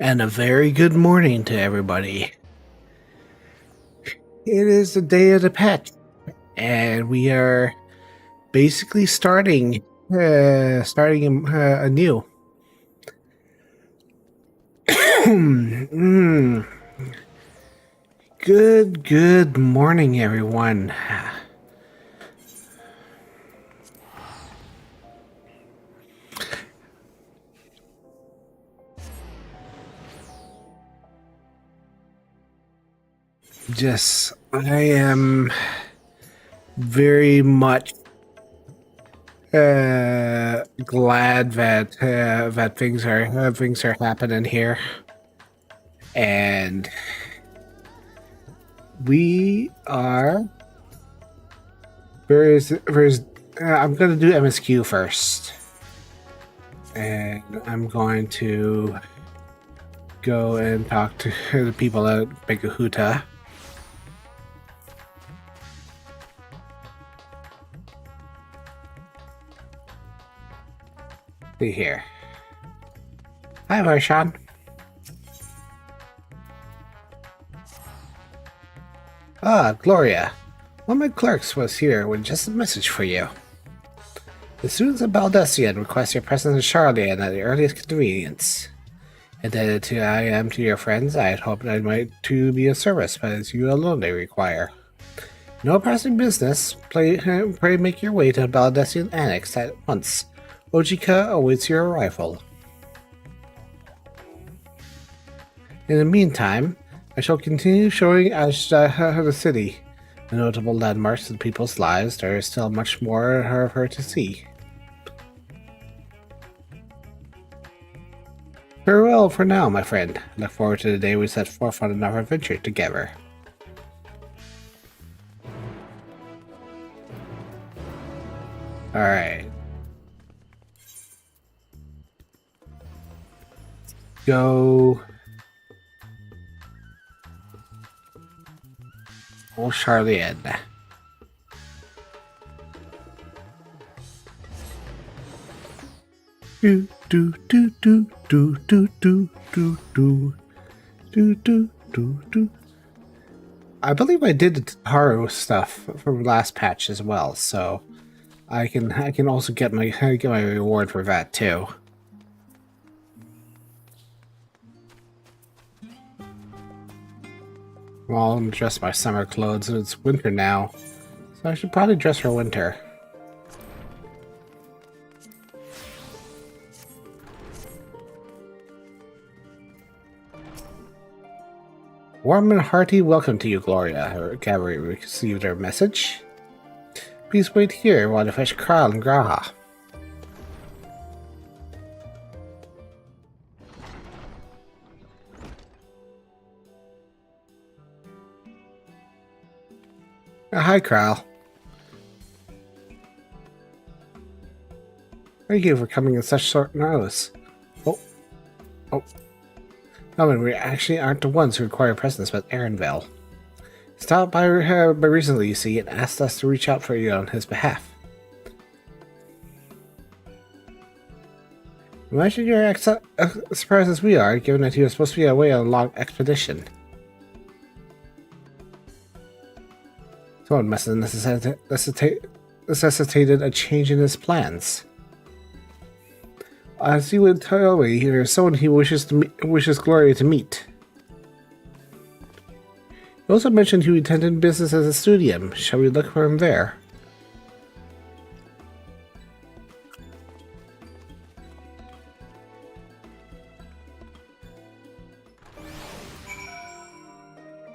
And a very good morning to everybody. It is the day of the pet, and we are basically starting anew. Good morning, everyone. I am very much glad that things are happening here, and we are. I'm gonna do MSQ first, and I'm going to go and talk to the people at Begahuta. See here. Hi, Varshan. Ah, Gloria. One of my clerks was here with just a message for you. The students of Baldessian request your presence in Charlian at the earliest convenience. Indebted to I am to your friends, I had hoped I might to be of service, but it's you alone they require. No pressing business. Pray make your way to the Baldessian Annex at once. Ojika awaits your arrival. In the meantime, I shall continue showing the city. The notable landmarks of the people's lives, there is still much more of her to see. Farewell for now, my friend. I look forward to the day we set forth on another adventure together. Alright. Go. Oh, Charlian. Do do do do do do do do do do do do do. I believe I did the Haru stuff from last patch as well, so I can also get my reward for that too. Well, I'm dressed my summer clothes, and it's winter now, so I should probably dress for winter. Warm and hearty welcome to you, Gloria. Her cavalry received her message. Please wait here while I fetch Krile and Graha. Hi, Krile. Thank you for coming in such short notice. Oh. No, we actually aren't the ones who require presence, but Aaronville. Stopped by recently, you see, and asked us to reach out for you on his behalf. Imagine you're as surprised as we are, given that he was supposed to be away on a long expedition. Someone must have necessitated a change in his plans. As you would tell me, there's someone he wishes Gloria to meet. He also mentioned he attended business as a studium. Shall we look for him there?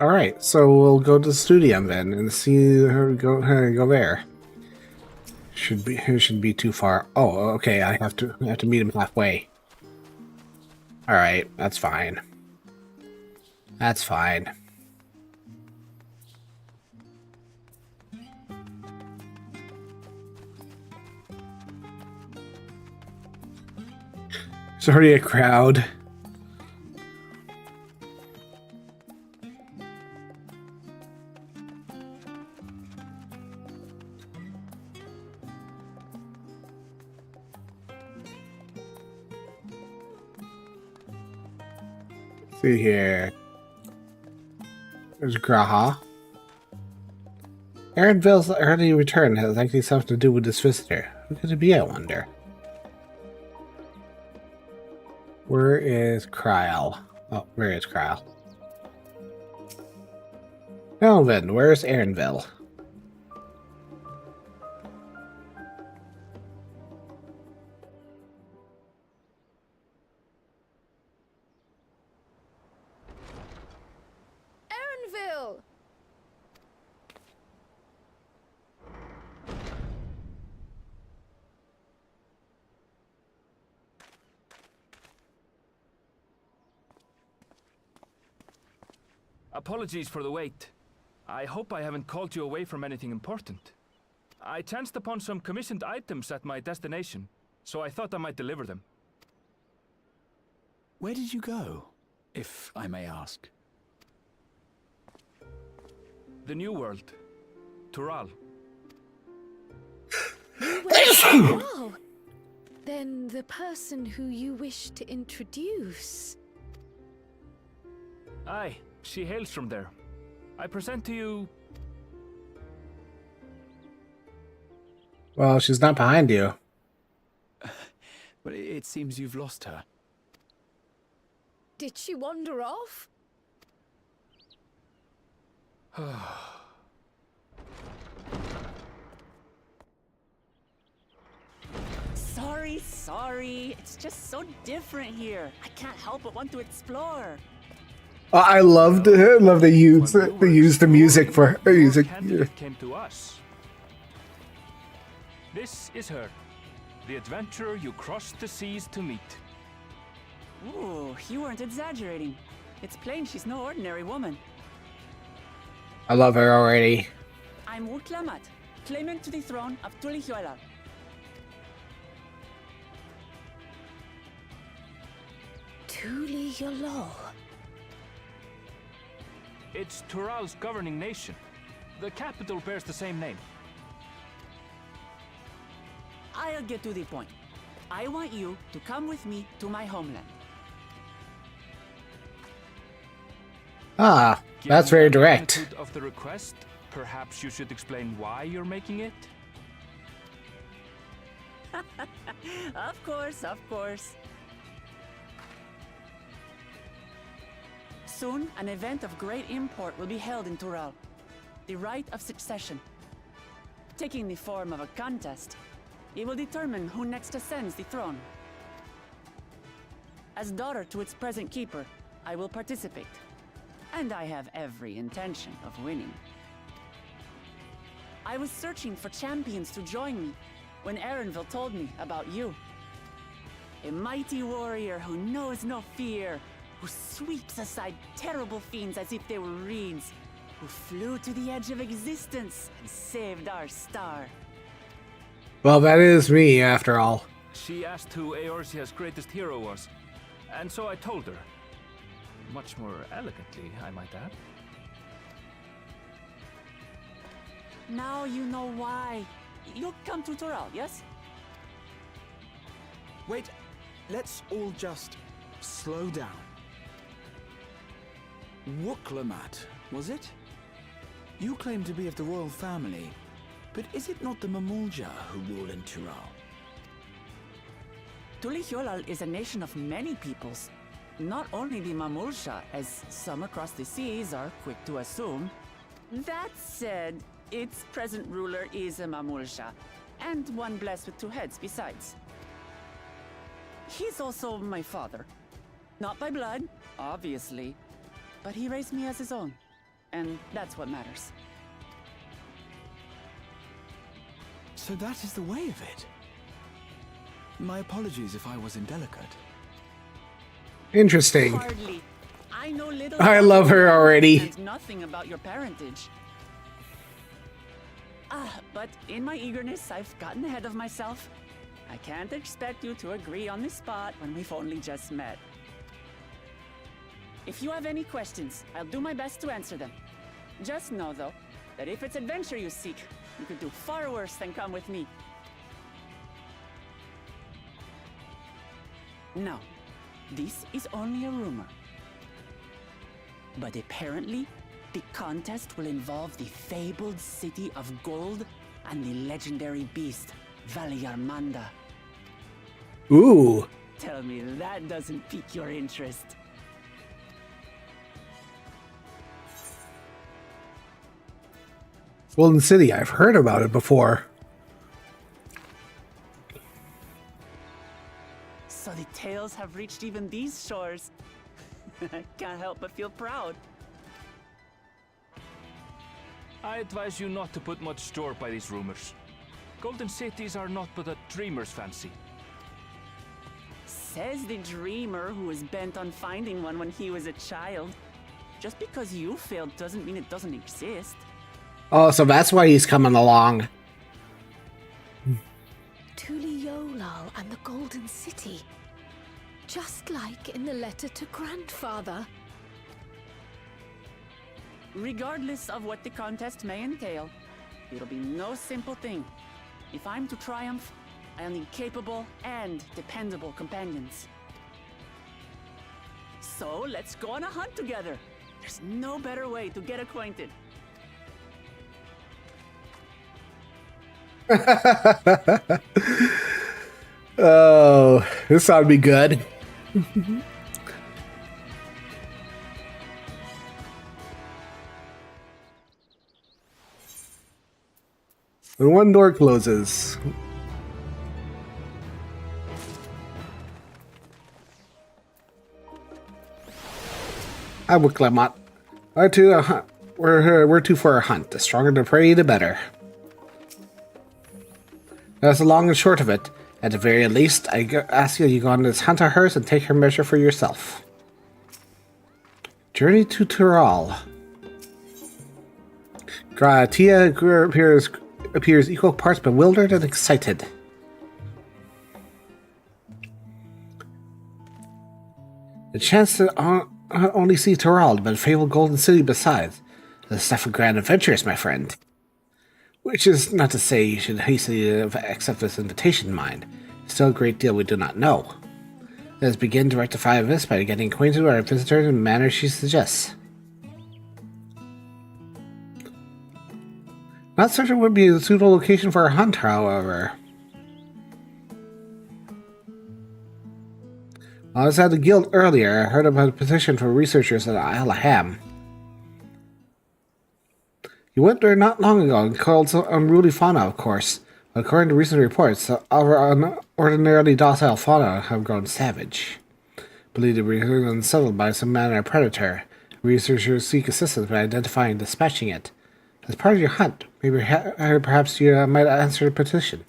Alright, so we'll go to the studium then and see her go there. It shouldn't be too far. Oh, okay, I have to meet him halfway. Alright, that's fine. That's fine. There's already a crowd. See here. There's Graha. Aaronville's early return has likely something to do with this visitor. Who could it be, I wonder? Where is Krile? Oh, where is Krile? Now then, where's Aaronville? Aaronville! Apologies for the wait. I hope I haven't called you away from anything important. I chanced upon some commissioned items at my destination, so I thought I might deliver them. Where did you go, if I may ask? The New World. Tural. Oh, then the person who you wish to introduce. Aye, she hails from there. I present to you... Well, she's not behind you. But it seems you've lost her. Did she wander off? Sorry. It's just so different here. I can't help but want to explore. I love they use the music for her music. Candidate came to us. This is her, the adventurer you crossed the seas to meet. Ooh, you weren't exaggerating. It's plain she's no ordinary woman. I love her already. I'm Uklamat, claimant to the throne of Tulihuela. Tuli Yolo. It's Tural's governing nation. The capital bears the same name. I'll get to the point. I want you to come with me to my homeland. Ah, that's very direct. Given the magnitude of the request, perhaps you should explain why you're making it? Of course. Soon, an event of great import will be held in Tural. The right of succession. Taking the form of a contest, it will determine who next ascends the throne. As daughter to its present keeper, I will participate. And I have every intention of winning. I was searching for champions to join me when Aaronville told me about you. A mighty warrior who knows no fear, who sweeps aside terrible fiends as if they were reeds, who flew to the edge of existence and saved our star. Well, that is me, after all. She asked who Eorzea's greatest hero was, and so I told her. Much more elegantly, I might add. Now you know why. You'll come to Tural, yes? Wait, let's all just slow down. Wuklamat, was it? You claim to be of the royal family, but is it not the Mamulja who rule in Tural? Tulihuela is a nation of many peoples. Not only the Mamulsha, as some across the seas are quick to assume. That said, its present ruler is a Mamulsha, and one blessed with two heads besides. He's also my father. Not by blood, obviously, but he raised me as his own, and that's what matters. So that is the way of it. My apologies if I was indelicate. Interesting. Hardly. I know little I about love your her family already. and nothing about your parentage. But in my eagerness, I've gotten ahead of myself. I can't expect you to agree on the spot when we've only just met. If you have any questions, I'll do my best to answer them. Just know, though, that if it's adventure you seek, you could do far worse than come with me. Now, this is only a rumor. But apparently, the contest will involve the fabled city of gold and the legendary beast, Valyarmanda. Ooh. Tell me that doesn't pique your interest. Golden City, I've heard about it before. So the tales have reached even these shores. I can't help but feel proud. I advise you not to put much store by these rumors. Golden cities are not but a dreamer's fancy. Says the dreamer who was bent on finding one when he was a child. Just because you failed doesn't mean it doesn't exist. Oh, so that's why he's coming along. Tuliolal and the Golden City. Just like in the letter to Grandfather. Regardless of what the contest may entail, it'll be no simple thing. If I'm to triumph, I'll need capable and dependable companions. So let's go on a hunt together. There's no better way to get acquainted. Oh, this ought to be good. When one door closes. Hi, Clement. We're two for a hunt. The stronger the prey, the better. That's the long and short of it. At the very least, I ask you go on this hunt of hers and take her measure for yourself. Journey to Tyrol. Tia appears equal parts bewildered and excited. The chance to not only see Tyrol, but fabled Golden City besides. The stuff of grand adventures, my friend. Which is not to say you should hastily accept this invitation, mind. Still a great deal we do not know. Let us begin to rectify this by getting acquainted with our visitor in the manner she suggests. Not certain would be a suitable location for a hunt, however. While I was at the guild earlier, I heard about a petition for researchers at Isle of Ham. You went there not long ago and called some unruly fauna, of course. But according to recent reports, our ordinarily docile fauna have grown savage. Believed to be unsettled by some manner of predator. Researchers seek assistance by identifying and dispatching it. As part of your hunt, maybe perhaps you might answer the petition.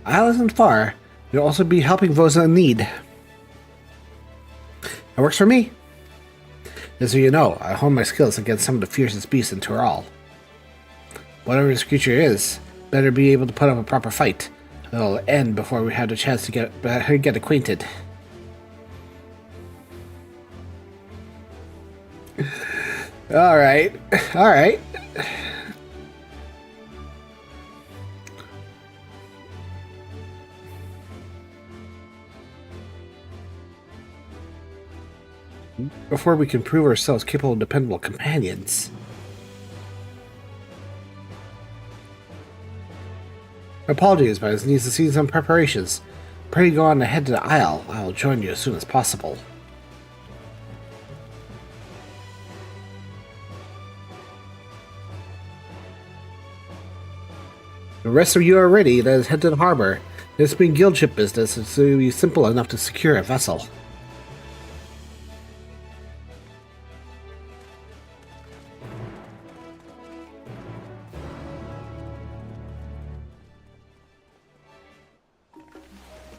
Isle isn't far. You'll also be helping those in need. That works for me. Just so you know, I hone my skills against some of the fiercest beasts in Tyrol. Whatever this creature is, better be able to put up a proper fight. It'll end before we have the chance to get acquainted. Alright. Alright. Before we can prove ourselves capable of dependable companions. Apologies, but it needs to see some preparations. Pray go on ahead to the Isle. I will join you as soon as possible. The rest of you are ready. Let us head to the harbor. This being guild ship business, it's to be simple enough to secure a vessel.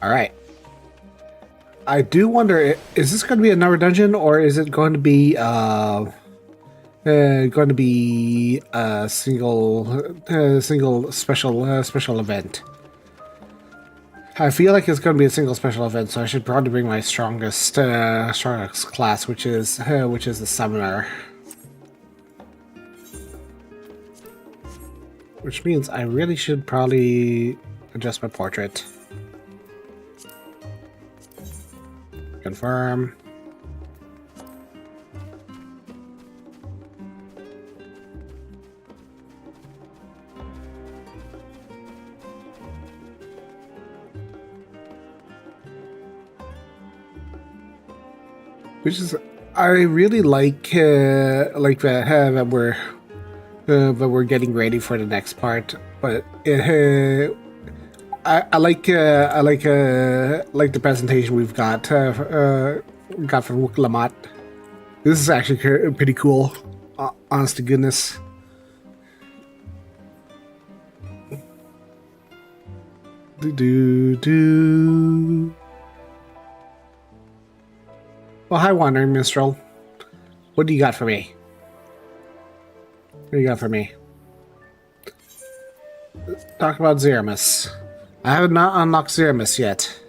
Alright. I do wonder, is this going to be another dungeon, or is it going to be, a single special event? I feel like it's going to be a single special event, so I should probably bring my strongest class, which is the summoner. Which means I really should probably adjust my portrait. Confirm. Which is, I really like that we're getting ready for the next part. But I like the presentation we got from Lamont. This is actually pretty cool. Honest to goodness. Do. Well, hi, Wandering Minstrel. What do you got for me? What do you got for me? Let's talk about Zeramus. I have not unlocked Zeramus yet.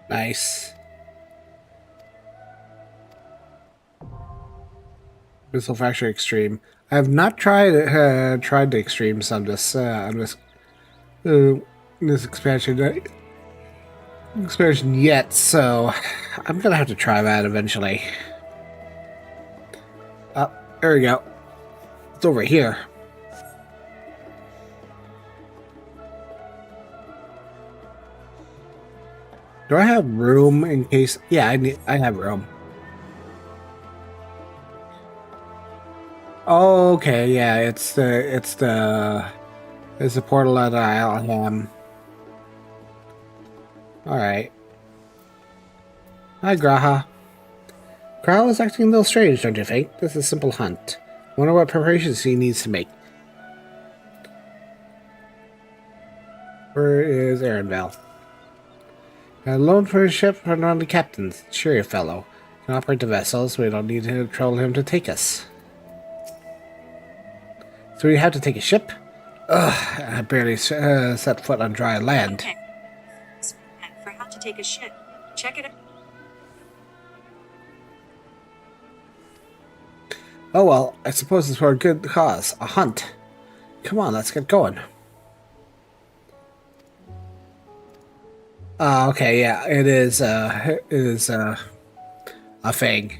Nice. Missile Factory Extreme. I have not tried the extremes on this this expansion yet, so I'm gonna have to try that eventually. Oh, there we go. It's over here. Do I have room in case? Yeah, I have room. Oh, okay, yeah, it's the portal that I am. All right. Hi, Graha. Krile is acting a little strange, don't you think? This is a simple hunt. Wonder what preparations he needs to make. Where is Aaronvale? A loan for his ship from one of the captains. Sure, you fellow. Can operate the vessels. We don't need to trouble him to take us. So we have to take a ship? Ugh, I barely set foot on dry land. Okay. For how to take a ship. Check it out. Oh well, I suppose it's for a good cause. A hunt. Come on, let's get going. Okay, yeah, it is a thing.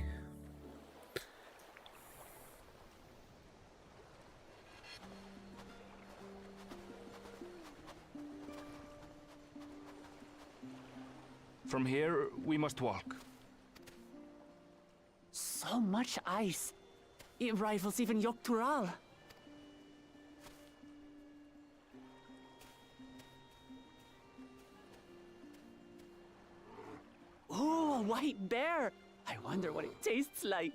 From here, we must walk. So much ice. It rivals even Yogg-Tural. Ooh, a white bear! I wonder what it tastes like.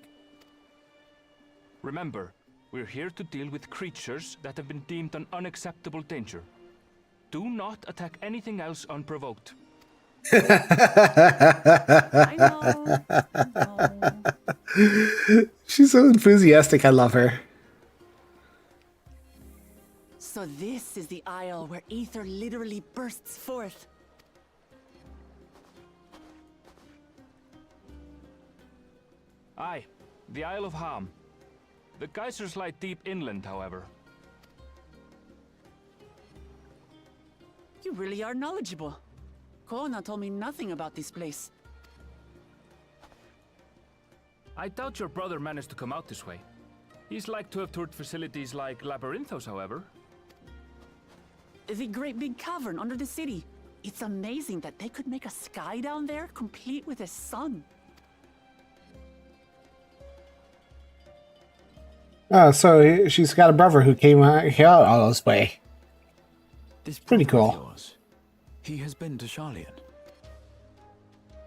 Remember, we're here to deal with creatures that have been deemed an unacceptable danger. Do not attack anything else unprovoked. I know. She's so enthusiastic, I love her. So this is the isle where ether literally bursts forth. Aye, the Isle of Ham. The geysers lie deep inland, however. You really are knowledgeable. Kona told me nothing about this place. I doubt your brother managed to come out this way. He's like to have toured facilities like Labyrinthos, however. The great big cavern under the city. It's amazing that they could make a sky down there complete with a sun. Oh, so she's got a brother who came out all this way. This Pretty brother of cool. yours, he has been to Charlian.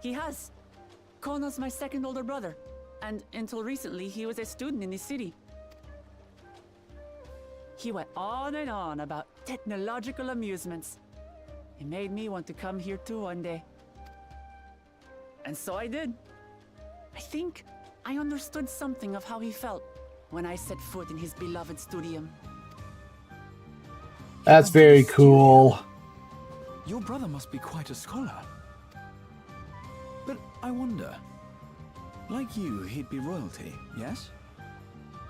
He has. Kona's my second older brother. And until recently, he was a student in the city. He went on and on about technological amusements. It made me want to come here too one day. And so I did. I think I understood something of how he felt when I set foot in his beloved studium. That's very cool. Your brother must be quite a scholar. But I wonder, like you, he'd be royalty, yes?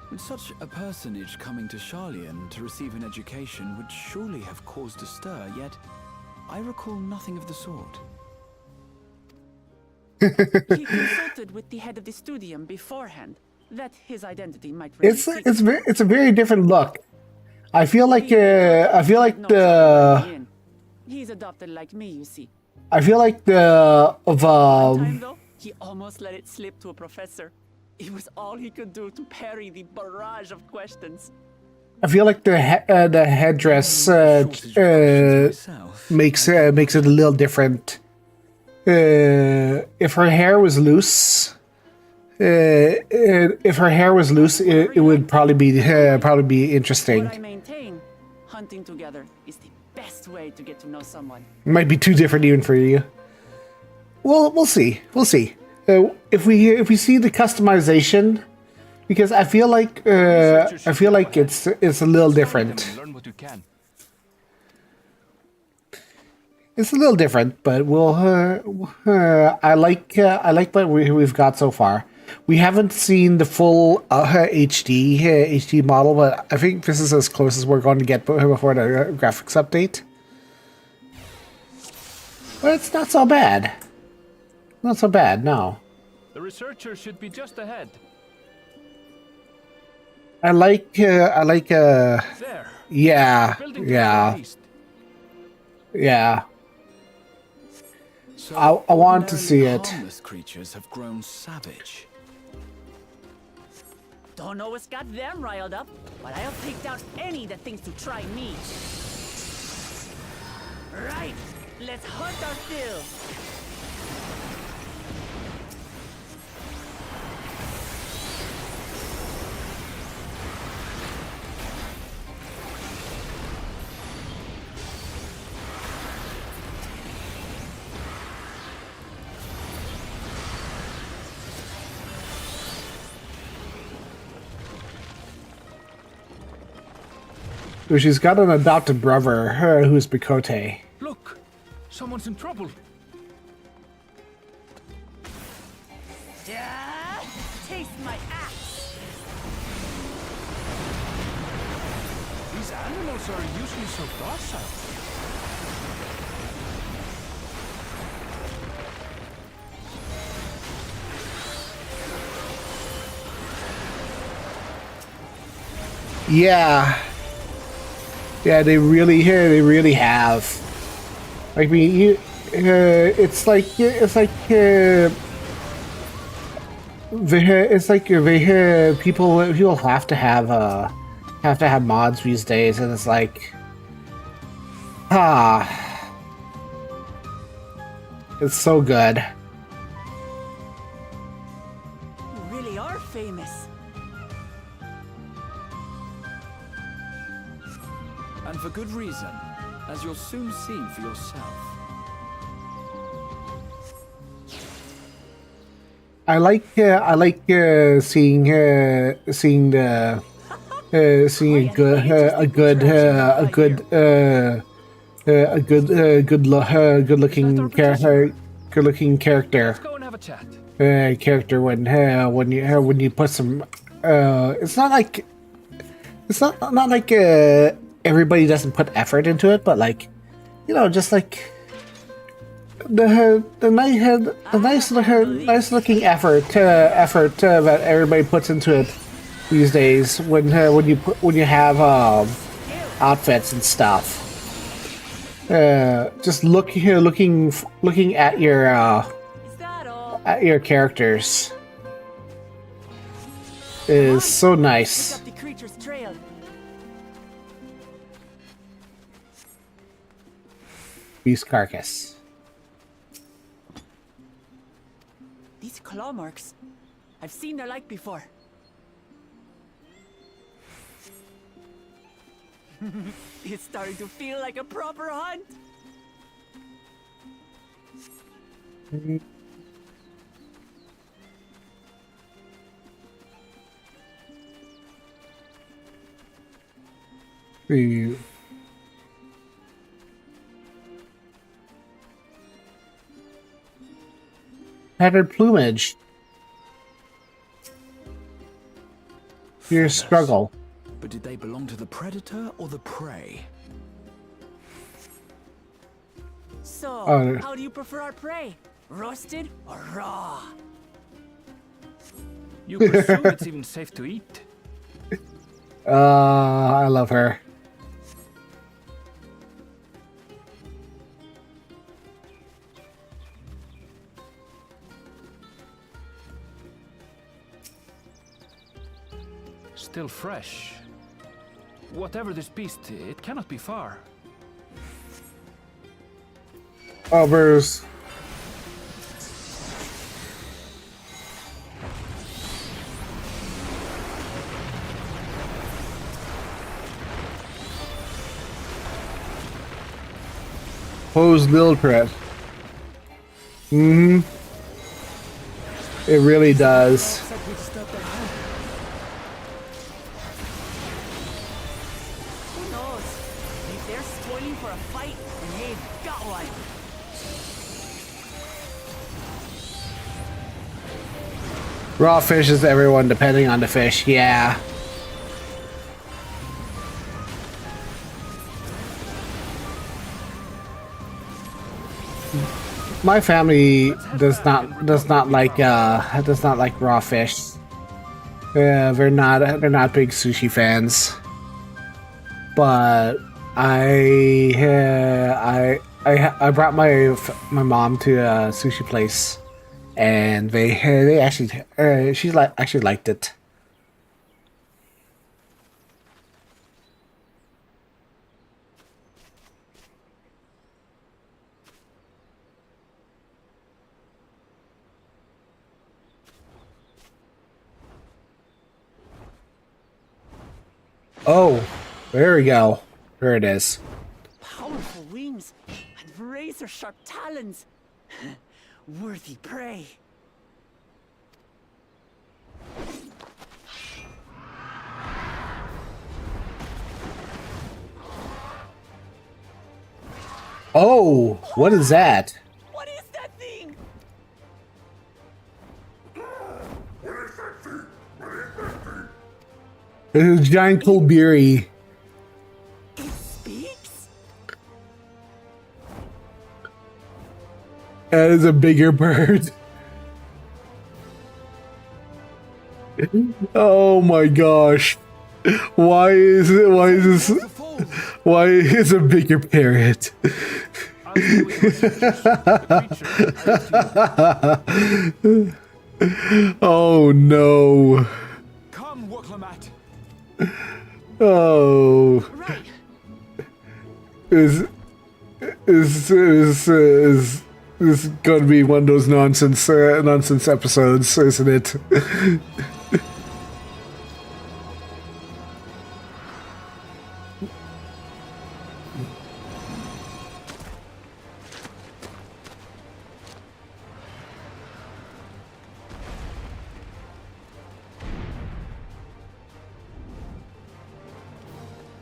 With such a personage coming to Charlian to receive an education would surely have caused a stir, yet I recall nothing of the sort. He consulted with the head of the studium beforehand that his identity might remain secret. It's a very different look. I feel like He's adopted like me, you see. I feel like One time though, he almost let it slip to a professor. It was all he could do to parry the barrage of questions. I feel like the headdress makes it a little different. If her hair was loose, it would probably be interesting. What I maintain, hunting together is the best way to get to know someone. It might be too different even for you. Well, we'll see. We'll see. If we see the customization, because I feel like it's a little different. Learn what you can. It's a little different, but we'll. I like what we've got so far. We haven't seen the full HD model, but I think this is as close as we're going to get before the graphics update. But it's not so bad. Not so bad, no. The researcher should be just ahead. I like. There. Yeah, Building to yeah, the east. yeah. So I want to see ordinarily it. harmless creatures have grown savage. Don't know what's got them riled up, but I'll take down any that thinks to try me. Right, let's hunt our fill. So she's got an adopted brother who's Bicote. Look, someone's in trouble. Taste my axe. These animals are usually so docile. Yeah. Yeah, they really have. Like it's like people have to have mods these days, and it's like, it's so good. You really are famous. And for good reason, as you'll soon see for yourself. I like seeing a good looking character. Let's go and have a chat. Character when you put some. It's not like everybody doesn't put effort into it, but like, you know, just like the nice looking effort that everybody puts into it these days when you have outfits and stuff. Just looking at Is that all? your characters is so Pick nice. up the creature's trail. Beast carcass. These claw marks. I've seen their like before. It's starting to feel like a proper hunt. The tattered plumage. Your struggle. But did they belong to the predator or the prey? So, Oh. how do you prefer our prey? Roasted or raw? You presume it's even safe to eat? I love her. Still fresh. Whatever this beast, it cannot be far. Oh, Bruce. Posed little threat. Mm-hmm. It really does. Who knows? If they're spoiling for a fight, then they've got one. Raw fish is everyone depending on the fish, yeah. My family does not like raw fish. Yeah, they're not big sushi fans. But I brought my mom to a sushi place, and they actually she actually liked it. Oh, there we go. There it is. Powerful wings and razor-sharp talons. Worthy prey. Oh, what is that? What is that thing? It is a giant Kolbiri. It speaks? That is a bigger bird. Oh my gosh. Why is a bigger parrot? Oh no. Come, Woklamat. Oh. Right. Is this gonna be one of those nonsense episodes, isn't it?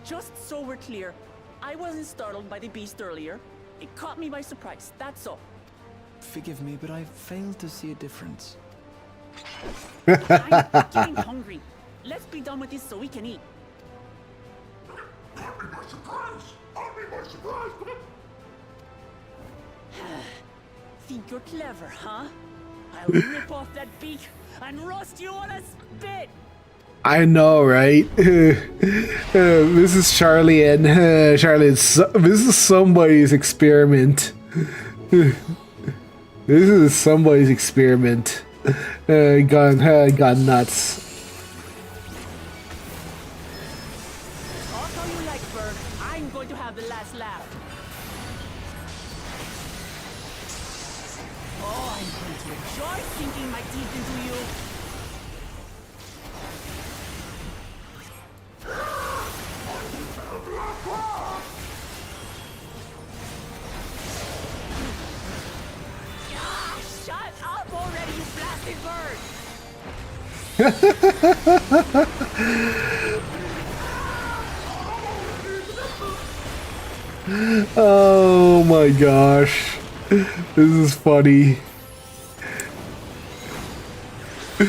Just so we're clear, I wasn't startled by the beast earlier. It caught me by surprise, that's all. Forgive me, but I failed to see a difference. I'm getting hungry. Let's be done with this so we can eat. Think you're clever, huh? I'll rip off that beak and roast you on a spit! I know, right? This is Charlie and this is somebody's experiment. This is somebody's experiment. Gone nuts. Talk how you like, Bird. I'm going to have the last laugh. Oh, I'm going to enjoy sinking my teeth into you. Ah, shut up already, you blasted bird! Oh my gosh. This is funny. I've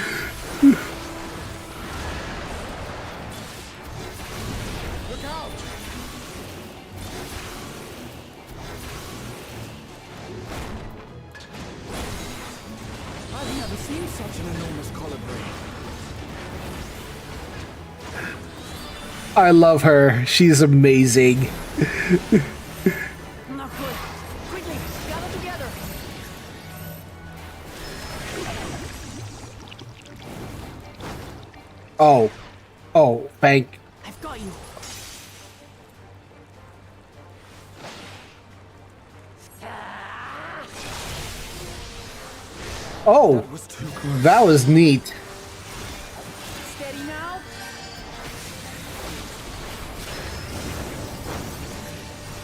never seen such an enormous colibri. I love her. She's amazing. Not good. Quickly, gather together. Oh. Oh, thank. I've got you. Oh, That was too close. that was neat. Steady now.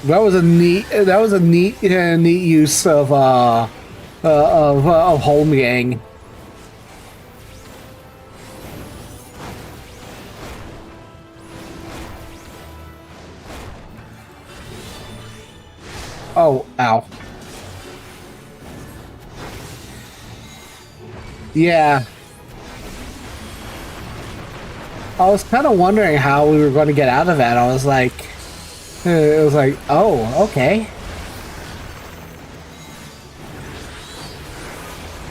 That was a neat. That was a neat use of Holmgang. Oh, ow. Yeah. I was kind of wondering how we were going to get out of that. I was like, it was like, oh, okay.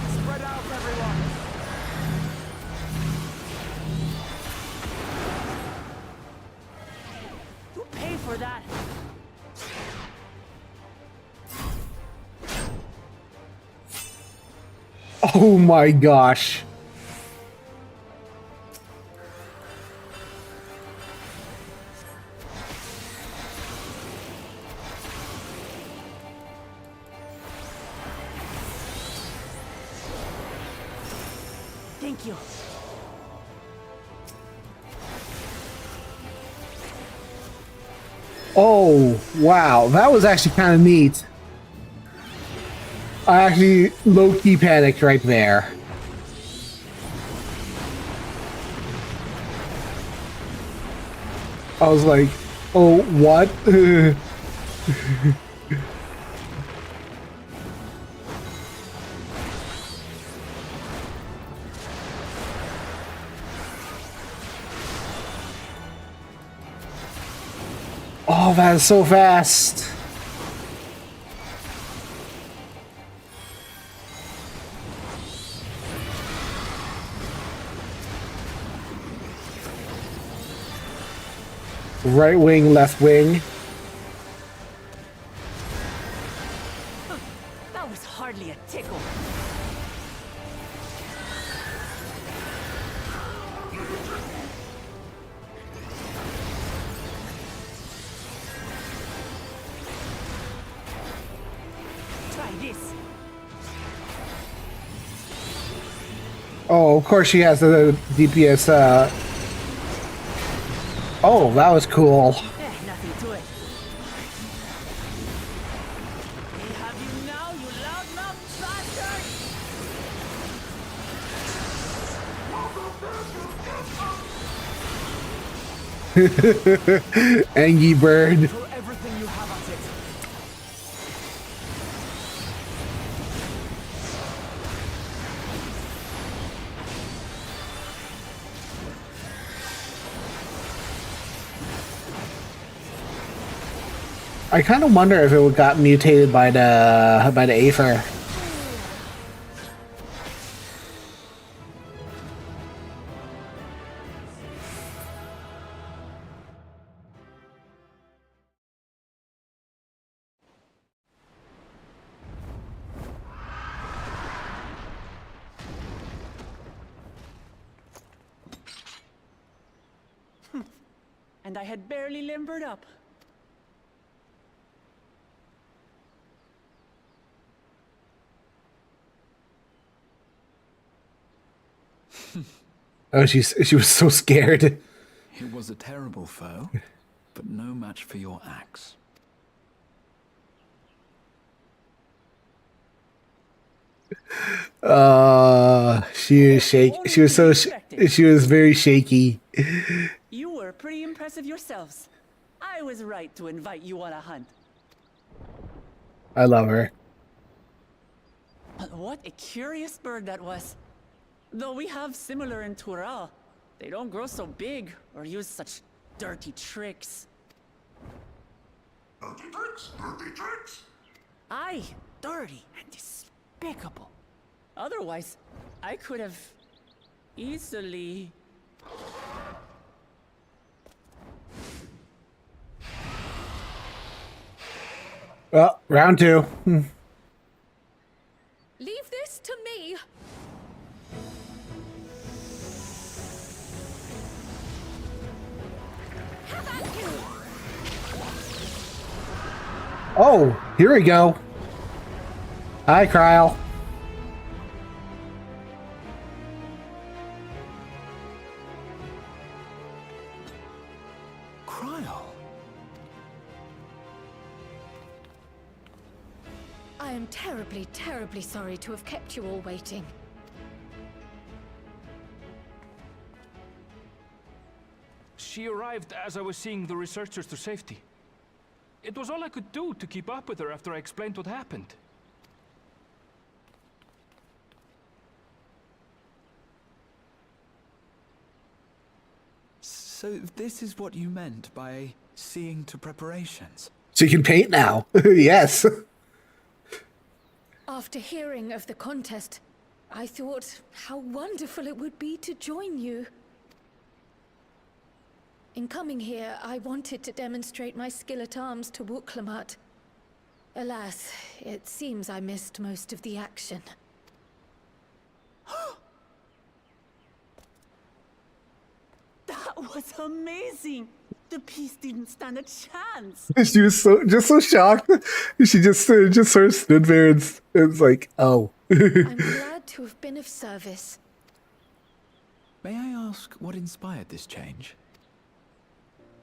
Spread out, everyone. You pay for that. Oh my gosh. Thank you. Oh, wow. That was actually kind of neat. I actually low-key panicked right there. I was like, oh, what? Oh, that is so fast. Right wing, left wing. That was hardly a tickle. Try this. Oh, of course she has the DPS. Oh, that was cool. Nothing to it. We have you now, you loudmouth bastard! Angry bird. Throw everything you have at it. I kind of wonder if it got mutated by the Aether. And I had barely limbered up. Oh, she was so scared. It was a terrible foe, but no match for your axe. She was shaky. She was so. She was very shaky. You were pretty impressive yourselves. I was right to invite you on a hunt. I love her. But what a curious bird that was. Though we have similar in Tural, they don't grow so big or use such dirty tricks. Dirty tricks? Dirty tricks? Aye, dirty and despicable. Otherwise, I could have easily... Well, round 2. Leave this to me. Have at you. Oh, here we go. Hi, Krile. Krile? I am terribly, terribly sorry to have kept you all waiting. She arrived as I was seeing the researchers to safety. It was all I could do to keep up with her after I explained what happened. So this is what you meant by seeing to preparations? So you can paint now. Yes. After hearing of the contest, I thought how wonderful it would be to join you. In coming here, I wanted to demonstrate my skill at arms to Wuklamut. Alas, it seems I missed most of the action. That was amazing! The piece didn't stand a chance! She was so shocked. She just sort of stood there and it was like, oh. I'm glad to have been of service. May I ask what inspired this change?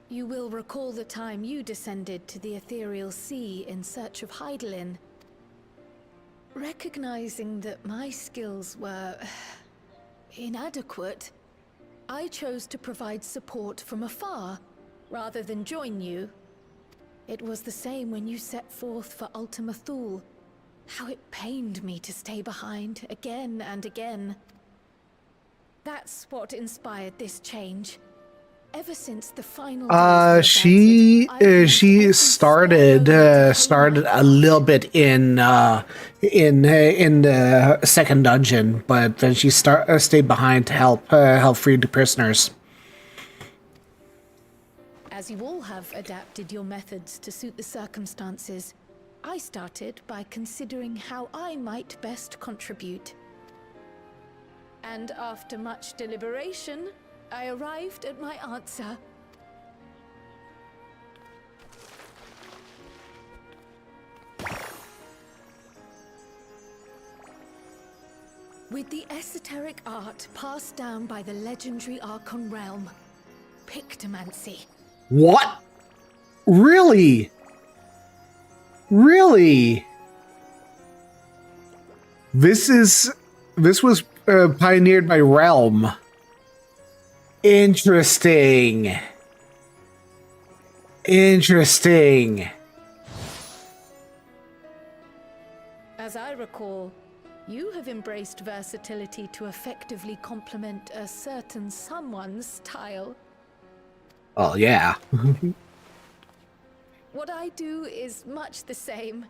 You will recall the time you descended to the ethereal sea in search of Heidelin. Recognizing that my skills were inadequate, I chose to provide support from afar, rather than join you. It was the same when you set forth for Ultima Thule. How it pained me to stay behind, again and again. That's what inspired this change. Ever since the final She started a little bit in the second dungeon, but then she stayed behind to help free the prisoners. As you all have adapted your methods to suit the circumstances, I started by considering how I might best contribute. And after much deliberation, I arrived at my answer. With the esoteric art passed down by the legendary Archon realm, Pictomancy. What? Really? Really? This was pioneered by Realm. Interesting. Interesting. As I recall, you have embraced versatility to effectively complement a certain someone's style. Oh, yeah. What I do is much the same.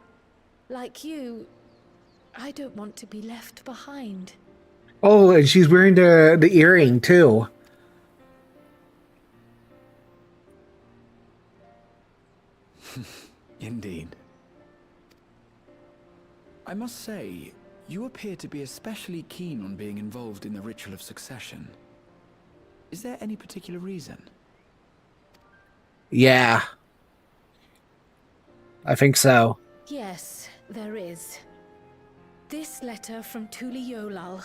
Like you, I don't want to be left behind. Oh, and she's wearing the earring, too. Indeed. I must say, you appear to be especially keen on being involved in the ritual of succession. Is there any particular reason? Yeah. I think so. Yes, there is. This letter from Tuli Yolal.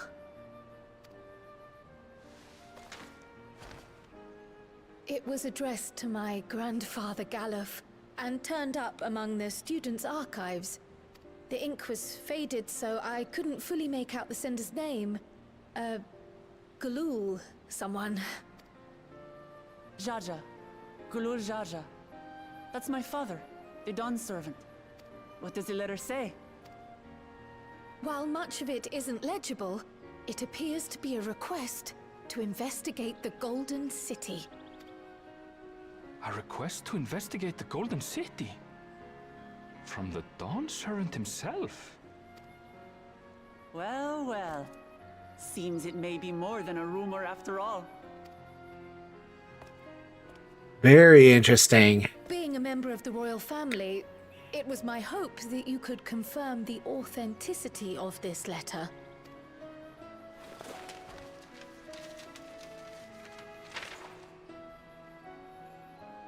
It was addressed to my grandfather Galuf, and turned up among the students' archives. The ink was faded, so I couldn't fully make out the sender's name. Galul, someone. Jaja. Gulul Jaja. That's my father, the Dawn servant. What does the letter say? While much of it isn't legible, It appears to be a request to investigate the Golden City. A request to investigate the Golden City? From the Dawn Servant himself? Well, well. Seems it may be more than a rumor after all. Very interesting. Being a member of the royal family, it was my hope that you could confirm the authenticity of this letter.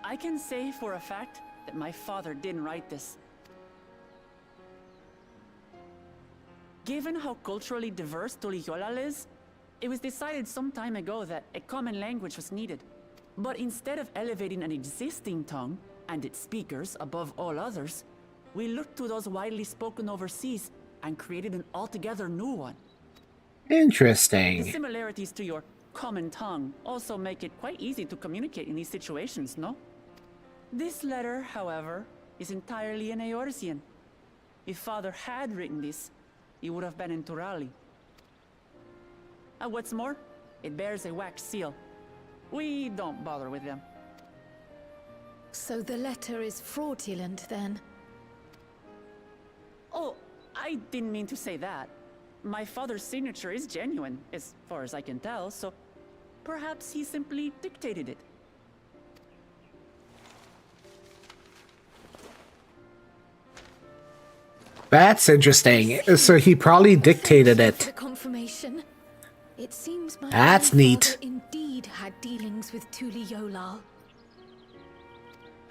I can say for a fact that my father didn't write this. Given how culturally diverse Tuliyollal is, it was decided some time ago that a common language was needed. But instead of elevating an existing tongue and its speakers above all others, we looked to those widely spoken overseas and created an altogether new one. The Interesting. similarities to your common tongue also make it quite easy to communicate in these situations, no? This letter, however, is entirely in Eorzean. If Father had written this, it would have been in Turali. And what's more, it bears a wax seal. We don't bother with them. So the letter is fraudulent, then? Oh, I didn't mean to say that. My father's signature is genuine, as far as I can tell, so perhaps he simply dictated it. That's interesting. So he probably dictated Thank you for it. the confirmation. It seems my That's grandfather neat. indeed had dealings with Tuliyollal.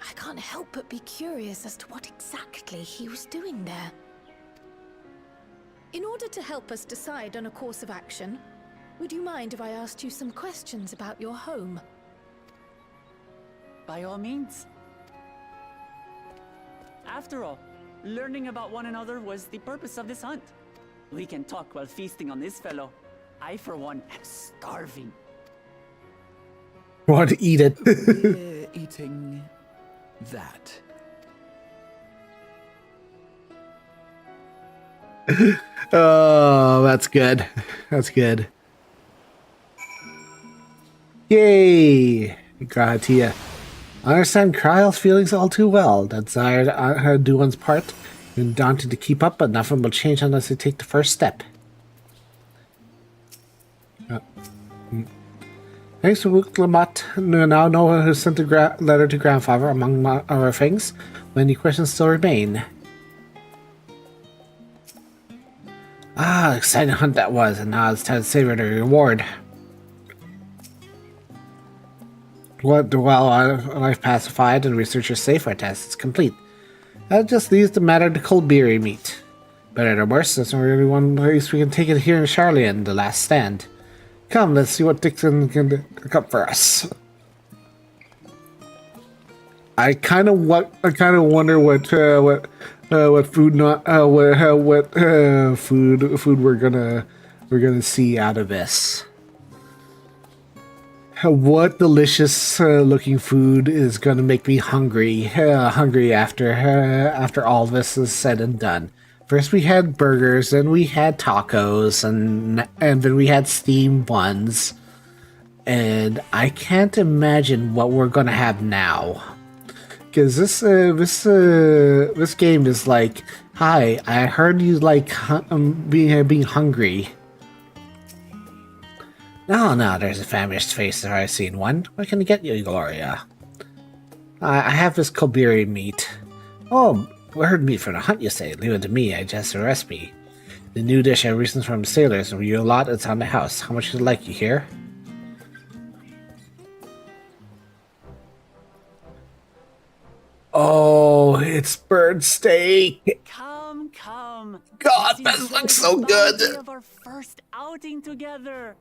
I can't help but be curious as to what exactly he was doing there. In order to help us decide on a course of action, would you mind if I asked you some questions about your home? By all means. After all, learning about one another was the purpose of this hunt. We can talk while feasting on this fellow. I, for one, am starving. Want to eat it. We're eating that. Oh, that's good. That's good. Yay! Gratia. I understand Krile's feelings all too well. The desire to do one's part, and daunting to keep up, but nothing will change unless you take the first step. Thanks to Lamat, now know who sent the letter to grandfather, among other things. Many questions still remain. Ah, exciting hunt that was, and now it's time to savor the reward. Well, life pacified and researcher safer test is complete. That just leaves the matter to Colberry meet. Better or worse, there's only one place we can take it here in Charlian, the last stand. Come, let's see what Dixon can cook up for us. I kind of wonder what food food we're gonna see out of this. What delicious looking food is gonna make me hungry after all this is said and done. First we had burgers, then we had tacos, and then we had steamed buns. And I can't imagine what we're gonna have now. Because this game is like, hi, I heard you like being hungry. No, there's a famished face there. I've seen one. What can I get you, Gloria? I have this Colberry meat. Oh, heard meat from the hunt, you say? Leave it to me, I just the recipe. The new dish I recently from sailors, and you a lot, it's on the house. How much would you like, you hear? Oh, it's bird steak! Come. God, Let's that enjoy looks the so good! bounty of our first outing together.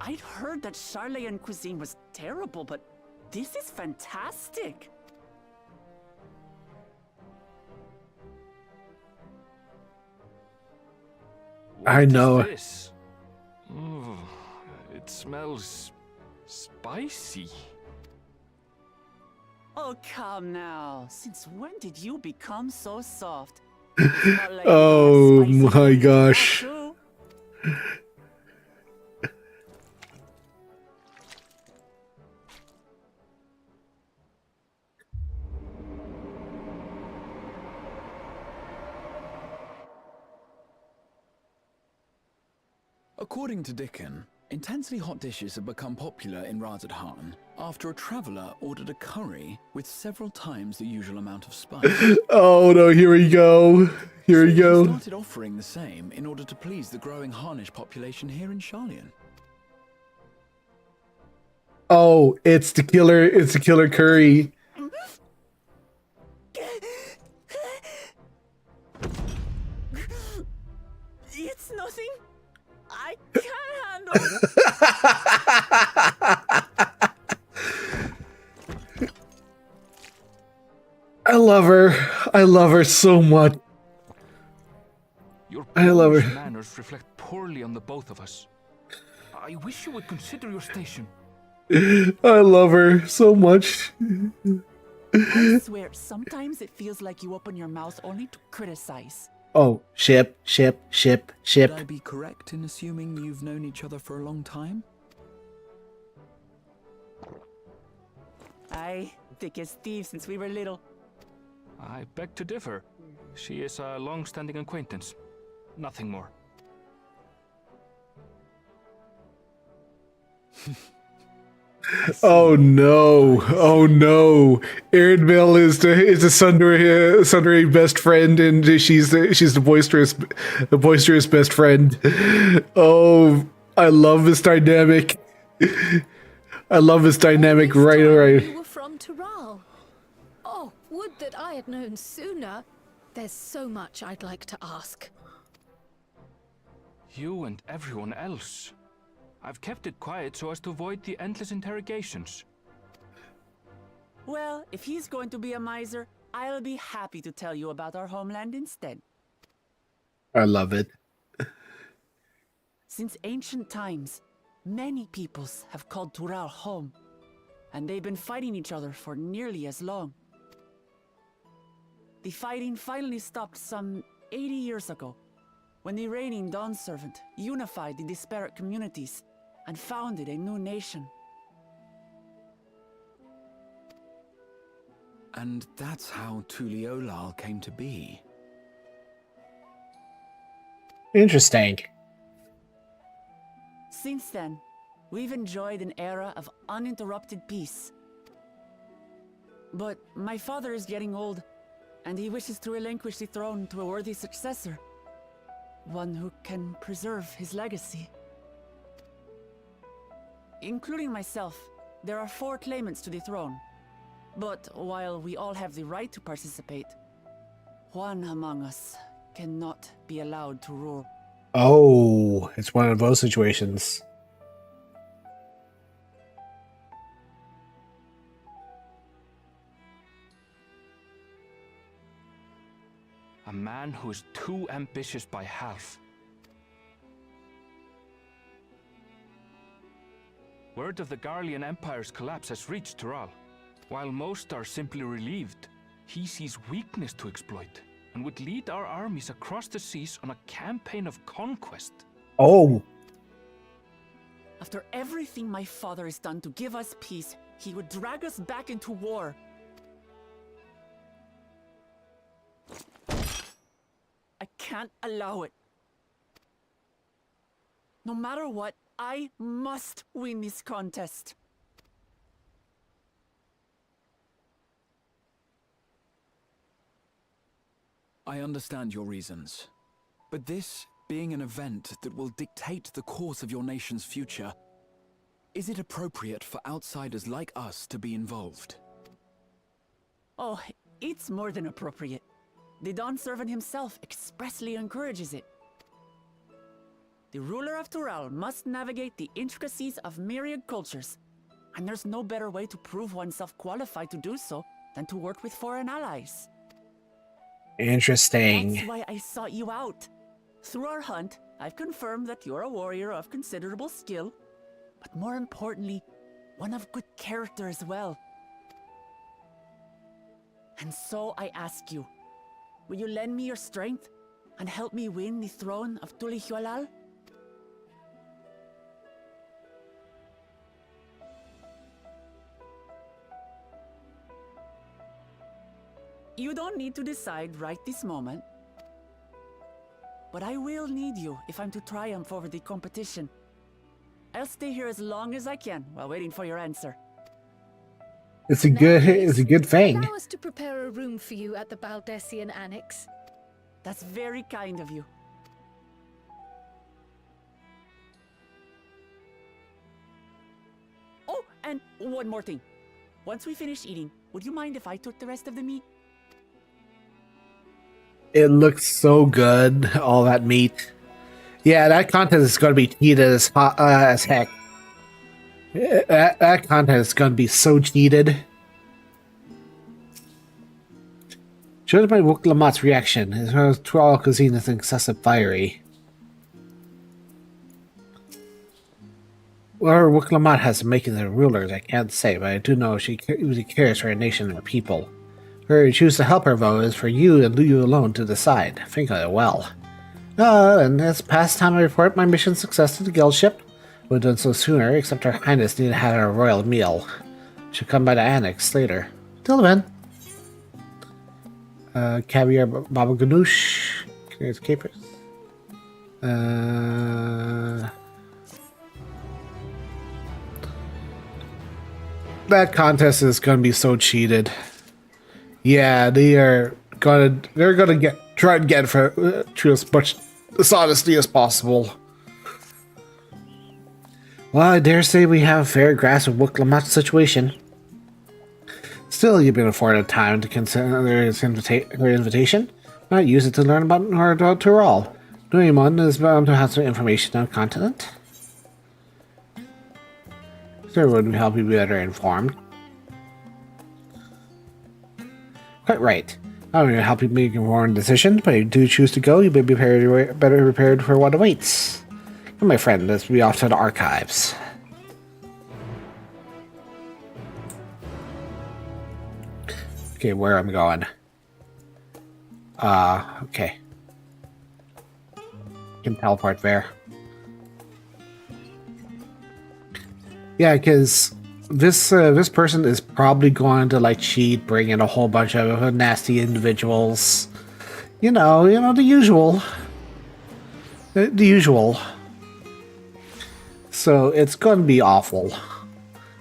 I'd heard that Charlian cuisine was terrible, but this is fantastic. I What know. is this? Oh, it smells spicy. Oh, come now. Since when did you become so soft? It's not like Oh you got a spicy my one into that, gosh. too. According to Dickon, intensely hot dishes have become popular in Razadhan after a traveller ordered a curry with several times the usual amount of spice. Oh no, here we go. Here So we he go. started offering the same in order to please the growing Harnish population here in Sharlayan. Oh, it's the killer curry. It's nothing. I can't handle. I love her. I love her so much. Your I love Polish her. manners reflect poorly on the both of us. I wish you would consider your station. I love her so much. I swear, sometimes it feels like you open your mouth only to criticize. Oh, ship. Would I be correct in assuming you've known each other for a long time? Aye, thick as thieves since we were little. I beg to differ. She is a long-standing acquaintance. Nothing more. Oh no! Oh no! Erenville is the sundry best friend, and she's the boisterous best friend. Oh, I love this dynamic. I love this dynamic. All this time Right. You were from Tural. Oh, would that I had known sooner. There's so much I'd like to ask. You and everyone else. I've kept it quiet so as to avoid the endless interrogations. Well, if he's going to be a miser, I'll be happy to tell you about our homeland instead. I love it. Since ancient times, many peoples have called Tural home, and they've been fighting each other for nearly as long. The fighting finally stopped some 80 years ago, when the reigning Dawn Servant unified the disparate communities and founded a new nation. And that's how Tuliolal came to be. Interesting. Since then, we've enjoyed an era of uninterrupted peace. But my father is getting old, and he wishes to relinquish the throne to a worthy successor. One who can preserve his legacy. Including myself, there are 4 claimants to the throne. But while we all have the right to participate, one among us cannot be allowed to rule. Oh, it's one of those situations. A man who is too ambitious by half. Word of the Garlean Empire's collapse has reached Tural. While most are simply relieved, he sees weakness to exploit and would lead our armies across the seas on a campaign of conquest. Oh, After everything my father has done to give us peace, he would drag us back into war. I can't allow it. No matter what, I must win this contest. I understand your reasons. But this being an event that will dictate the course of your nation's future, is it appropriate for outsiders like us to be involved? Oh, it's more than appropriate. The Dawn Servant himself expressly encourages it. The ruler of Tural must navigate the intricacies of myriad cultures, and there's no better way to prove oneself qualified to do so than to work with foreign allies. interesting. That's why I sought you out. Through our hunt, I've confirmed that you're a warrior of considerable skill, but more importantly, one of good character as well. And so I ask you, will you lend me your strength and help me win the throne of Tulihualal? You don't need to decide right this moment. But I will need you if I'm to triumph over the competition. I'll stay here as long as I can while waiting for your answer. It's a In that good case, it's a good thing. allow us to prepare a room for you at the Baldessian Annex. That's very kind of you. Oh, and one more thing. Once we finish eating, would you mind if I took the rest of the meat? It looks so good, all that meat. Yeah, that content is going to be cheated as heck. That content is going to be so cheated. Judged by Wook Lamott's reaction, his Tural cuisine is excessive fiery. Where Wook Lamott has to make it the rulers, I can't say, but I do know she really cares for her nation and her people. Where you choose to help her, though, is for you and you alone to decide. Think of it well. And it's past time I report my mission success to the guild ship. Would have done so sooner, except Her Highness needed to have a royal meal. Should come by the annex later. Till then. Caviar baba ganoush. Here's capers. That contest is gonna be so cheated. Yeah, they're gonna try and get for through as much dishonesty as possible. Well, I dare say we have a fair grasp of Wook Lamott's situation. Still, you've been afforded time to consider her invitation. Not use it to learn about her Tural. Knowing one is bound to have some information on the continent. Sir would help you be better informed. Quite right. I'm going to help you make a informed decision, but if you do choose to go, you may be better prepared for what awaits. Come, my friend, let's be off to the archives. Okay, where I'm going. Okay. Can teleport there. Yeah, because this person is probably going to like cheat, bring in a whole bunch of nasty individuals. You know the usual. The usual. So it's going to be awful.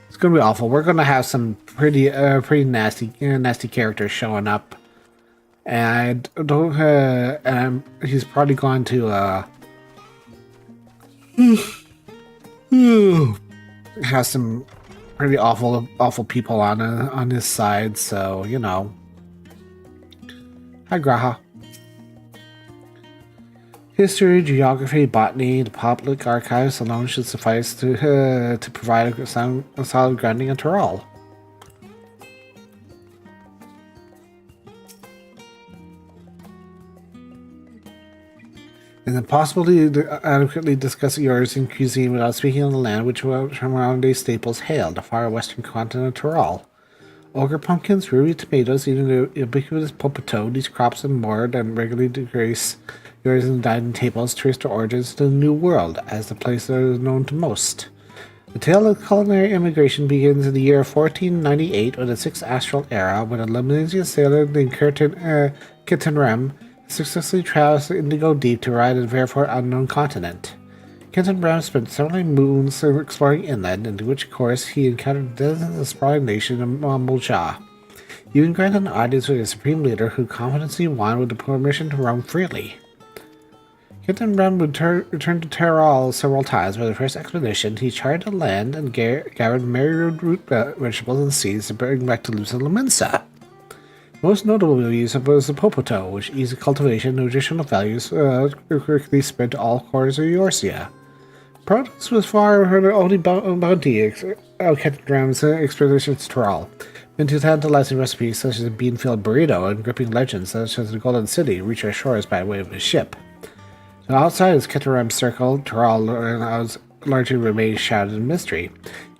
It's going to be awful. We're going to have some pretty nasty characters showing up, and he's probably going to have some pretty awful people on his side. So Hi, Graha. History, geography, botany, the public archives alone should suffice to provide a solid grounding in Tural. Is it possible to adequately discuss yours in cuisine without speaking of the land which from modern-day staples hail, the far western continent of Tural? Ogre pumpkins, ruby tomatoes, even the ubiquitous popoto, these crops and more than regularly grace yours in dining tables trace their origins to the New World, as the place that is known to most. The tale of culinary immigration begins in the year 1498 with the Sixth Astral Era, when a Lebanese sailor named Kitten Rem successfully traversed the Indigo Deep to arrive at the therefore unknown continent. Kitten Rem spent several moons exploring inland, in which course he encountered the desert and sprawling nation of Mulja. Even granted an audience with a supreme leader who confidently won with the permission to roam freely. Kitten Rem returned to Tural several times. By the first expedition, he charted the land and gathered myriad root vegetables and seeds to bring back to Lusa Laminsa. Most notable use was the popoto, which easy cultivation and nutritional values quickly spread to all corners of Eorzea. Produce was far from the only bounty of Kitten Rem's expeditions to Tural. Into tantalizing recipes such as a bean-filled burrito and gripping legends such as the Golden City reach our shores by way of a ship. So outside his Kitten Rem circle, Tural largely remains shrouded in mystery.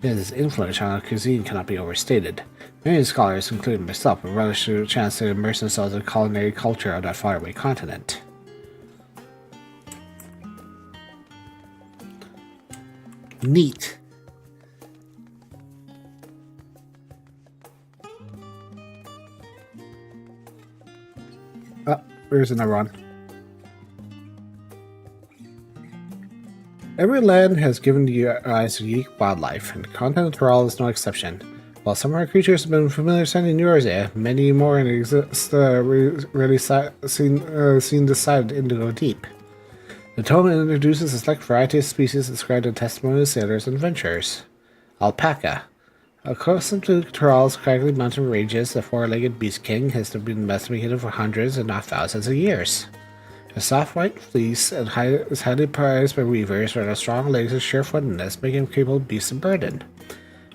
Yet his influence on our cuisine cannot be overstated. Many scholars, including myself, have relished the chance to immerse themselves in the culinary culture of that faraway continent. Neat. Oh, there's another one. Every land has given rise to unique wildlife, and the continent of Tyrol is no exception. While some of our creatures have been familiar sight in Eurasia, many more exist rarely seen this side Indigo Deep. The tome introduces a select variety of species described in testimony of sailors and adventurers. Alpaca. Accustomed to Tyrol's scraggly mountain ranges, the four-legged beast king has been domesticated for hundreds, if not thousands, of years. A soft white fleece is highly prized by weavers, where their strong legs and sure-footedness make him capable of beast of burden.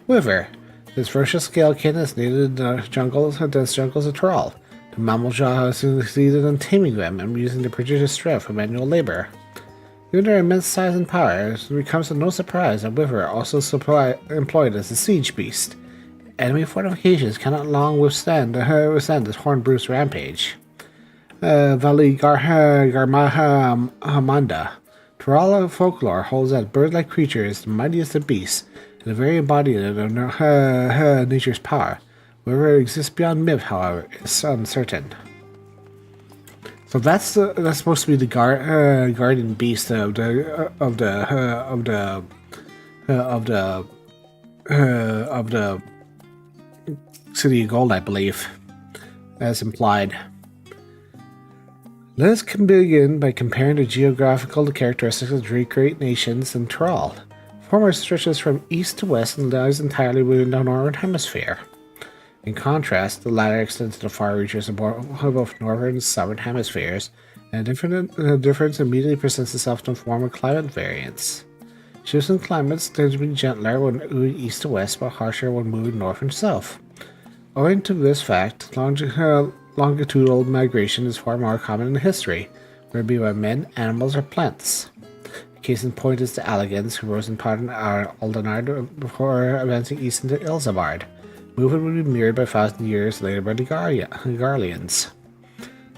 However, this ferocious scalekin is needed in the dense jungles of Tyrol. The mammal jaw has succeeded in taming them and using the prodigious strength for manual labor. Given their immense size and power, it becomes no surprise that Wyver also employed as a siege beast. Enemy fortifications cannot long withstand this horn-bruised rampage. Valley Garmahamanda. Tyrol folklore holds that bird-like creatures, the mightiest of beasts, and the very embodiment of nature's power. Wherever it exists beyond myth, however, is uncertain. So that's supposed to be the guardian beast of the City of Gold, I believe, as implied. Let us begin by comparing the geographical characteristics of three great nations in Tyrol. The former stretches from east to west and lies entirely within the northern hemisphere. In contrast, the latter extends to the far reaches of both northern and southern hemispheres, and the difference immediately presents itself in the form of climate variance. Shifts in climates tend to be gentler when moving east to west, but harsher when moving north and south. Owing to this fact, longitudinal migration is far more common in history, whether it be by men, animals, or plants. A case in point is the Allegans, who rose in part in Aldenard before advancing east into Ilzabard. Movement would be mirrored by 1,000 years later by the Garlians.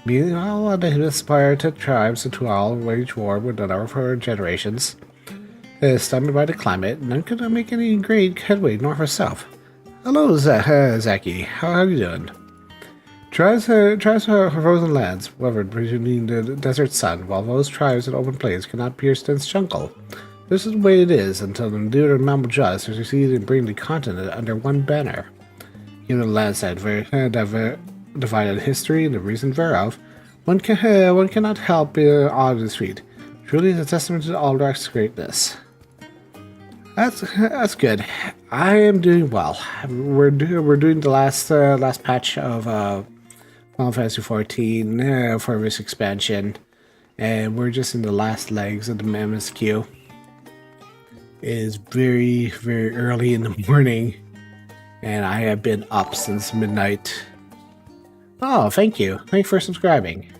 Meanwhile, the inspirited tribes of Tyrol waged war with another for generations. Stunted by the climate, none could make any great headway north or south. Hello, Zaki. How are you doing? Tribes of frozen lands, weathered between the desert sun, while those tribes in open plains cannot pierce dense jungle. This is the way it is until the endured mammal jaws succeeded in bringing the continent under one banner. Given the lands that divided history and the reason thereof, one cannot help being awed this feat. Truly is a testament to Aldrak's greatness. That's good. I am doing well. We're doing the last patch of Final Fantasy XIV for this expansion, and we're just in the last legs of the MSQ. It is very, very early in the morning, and I have been up since midnight. Oh, thank you. Thank you for subscribing.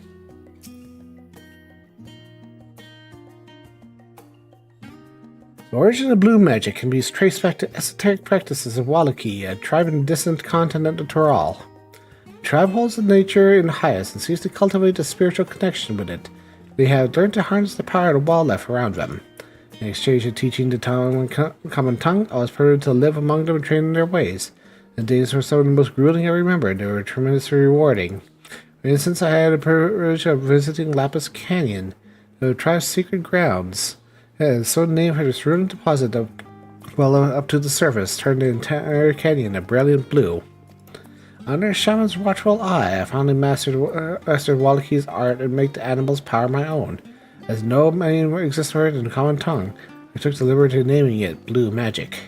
The origin of blue magic can be traced back to esoteric practices of Wallachia, a tribe in the distant continent of Tyrol. The tribe holds the nature in the highest and seeks to cultivate a spiritual connection with it. They have learned to harness the power of the wildlife around them. In exchange for teaching the common tongue, I was permitted to live among them and train in their ways. The days were some of the most grueling I remember, they were tremendously rewarding. For instance, I had the privilege of visiting Lapis Canyon, the tribe's secret grounds. It is so named for this ruined deposit that, well up to the surface, turned the entire canyon a brilliant blue. Under a shaman's watchful eye, I finally mastered Wallachi's art and make the animal's power my own. As no name exists for it in the common tongue, I took the liberty of naming it Blue Magic.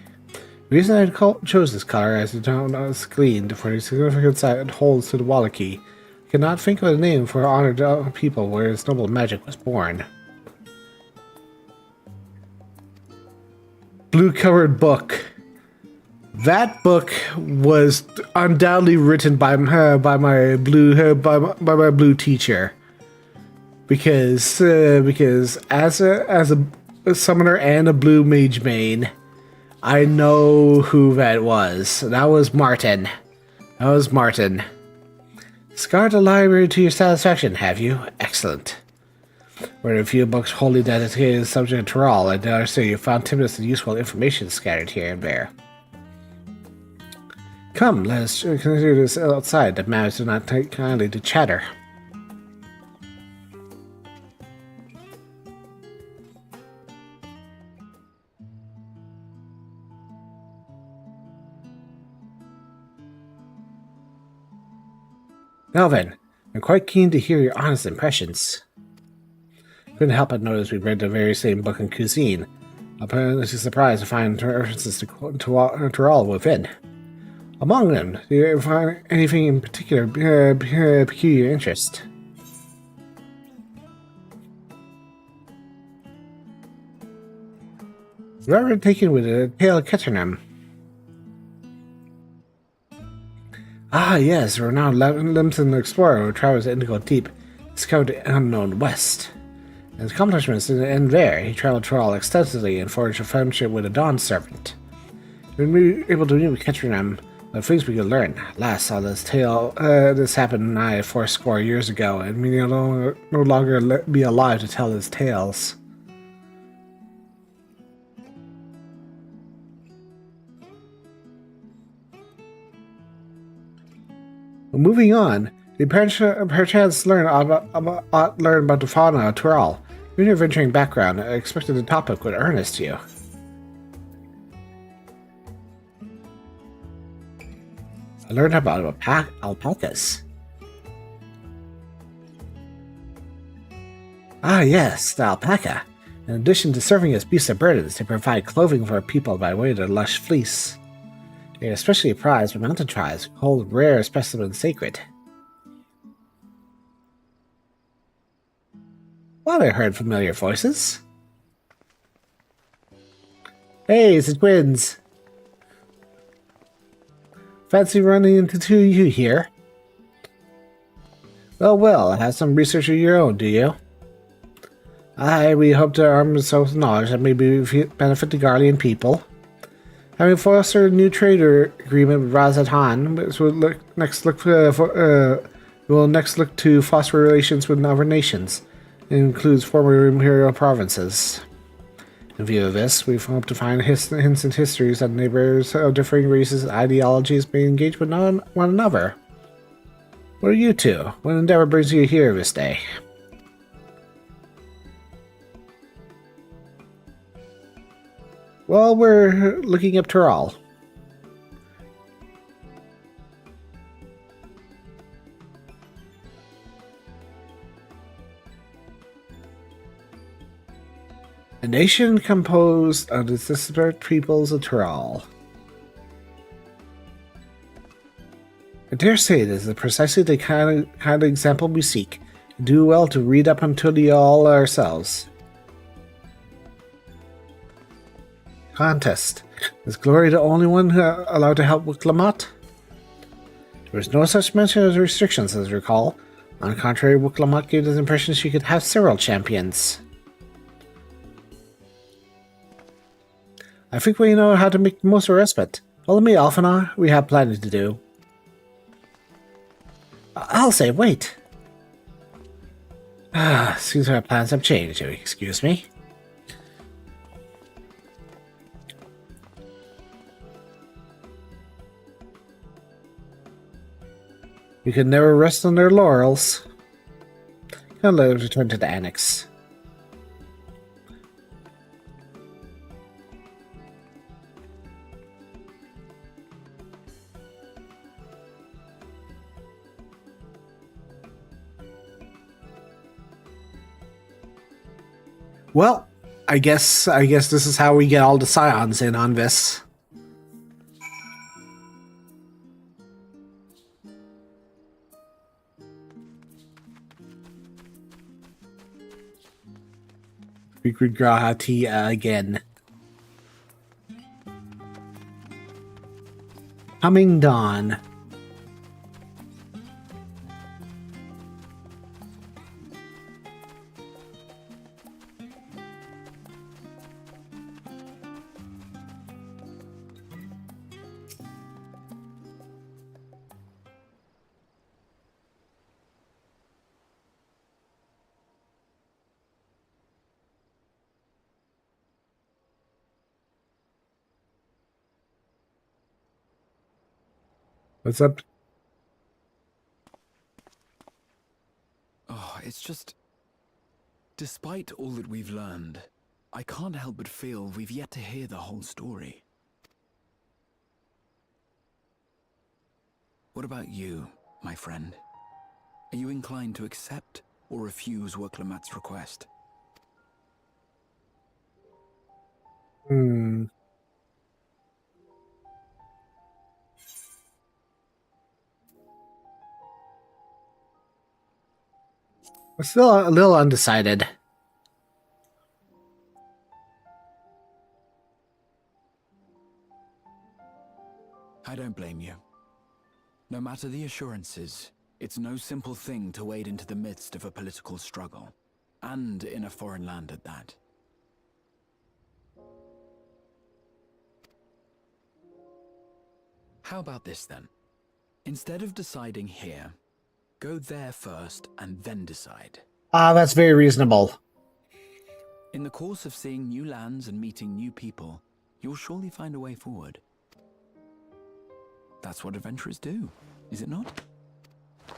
The reason I chose this color, as the town is gleaned for the significance it holds to the Wallachie, I cannot think of a name for honored people where its noble magic was born. Blue-covered book. That book was undoubtedly written by my blue teacher, because as a summoner and a blue mage main. I know who that was. That was Martin. That was Martin. Scoured the library to your satisfaction, have you? Excellent. Were a few books wholly dedicated to the subject of Tyrol, I dare say you found timorous and useful information scattered here and there. Come, let us continue this outside. The matters do not take kindly to chatter. Now then, I'm quite keen to hear your honest impressions. Couldn't help but notice we read the very same book in cuisine. I'm pleasantly surprised to find references to Tyrol within. Among them, do you find anything in particular peculiar interest? Rather taken with a tale of Ketternam. Ah, yes, a renowned Limson explorer who travels Indigo Deep, discovered the unknown West. His accomplishments didn't end there. He traveled Tyrol extensively and forged a friendship with a Dawn servant. We were able to meet with Ketternam, but things we could learn. Last saw this tale. This happened nigh 40 years ago, and we no longer be alive to tell his tales. Moving on, we perchance learn about the fauna of Tyrol. Given your venturing background, I expected the topic would interest you. I learned about alpacas. Ah yes, the alpaca. In addition to serving as beasts of burdens, they provide clothing for people by way of their lush fleece. They are especially prized by mountain tribes who hold rare specimens sacred. Well, I heard familiar voices. Hey, it's the twins. Fancy running into two of you here? Well, have some research of your own, do you? Aye, we hope to arm ourselves with knowledge that may benefit the Garlean people. Having fostered a new trade agreement with Razad Han, we'll next look to foster relations with other nations. It includes former imperial provinces. In view of this, we hope to find hints and histories that neighbors of differing races and ideologies may engage with one another. What are you two? What endeavor brings you here this day? Well, we're looking up Tyrol. A nation composed of the disparate peoples of Tyrol. I dare say this is precisely the kind of example we seek. Do well to read up until the all ourselves. Contest. Is Gloria the only one allowed to help with Wiklamat? There was no such mention of restrictions, as I recall. On the contrary, Wiklamat gave the impression she could have several champions. I think we know how to make the most of respite. Follow me, Alphana. We have plenty to do. I'll say, wait. Seems our plans have changed. Excuse me. We could never rest on their laurels. Now let us return to the annex. Well, I guess this is how we get all the scions in on this. Vikragrahati again. Coming dawn. What's up? Oh, it's just... Despite all that we've learned, I can't help but feel we've yet to hear the whole story. What about you, my friend? Are you inclined to accept or refuse Worklamat's request? Hmm. I'm still a little undecided. I don't blame you. No matter the assurances, it's no simple thing to wade into the midst of a political struggle, and in a foreign land at that. How about this then? Instead of deciding here, go there first and then decide. Ah, that's very reasonable. In the course of seeing new lands and meeting new people, you'll surely find a way forward. That's what adventurers do, is it not?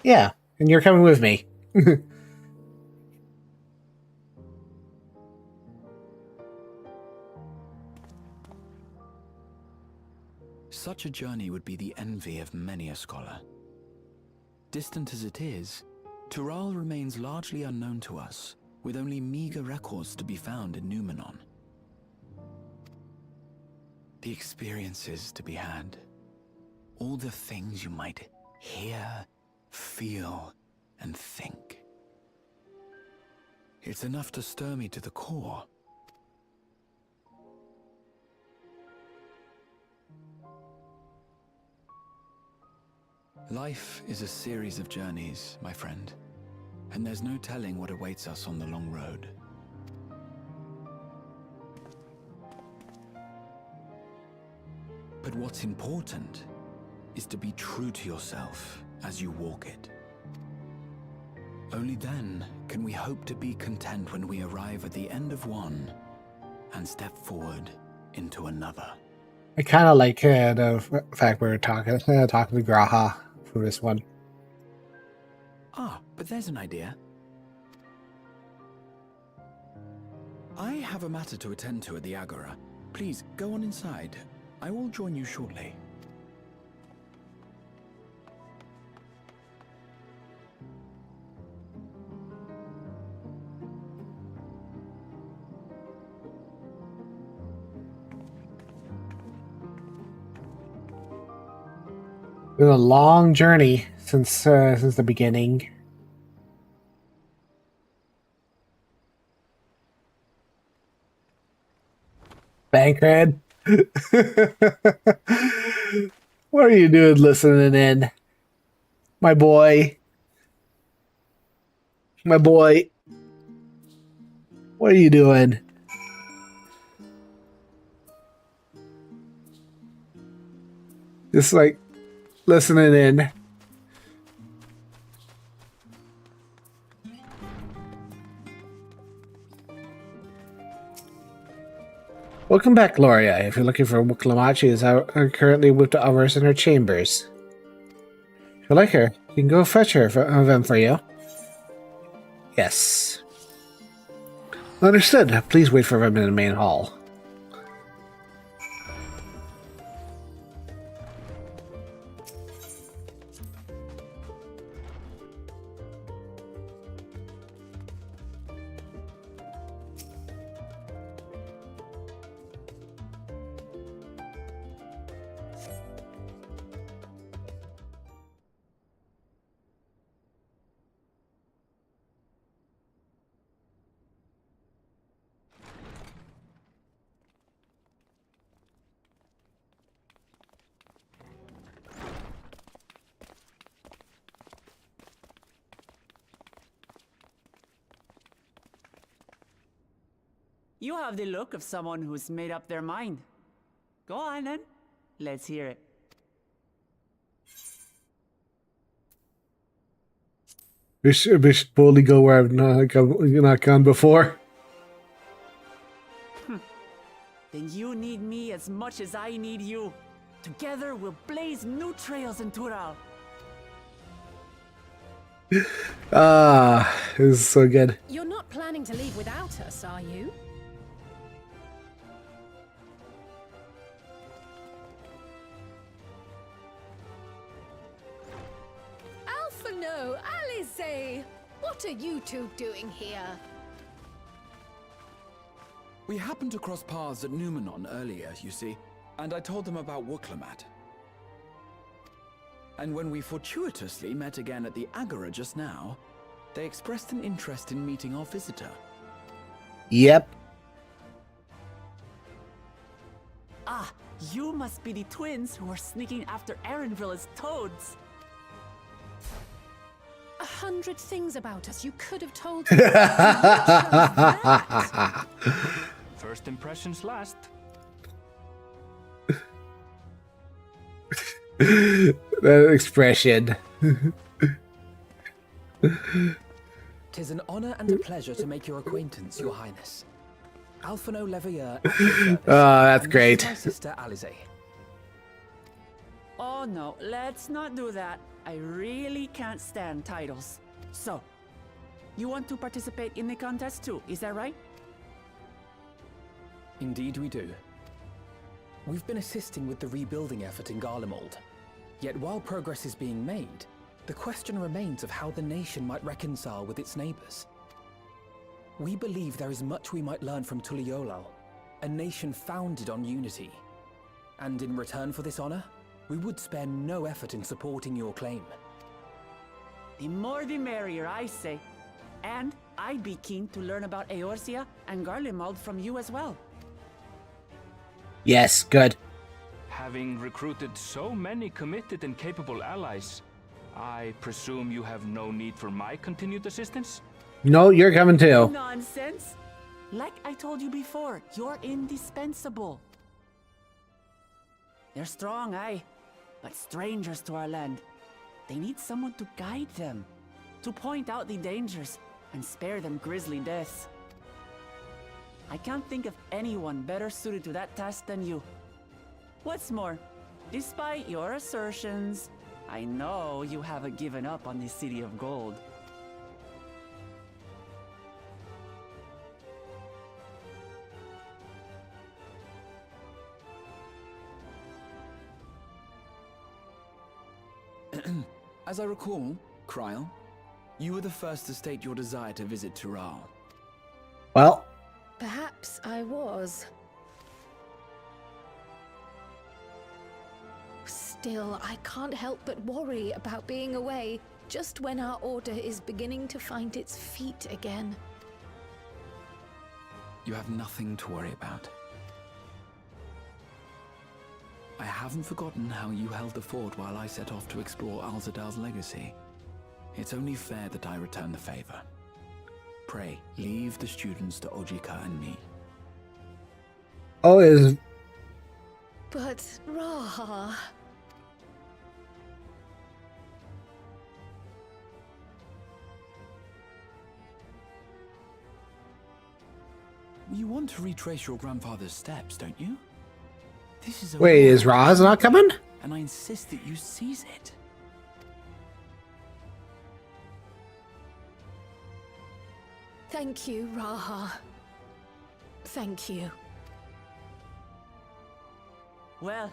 Yeah, and you're coming with me. Such a journey would be the envy of many a scholar. Distant as it is, Tural remains largely unknown to us, with only meager records to be found in Numenon. The experiences to be had, all the things you might hear, feel, and think. It's enough to stir me to the core. Life is a series of journeys, my friend, and there's no telling what awaits us on the long road. But what's important is to be true to yourself as you walk it. Only then can we hope to be content when we arrive at the end of one and step forward into another. I kind of like the fact we were talking to Graha for this one. Ah, but there's an idea. I have a matter to attend to at the Agora. Please, go on inside. I will join you shortly. Been a long journey since the beginning. Bankred. What are you doing listening in? My boy. My boy. What are you doing? Just like listening in. Welcome back, Gloria. If you're looking for Wuklamachi, she is currently with the others in her chambers. If you like her, you can go fetch her them for you. Yes. Understood. Please wait for them in the main hall. You have the look of someone who's made up their mind. Go on then. Let's hear it. We should boldly go where I've not gone before. Then you need me as much as I need you. Together we'll blaze new trails in Tural. Ah, this is so good. You're not planning to leave without us, are you? Alphino, Alice! What are you two doing here? We happened to cross paths at Numenon earlier, you see, and I told them about Wuklemat. And when we fortuitously met again at the Agora just now, they expressed an interest in meeting our visitor. Yep. Ah, you must be the twins who are sneaking after Erenville as toads. 100 things about us you could have told me. You chose that. First impressions last. That expression. Tis an honor and a pleasure to make your acquaintance, Your Highness. Alphino Leveilleur. That's great. My sister Alize. Oh no, let's not do that. I really can't stand titles. So, you want to participate in the contest too, is that right? Indeed we do. We've been assisting with the rebuilding effort in Garlemald. Yet while progress is being made, the question remains of how the nation might reconcile with its neighbors. We believe there is much we might learn from Tuliolal, a nation founded on unity. And in return for this honor, we would spare no effort in supporting your claim. The more the merrier, I say. And I'd be keen to learn about Eorzea and Garlemald from you as well. Yes, good. Having recruited so many committed and capable allies, I presume you have no need for my continued assistance? No, you're coming too. Nonsense! Like I told you before, you're indispensable. They're strong, aye, but strangers to our land. They need someone to guide them, to point out the dangers, and spare them grisly deaths. I can't think of anyone better suited to that task than you. What's more, despite your assertions, I know you haven't given up on the City of Gold. As I recall, Krile, you were the first to state your desire to visit Tural. Well, Perhaps I was. Still, I can't help but worry about being away just when our order is beginning to find its feet again. You have nothing to worry about. I haven't forgotten how you held the fort while I set off to explore Alzadal's legacy. It's only fair that I return the favor. Pray, leave the students to Ojika and me. oh, is But, Raha... You want to retrace your grandfather's steps, don't you? This is a wait, war, is Roz not coming? and I insist that you seize it. Thank you, Raha. Thank you. Well,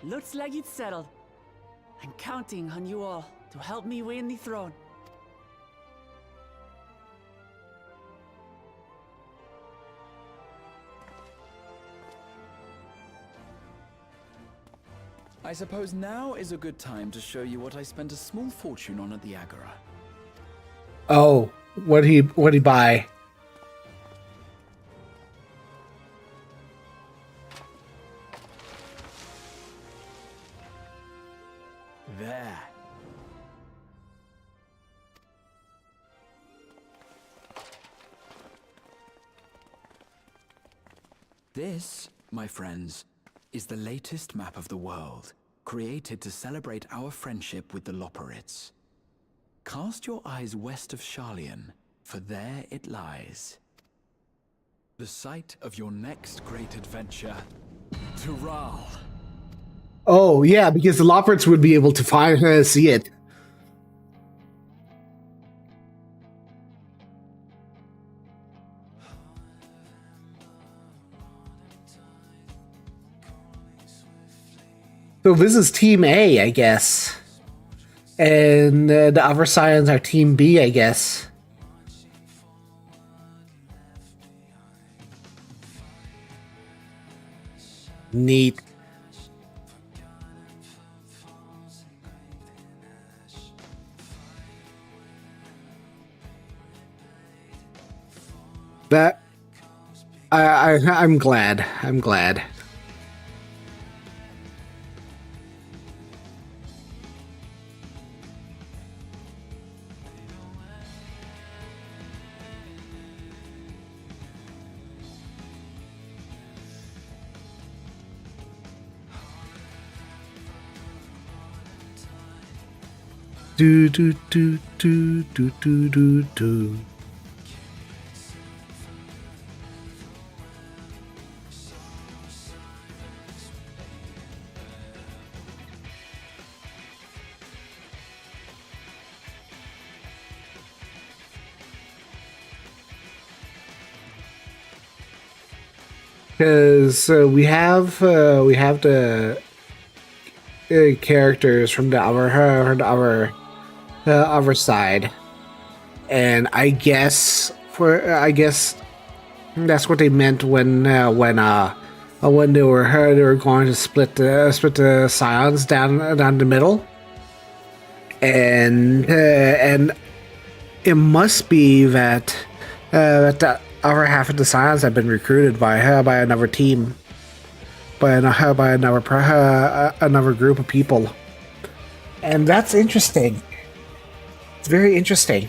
looks like it's settled. I'm counting on you all to help me win the throne. I suppose now is a good time to show you what I spent a small fortune on at the Agora. Oh, what'd he buy? There. This, my friends, is the latest map of the world, created to celebrate our friendship with the Loporrits. Cast your eyes west of Sharlayan, for there it lies. The site of your next great adventure, Tural. Oh, yeah, because the Loppers would be able to see it. So this is Team A, I guess. And the other Scions are Team B, I guess. Neat. That I'm glad. I'm glad. Do do do do do do do do. Because we have the characters from the other side, and I guess that's what they meant when they were going to split the Scions down the middle, and it must be that the other half of the Scions have been recruited by another team, by another group of people, and that's interesting. It's very interesting.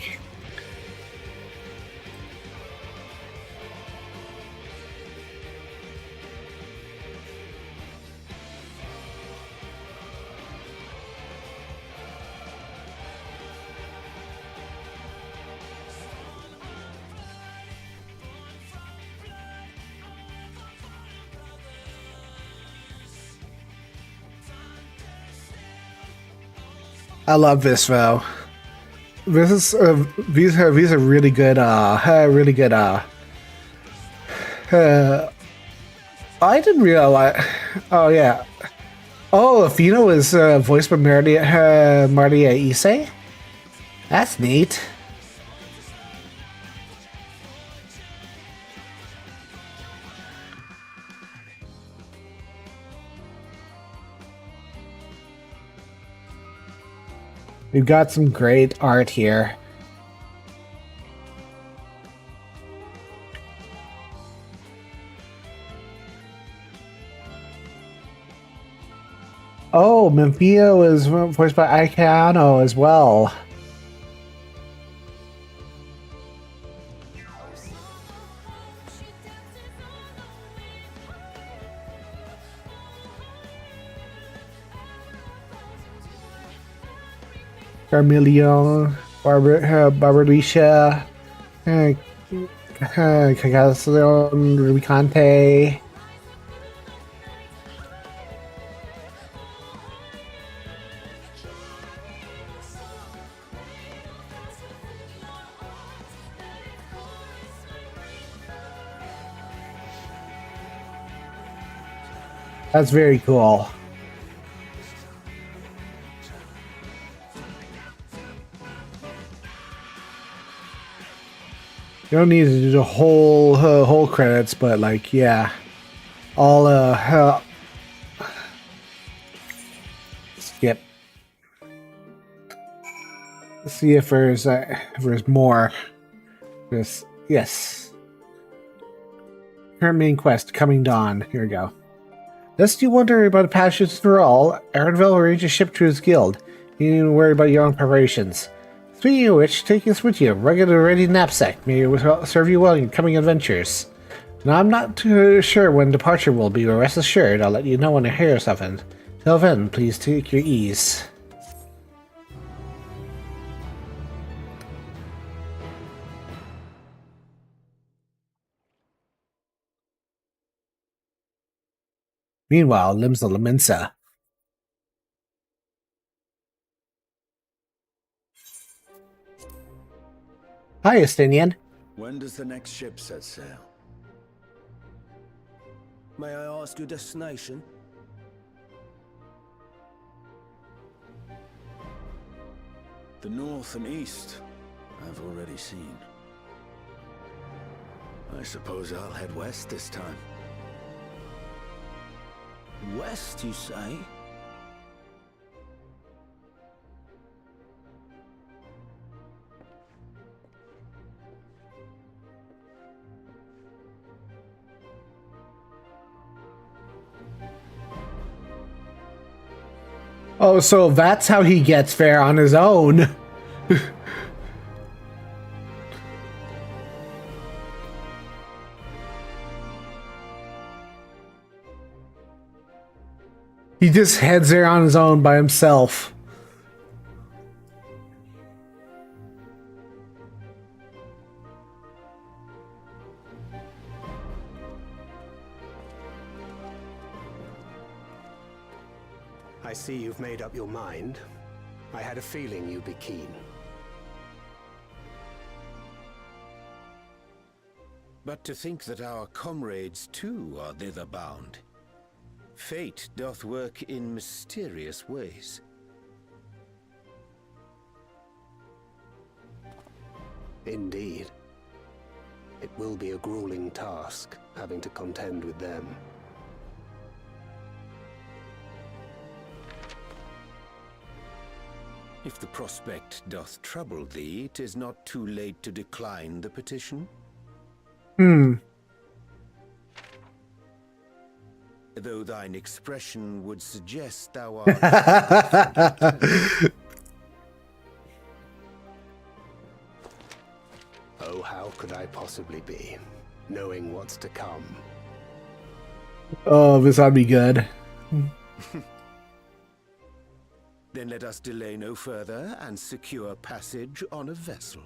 I love this though. This is these are really good. Really good. I didn't realize. Oh yeah. Oh, Athena was voiced by Marty Issei. That's neat. We've got some great art here. Oh, Memphio is voiced by Ikeano as well. Carmelion, Barbaricia, Cagacion, Rubicante. That's very cool. You don't need to do the whole credits, but like, yeah, all skip. Let's see if there's more. Yes. Current main quest, Coming Dawn. Here we go. Lest you wonder about a passage through all, Erenville arranged a ship to his guild. You need to worry about your own preparations. Speaking of which, take this with you. Rugged and ready knapsack may serve you well in your coming adventures. Now, I'm not too sure when departure will be, but rest assured, I'll let you know when I hear something. Till then, please take your ease. Meanwhile, Limsa Laminsa. Hi, Estinian. When does the next ship set sail? May I ask your destination? The north and east, I've already seen. I suppose I'll head west this time. West, you say? Oh, so that's how he gets there on his own. He just heads there on his own by himself. I see you've made up your mind. I had a feeling you'd be keen. But to think that our comrades too are thither bound. Fate doth work in mysterious ways. Indeed. It will be a grueling task, having to contend with them. If the prospect doth trouble thee, 'tis not too late to decline the petition. Though thine expression would suggest thou art... Oh, how could I possibly be, knowing what's to come? Oh, this ought to be good. Then let us delay no further and secure passage on a vessel.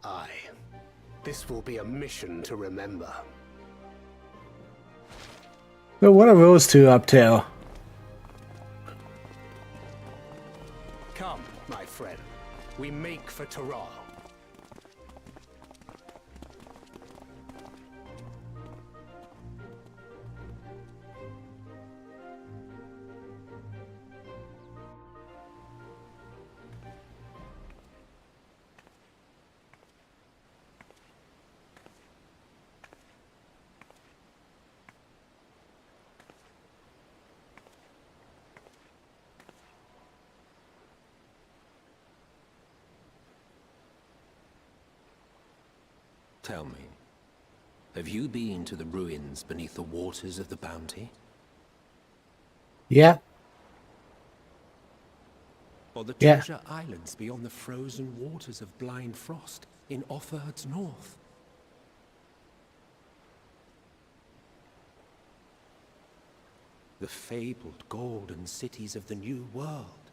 Aye. This will be a mission to remember. So what are those two up to? Come, my friend. We make for Taral. Tell me, have you been to the ruins beneath the waters of the Bounty? Yeah. Or the Yeah. treasure islands beyond the frozen waters of Blind Frost in Offerd's north? The fabled golden cities of the New World?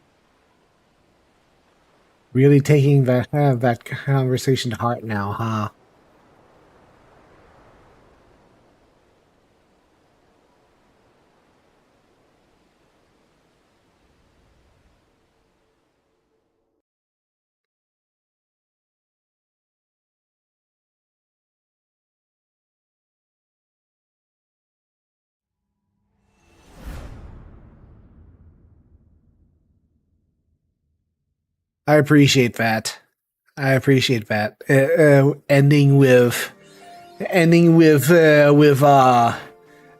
Really taking that conversation to heart now, huh? I appreciate that. I appreciate that. Ending with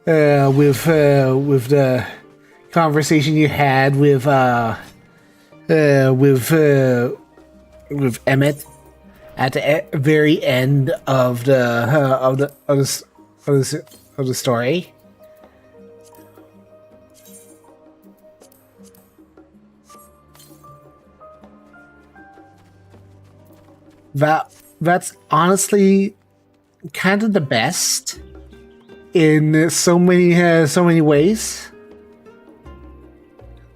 the conversation you had with Emmett at the very end of the story. That's honestly kind of the best in so many ways.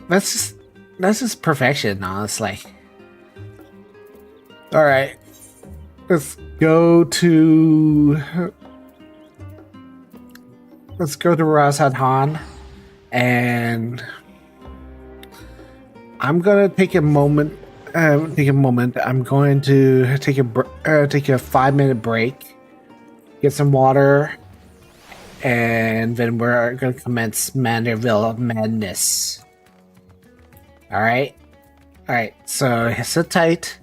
That's just perfection, honestly. All right, let's go to Ras Hadhan and I'm gonna take a moment. I'm going to take a 5-minute break, get some water, and then we're gonna commence Manderville madness. All right. So sit tight.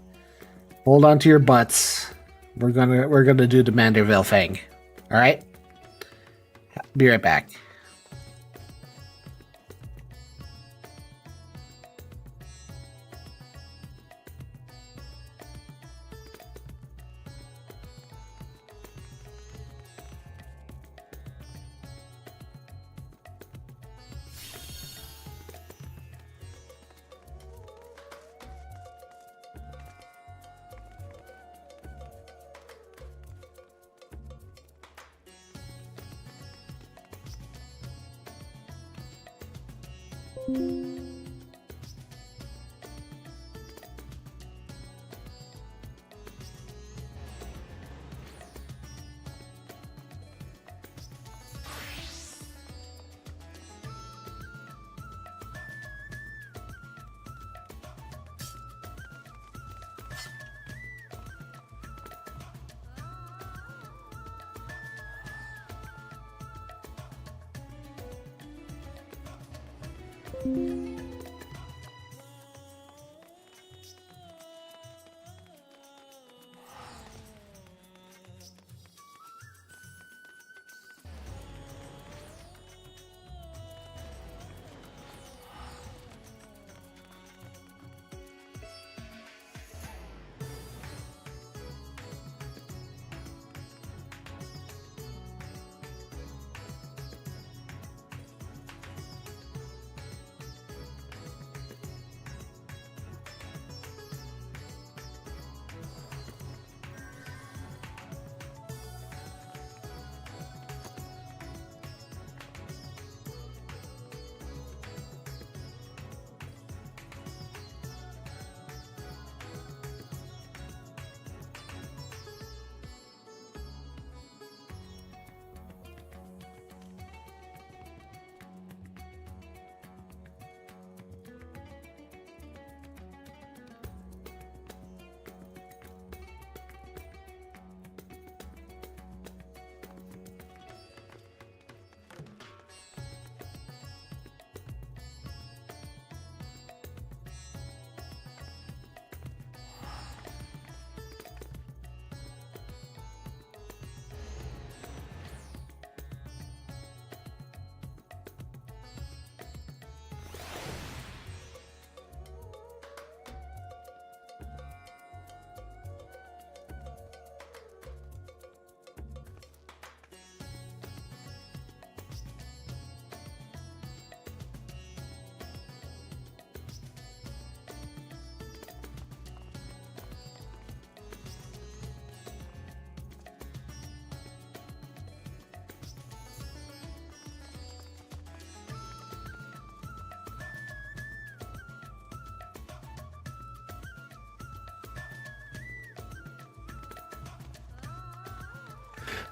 Hold on to your butts. We're gonna do the Manderville thing. All right. Be right back.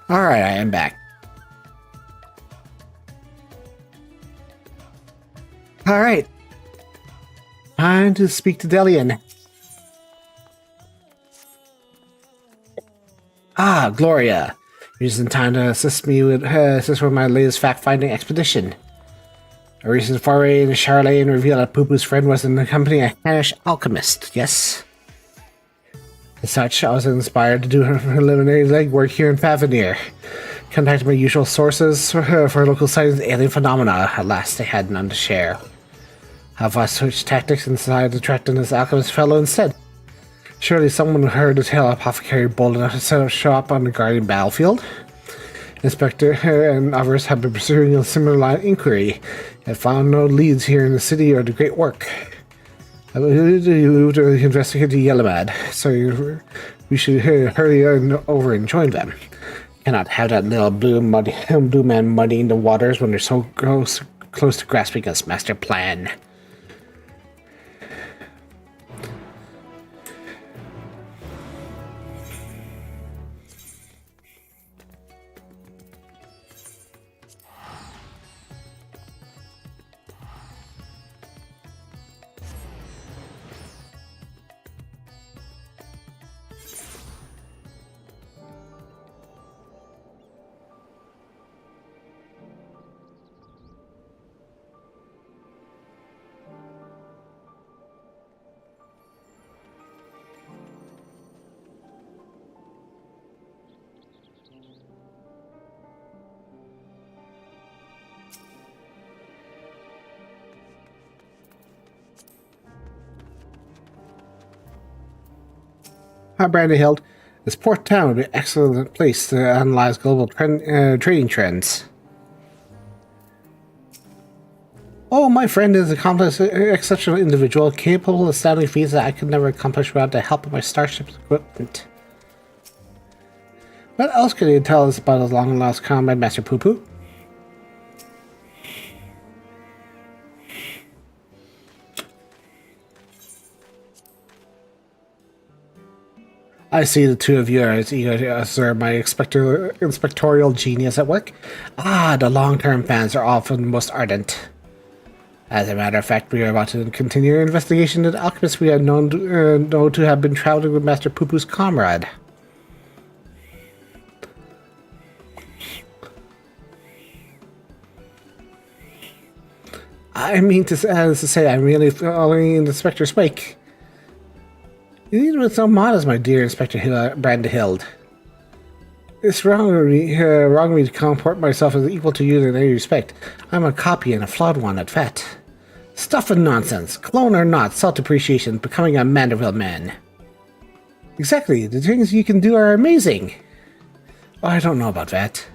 All right, I am back. All right. Time to speak to Delian. Ah, Gloria. You're just in time to assist with my latest fact-finding expedition. A recent foray into Charlene revealed that Poo-Poo's friend was in the company of a Spanish alchemist, yes? As such, I was inspired to do her preliminary legwork here in Favenir. Contacted my usual sources for local sightings of alien phenomena. At last, they had none to share. Have I switched tactics and decided to track down this alchemist fellow instead? Surely someone heard the tale of Apothecary bold enough to set up shop on the Guardian battlefield. Inspector and others have been pursuing a similar line of inquiry, and found no leads here in the city or the Great Work. I will to investigate the Yellowmad, so we should hurry over and join them. Cannot have that little blue man muddying the waters when they're so close to grasping us master plan. Brandyhild, this port town would be an excellent place to analyze global trading trends. Oh, my friend is an accomplished, exceptional individual, capable of astounding feats that I could never accomplish without the help of my starship's equipment. What else could you tell us about his long-lost comrade, Master Poo-Poo? I see the two of you are as eager to observe my inspectorial genius at work. Ah, the long-term fans are often most ardent. As a matter of fact, we are about to continue our investigation into the alchemist we have known to have been traveling with Master Poo-Poo's comrade. I mean to say, I'm really following in the Inspector's wake. You need to be so modest, my dear Inspector Brandyhild. It's wrong of me to comport myself as equal to you in any respect. I'm a copy and a flawed one at that. Stuff and nonsense. Clone or not, self-depreciation, becoming a man of real man. Exactly, the things you can do are amazing. Oh, I don't know about that.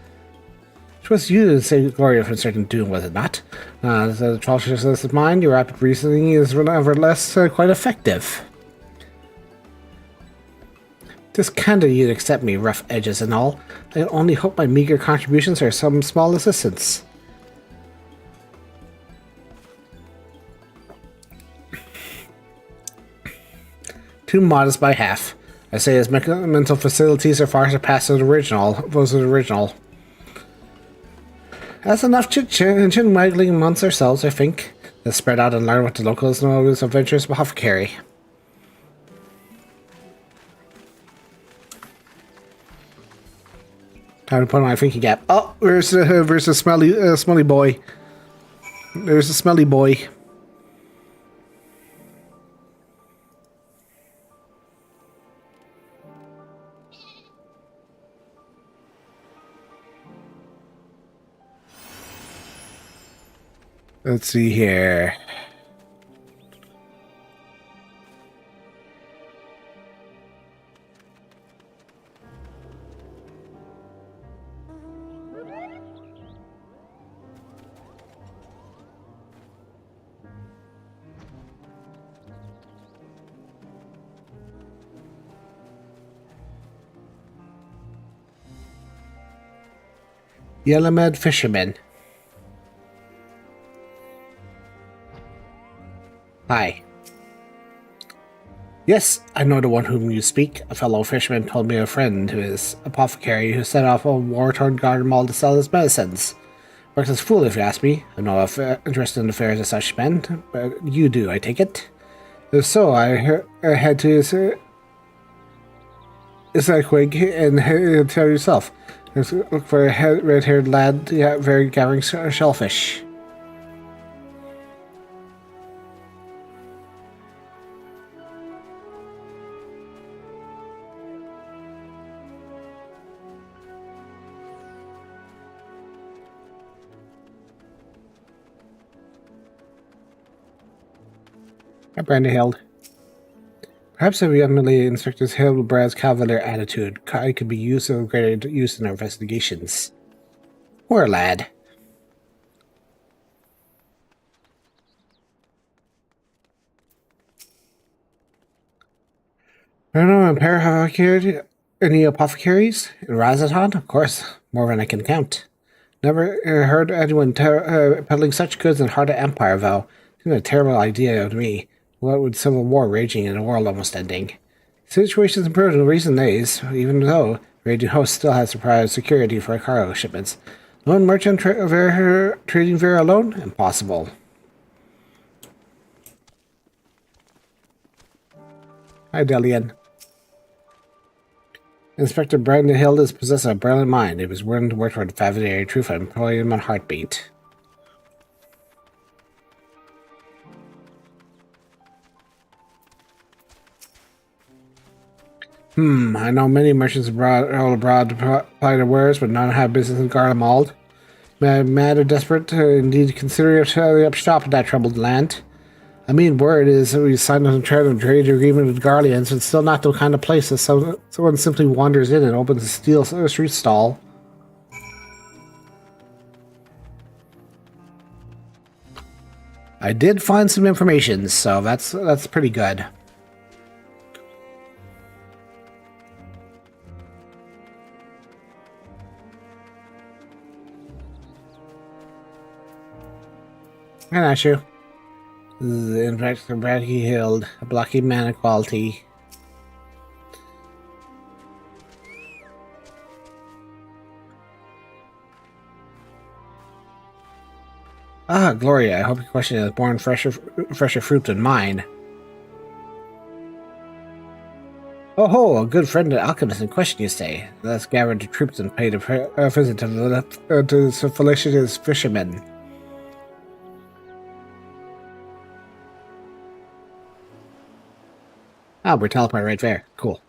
It was you to save Gloria from certain doom, was it not? The trollishness of mind, your rapid reasoning is nevertheless quite effective. Just kind of you to accept me, rough edges and all. I only hope my meager contributions are some small assistance. Too modest by half. I say his mental facilities are far surpassed those of the original. That's enough chin-waggling amongst ourselves, I think. Let's spread out and learn what the locals know of his adventures with Hrothgar. Time to put on my thinking cap. Oh, there's a smelly boy. There's a smelly boy. Let's see here. Yellowmad Fisherman. Hi. Yes, I know the one whom you speak. A fellow fisherman told me a friend who is apothecary who set off a war-torn garden mall to sell his medicines. Works as a fool if you ask me. I know of interest in the affairs of such men, but you do, I take it. If so, I head to Isaquig and tell yourself. Look for a red-haired lad very gathering shellfish. Brandyhild. Perhaps if we emulate Inspector Hildebrad's cavalier attitude, I could be used of greater use in our investigations. Poor lad. I don't know, any apothecaries? In Razatan? Of course, more than I can count. Never heard anyone peddling such goods in the heart of Empire, though. It's a terrible idea to me. What with civil war raging and the world almost ending? Situations improved in recent days, even though Raging Host still has surprise security for cargo shipments. Lone merchant trading very alone? Impossible. Hi, Delian. Inspector Brandyhild is possessed of a brilliant mind. He was willing to work toward familiar truth and employ him on heartbeat. I know many merchants all abroad to apply their wares, but none have business in Garlemald. Mad or desperate to indeed consider setting up shop in that troubled land. I mean, word is that we signed a trade agreement with Guardians. It's still not the kind of place that someone simply wanders in and opens a steel street stall. I did find some information, so that's pretty good. And that's you. In fact, the Bradley Hill, a blocky man equality. Ah, Gloria, I hope your question is born fresher fruit than mine. Oh ho, a good friend and alchemist in question, you say? Let's gather the troops and pay a visit to the felicitous fishermen. Ah, we're teleported right there. Cool.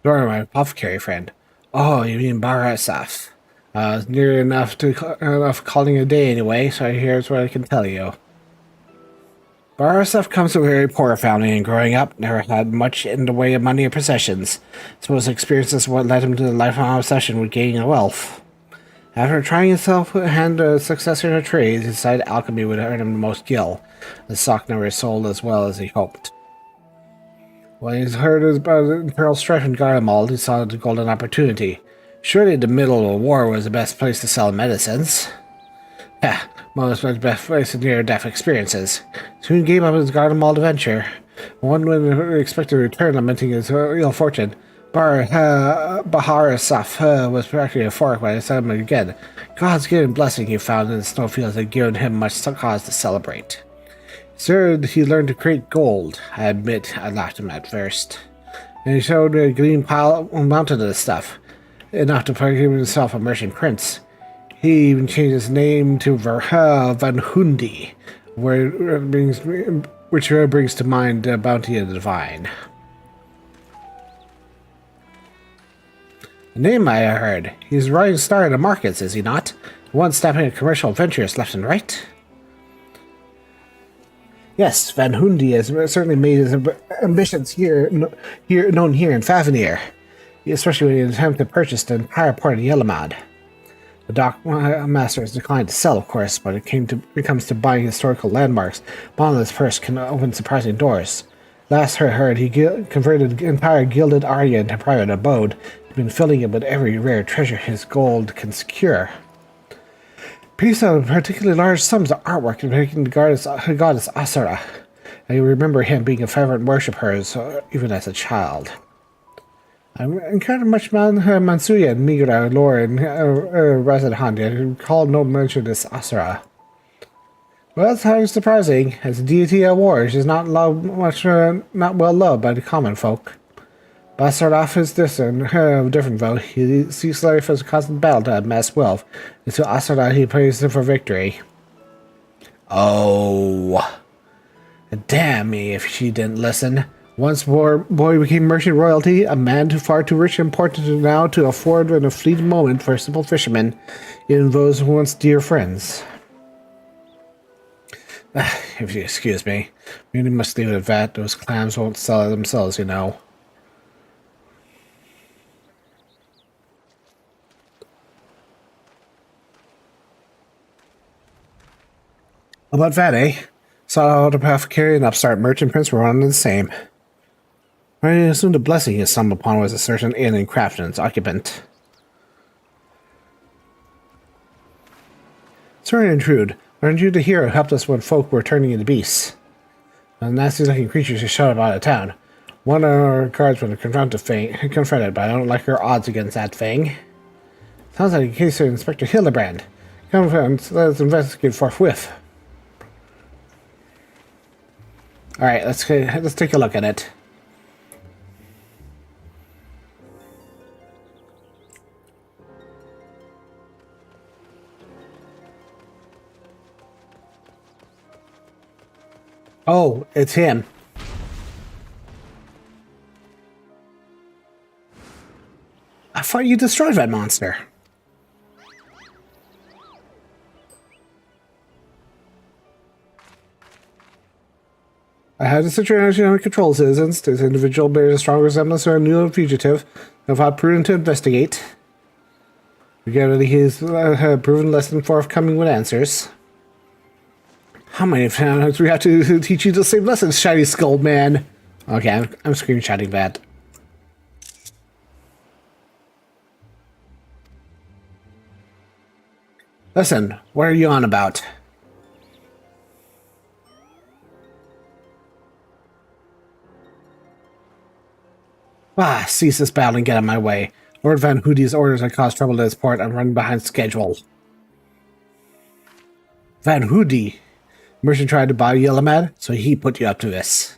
Dora, my apothecary friend. Oh, you mean Barasaf. Near enough to calling a day anyway, so here's what I can tell you. Barasaf comes from a very poor family, and growing up, never had much in the way of money or possessions. Suppose experiences what led him to the lifelong obsession with gaining wealth. After trying himself to hand a successor to trades, he decided alchemy would earn him the most gil. The stock never sold as well as he hoped. When he heard about the imperial strife in Garlemald, he saw the golden opportunity. Surely the middle of a war was the best place to sell medicines. Most was the best place to near-death experiences. Soon gave up his Garlemald adventure. One would expect a return, lamenting his real fortune. Baharasaf was practically euphoric by the settlement again. God's given blessing he found in the snowfields had given him much cause to celebrate. Sir, he learned to create gold. I admit I laughed him at first. And he showed a green mountain of the stuff, enough to proclaim himself a merchant prince. He even changed his name to Van Hundi, which brings to mind the bounty of the divine. A name I heard. He's a rising star in the markets, is he not? One stepping at commercial ventures left and right? Yes, Van Hundi has certainly made his ambitions known here in Favnir, especially when he attempted to purchase the entire port of Yellowmad. The dock master has declined to sell, of course, but it comes to buying historical landmarks. Bottomless purse can open surprising doors. Last I heard, he converted the entire gilded Arya into private abode. He's been filling it with every rare treasure his gold can secure. Piece of particularly large sums of artwork depicting the goddess Asura. I remember him being a fervent worshipper even as a child. I encountered much Mansuya and Migra lore in Razadhan, yet I recall no mention of this Asura. Well, that's highly surprising. As a deity of war, she is not well loved by the common folk. Basaraf is different though. He sees life as a constant battle to amass wealth. Until Asura, he prays for victory. Oh. Damn me if she didn't listen. Once boy became merchant royalty, a man far too rich and important now to afford in a fleeting moment for a simple fisherman, even those once dear friends. If you excuse me, we must leave it at that. Those clams won't sell themselves, you know. About that, eh? Saw the apothecary and upstart merchant prince were one and the same. I assumed the blessing he stumbled upon was a certain alien craft and its occupant. Sorry to intrude. Aren't you the hero who helped us when folk were turning into beasts? The nasty-looking creatures who shot up out of town. One of our guardsmen confronted, but I don't like your odds against that thing. Sounds like a case of Inspector Hildebrand. Come on, let's investigate forthwith. Alright, let's take a look at it. Oh, it's him. I thought you destroyed that monster. I have the situation under control, citizens. This individual bears a strong resemblance to a new fugitive. I thought prudent to investigate. Regrettably, he has proven less than forthcoming with answers. How many times do we have to teach you the same lessons, shiny skull man? Okay, I'm screenshotting that. Listen, what are you on about? Cease this battle and get out of my way. Lord Van Hoody's orders have caused trouble to this port. I'm running behind schedule. Van Hoody? Merchant tried to buy Yellowmad, so he put you up to this.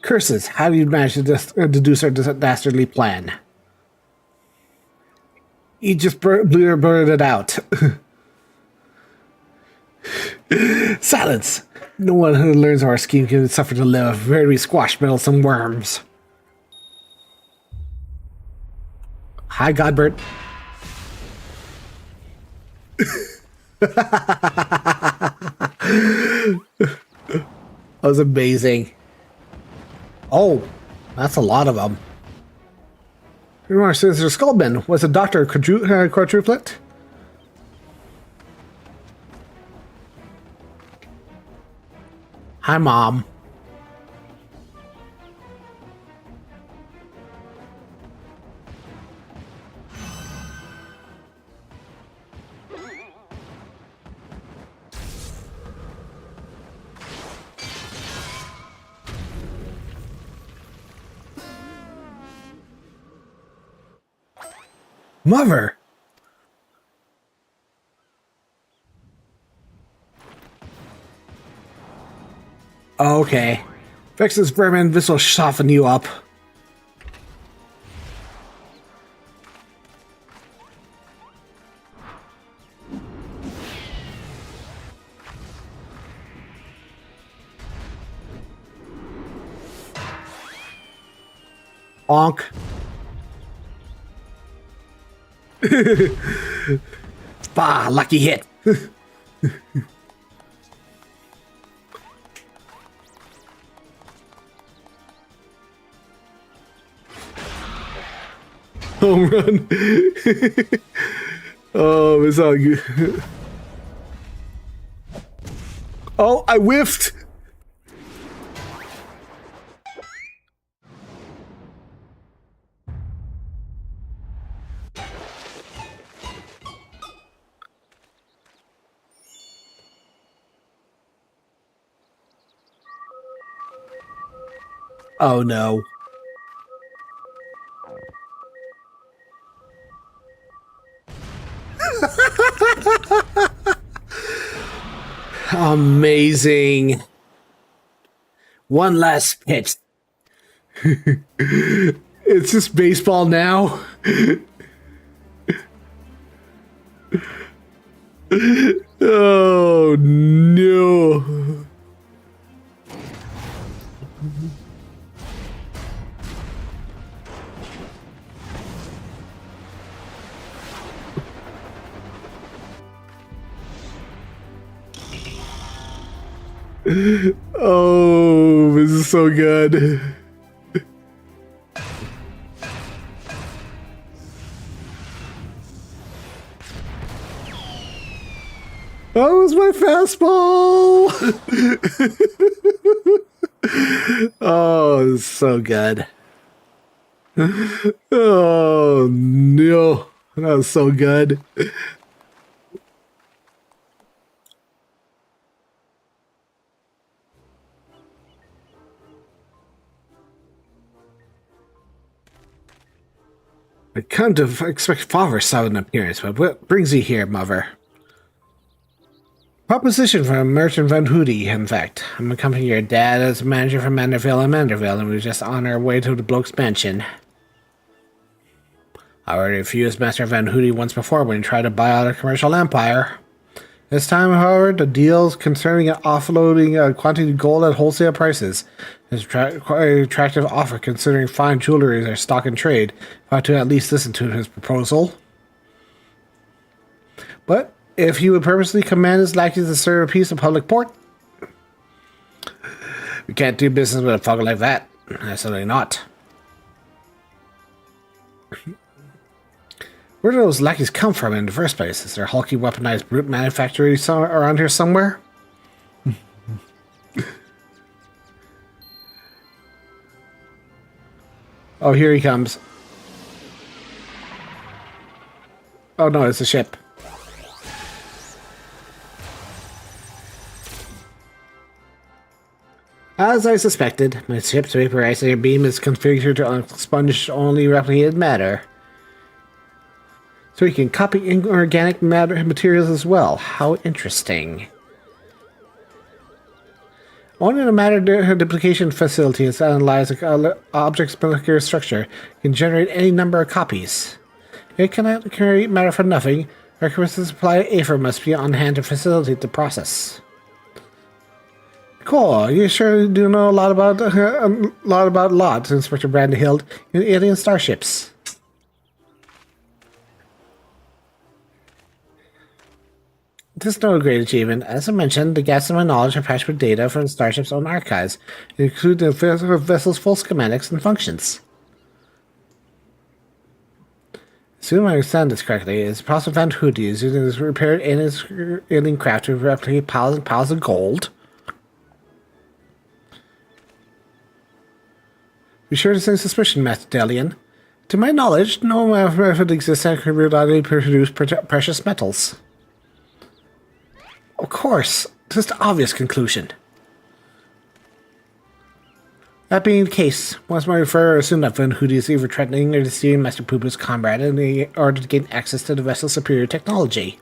Curses, how did you manage to deduce our dastardly plan? He just blurted it out. Silence! No one who learns our scheme can suffer to live where we squash meddlesome worms. Hi, Godbert. That was amazing. Oh, that's a lot of them. Since there's Skullman, was the doctor quadruplet? Hi, Mom. Mother! Okay. Fix this vermin, this will soften you up. Bonk. Bah, lucky hit. Home run. Oh, it's all good. Oh, I whiffed. Oh no. Amazing. One last pitch. It's just baseball now. Oh no. Oh, this is so good. That was my fastball. Oh, it's so good. Oh no, that was so good. I come to expect father's sudden appearance, but what brings you here, mother? Proposition from Merchant Van Hoody, in fact. I'm accompanying your dad as manager from Manderville and we're just on our way to the bloke's mansion. I already refused Master Van Hoody once before when he tried to buy out a commercial empire. This time, however, the deals concerning offloading a quantity of gold at wholesale prices is quite an attractive offer considering fine jewelry are stock in trade. If I to at least listen to his proposal. But if he would purposely command his lackeys to serve a piece of public port, we can't do business with a fucker like that. Absolutely not. Where do those lackeys come from in the first place? Is there a hulky weaponized brute manufactory around here somewhere? Oh, here he comes. Oh no, it's a ship. As I suspected, my ship's vaporizer beam is configured to expunge only replicated matter. So you can copy inorganic materials as well. How interesting. Only the matter duplication facility is analyzed an object's molecular structure can generate any number of copies. It cannot create matter for nothing. Our requisite supply of aether must be on hand to facilitate the process. Cool. You sure do know a lot about LODs, Inspector Brandyhild, in alien starships. This is no great achievement. As I mentioned, the gaps in my knowledge are patched with data from the starship's own archives, including the vessel's full schematics and functions. Assuming I understand this correctly, it's possible Van Hoody is using this repaired alien craft to replicate piles and piles of gold. Be sure to send suspicion, Master Delian. To my knowledge, no method exists that could reliably produce precious metals. Of course, just the obvious conclusion. That being the case, once my referrer assumed that Van Hoody is either threatening or deceiving Master Poopa's comrade in order to gain access to the vessel's superior technology.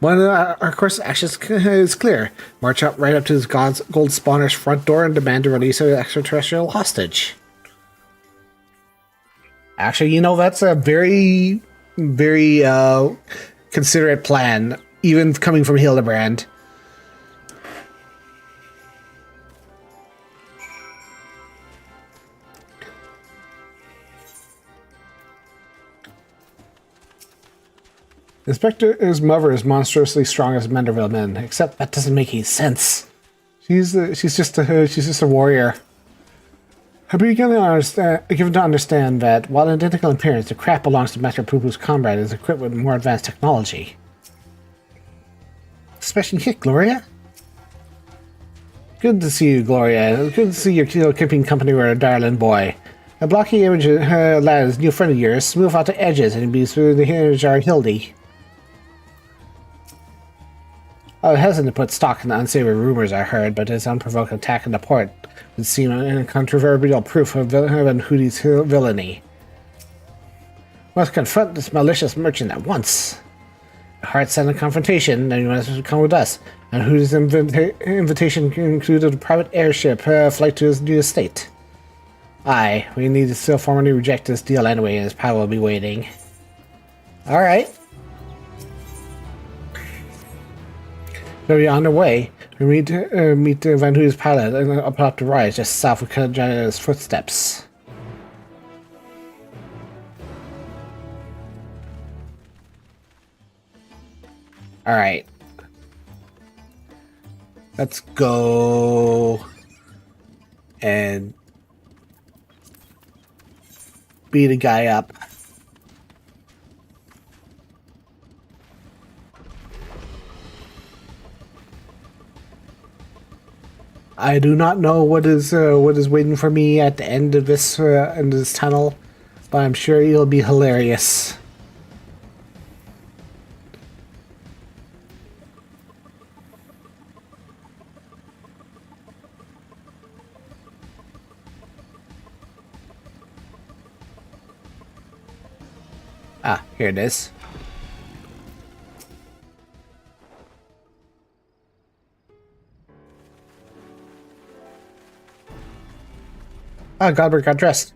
One of our course of actions is clear. March up right up to his gold spawner's front door and demand the release of an extraterrestrial hostage. Actually, you know, that's a very, very considerate plan. Even coming from Hildebrand. Inspector's mother is monstrously strong as Manderville men, except that doesn't make any sense. She's just a warrior. I've been given to understand that while identical in appearance, the craft belongs to Master Poo-Poo's comrade is equipped with more advanced technology. Special hit, Gloria. Good to see you, Gloria. Good to see you keeping company with a darling boy. A blocky image lad is a new friend of yours. Smooth out the edges and be smooth the hinge our Hildy. I was hesitant to put stock in the unsavory rumors I heard, but his unprovoked attack in the port would seem an incontrovertible proof of Van Hoody's villainy. We must confront this malicious merchant at once. Heart-centered confrontation, then you must come with us. And whose invitation included a private airship flight to his new estate. Aye, we need to still formally reject this deal anyway, and his pal will be waiting. Alright. So we're on the way. We meet Van Hoody's pilot up the rise just south of Kilimanjaro's footsteps. Alright. Let's go and beat a guy up. I do not know what is waiting for me at the end of this tunnel, but I'm sure it'll be hilarious. Ah, here it is. Ah, Godbert got dressed.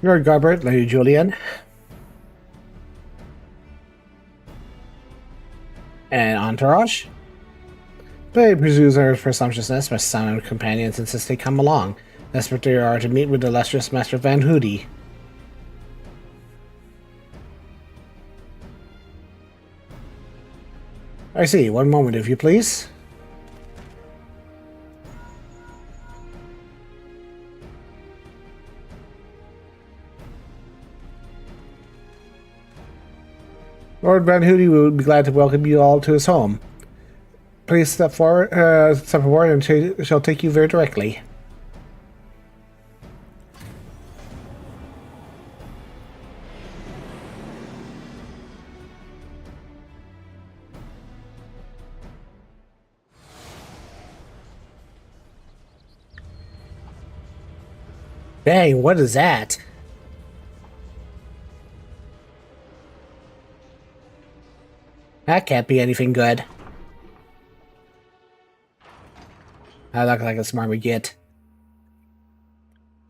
Lord Godbert, Lady Julian. And entourage? But it presumes our presumptuousness, my son and companions insist they come along. Desperate they are to meet with the illustrious Master Van Hoody. I see. One moment, if you please. Lord Van Hoody would be glad to welcome you all to his home. Please step forward, and shall take you very directly. Dang, what is that? That can't be anything good. I look like a smarmy git.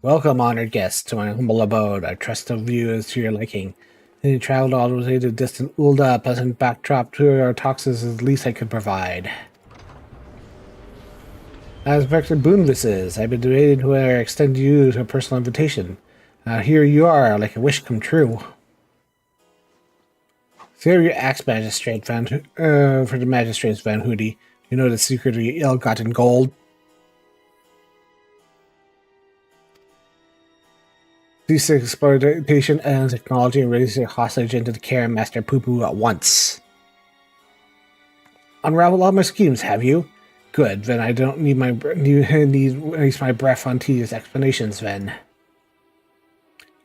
Welcome, honored guests, to my humble abode. I trust the view is to your liking. And you traveled all the way to distant Ulda, pleasant backdrop to our talks is the least I could provide. As vector boon this is, I've been debating whether I extend you a personal invitation. Here you are, like a wish come true. Here your axe magistrate for the magistrates Van Hoody. You know the secret of your ill-gotten gold. Cease exploitation and technology and release your hostage into the care of Master Poo-Poo at once. Unravel all my schemes, have you? Good, then I don't need waste my breath on tedious explanations, then.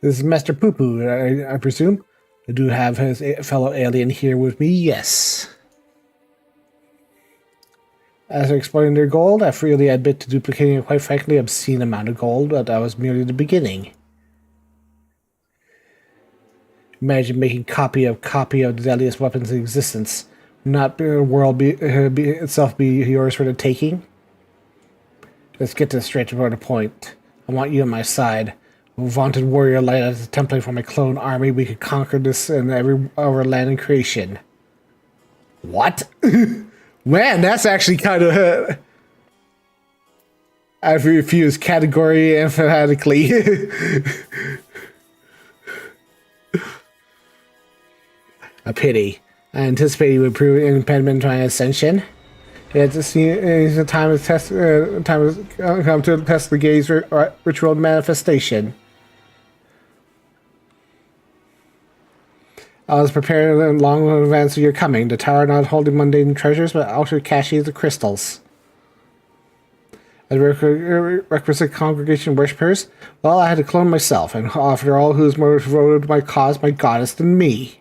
This is Master Poo-Poo, I presume? I do have his fellow alien here with me, yes. As for exploiting their gold, I freely admit to duplicating a quite frankly obscene amount of gold, but that was merely the beginning. Imagine making copy of the deadliest weapons in existence. Not the world itself be yours for the taking? Let's get this straight to the point. I want you on my side. A vaunted warrior light as a template for my clone army, we could conquer this and every other land in creation. What? Man, that's actually kind of... I refuse category emphatically. A pity. I anticipate you would prove an impediment to my ascension. It's the time has come to test the gaze ritual manifestation. I was prepared long in advance of your coming. The tower not holding mundane treasures, but outer caches of crystals. As requisite congregation worshippers, well, I had to clone myself, and after all, who's more devoted to my cause, my goddess, than me?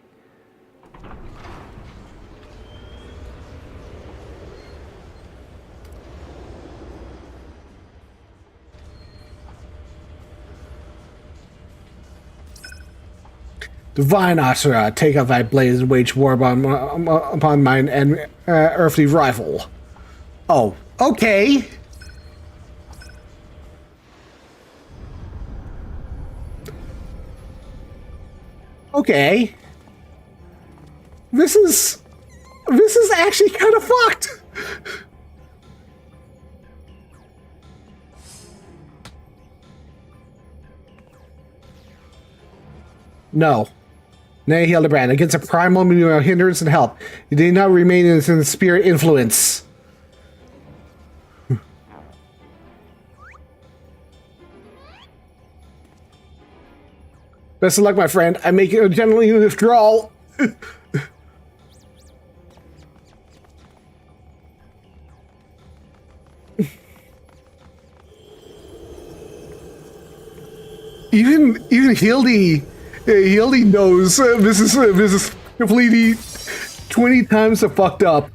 Divine Asura, take up thy blades and wage war upon mine and earthly rival. Oh, okay. Okay. This is actually kind of fucked. No. Nay, Hildebrand, against a primal hindrance and help. You did not remain in the spirit influence. Best of luck, my friend. I make a gently withdrawal. even Hildy knows this is completely 20 times fucked up.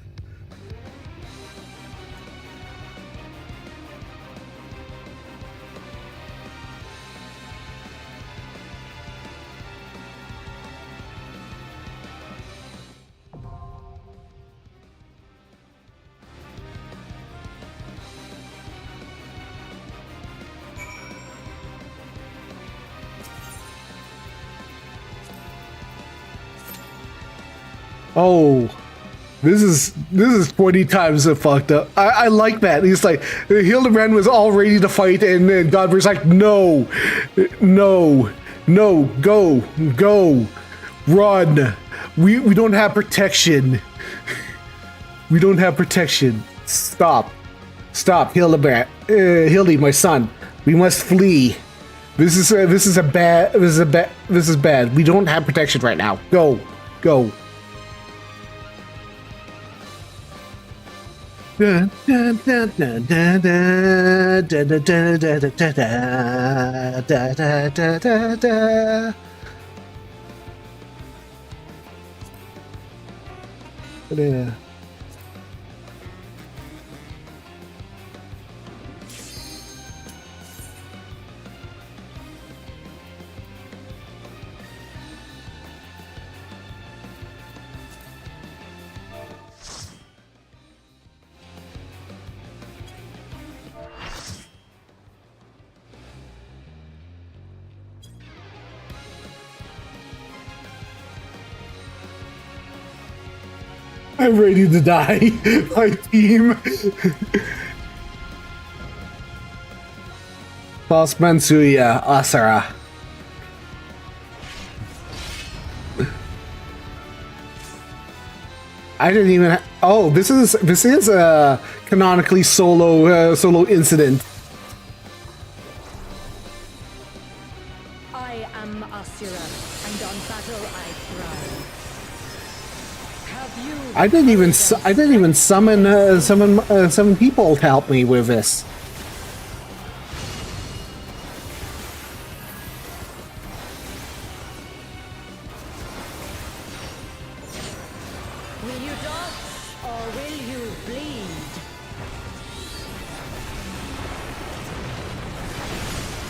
Oh, This is 20 times so fucked up. I like that. He's like, Hildebrand was all ready to fight, and then Godfrey's like, no, go, run. We don't have protection. We don't have protection. Stop, Hildebrand, Hildy, my son. We must flee. This is bad. We don't have protection right now. Go. Yeah. I'm ready to die. My team. Boss Mansuya Asara. I didn't even. Oh, this is a canonically solo incident. I am Asura, and on battle I thrive. Have you? I didn't even summon people to help me with this. Will you dodge or will you bleed?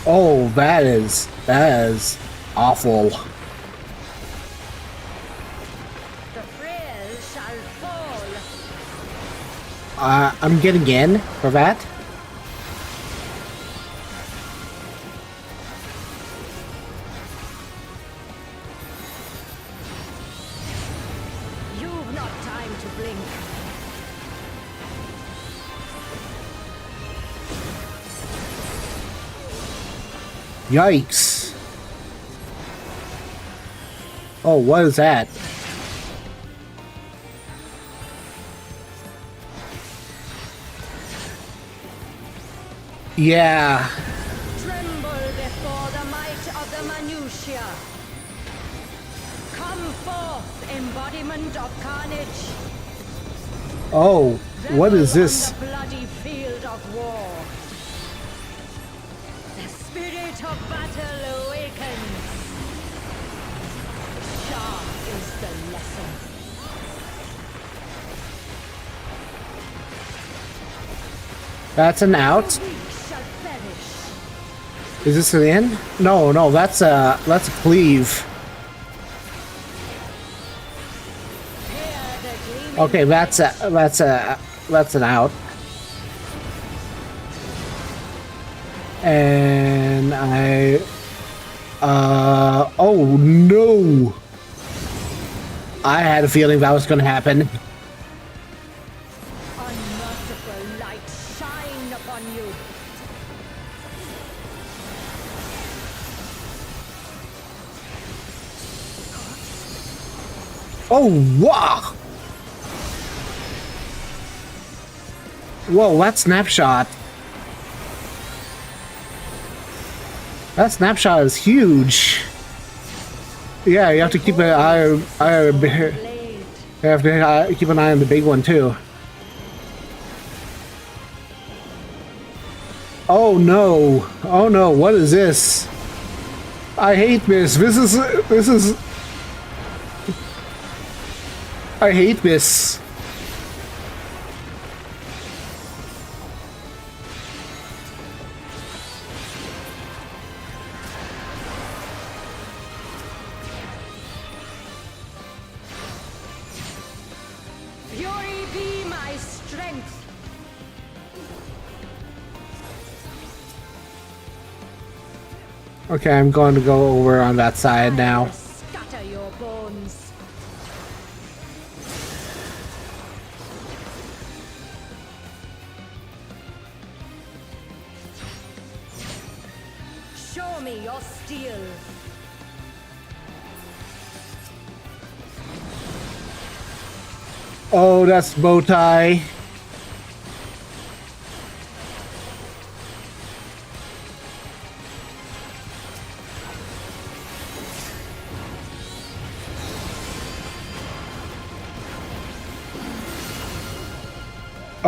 Oh, that is awful. The frail shall fall. I'm getting in for that. You've not time to blink. Yikes. Oh, what is that? Yeah. Tremble before the might of the minutiae. Come forth, embodiment of carnage. Oh, what is Revel this? on the bloody field of war. The spirit of battle awakens. Sharp is the lesson. That's an out. Weak shall perish. Is this an in? No, that's a cleave. Hear the gleaming Okay, that's an out. And oh no! I had a feeling that was gonna happen. unmerciful light shine upon you. Oh wow! Whoa, that snapshot. That snapshot is huge. Yeah, you have to keep an eye. You have to keep an eye on the big one too. Oh no! Oh no! What is this? I hate this. This is. I hate this. Fury be my strength. Okay, I'm going to go over on that side now. Scatter your bones. me your steel. Oh, that's Bowtie.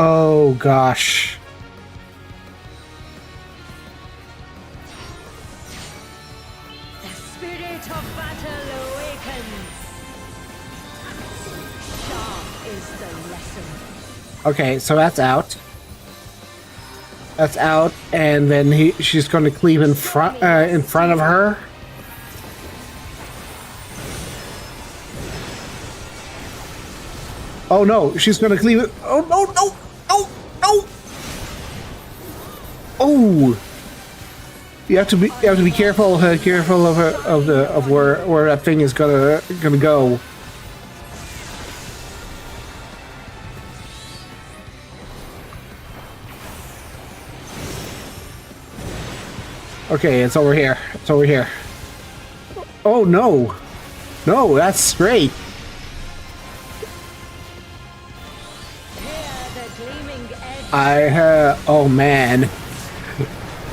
Oh gosh. The spirit of battle awakens. Sharp is the lesson. Okay, so that's out. That's out, and then she's going to cleave in front of her. Oh no, she's going to cleave it. Oh no, no, no, no. Oh. You have to be careful careful of where that thing is gonna go. Okay, it's over here. It's over here. Oh no. No, that's straight. Oh man.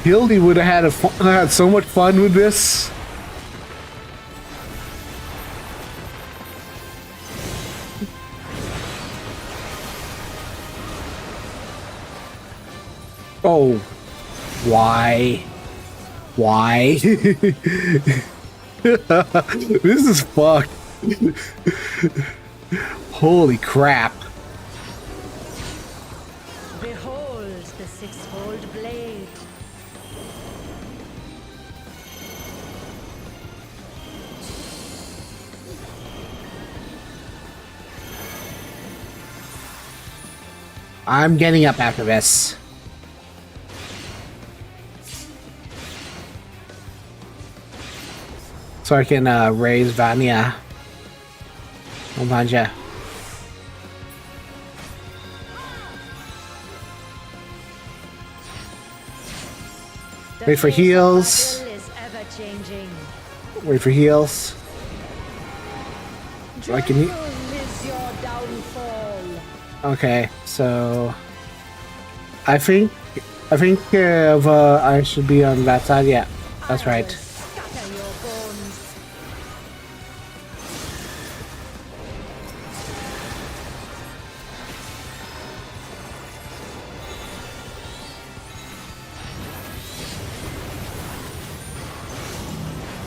Hildy would have had so much fun with this. Oh, why? Why? This is fucked. Holy crap. Behold the six-fold blade. I'm getting up after this. So I can raise Vanya. Oh, Vanya. Wait for heals. Wait for heals. So I can. Okay, so I think I should be on that side. Yeah, that's right.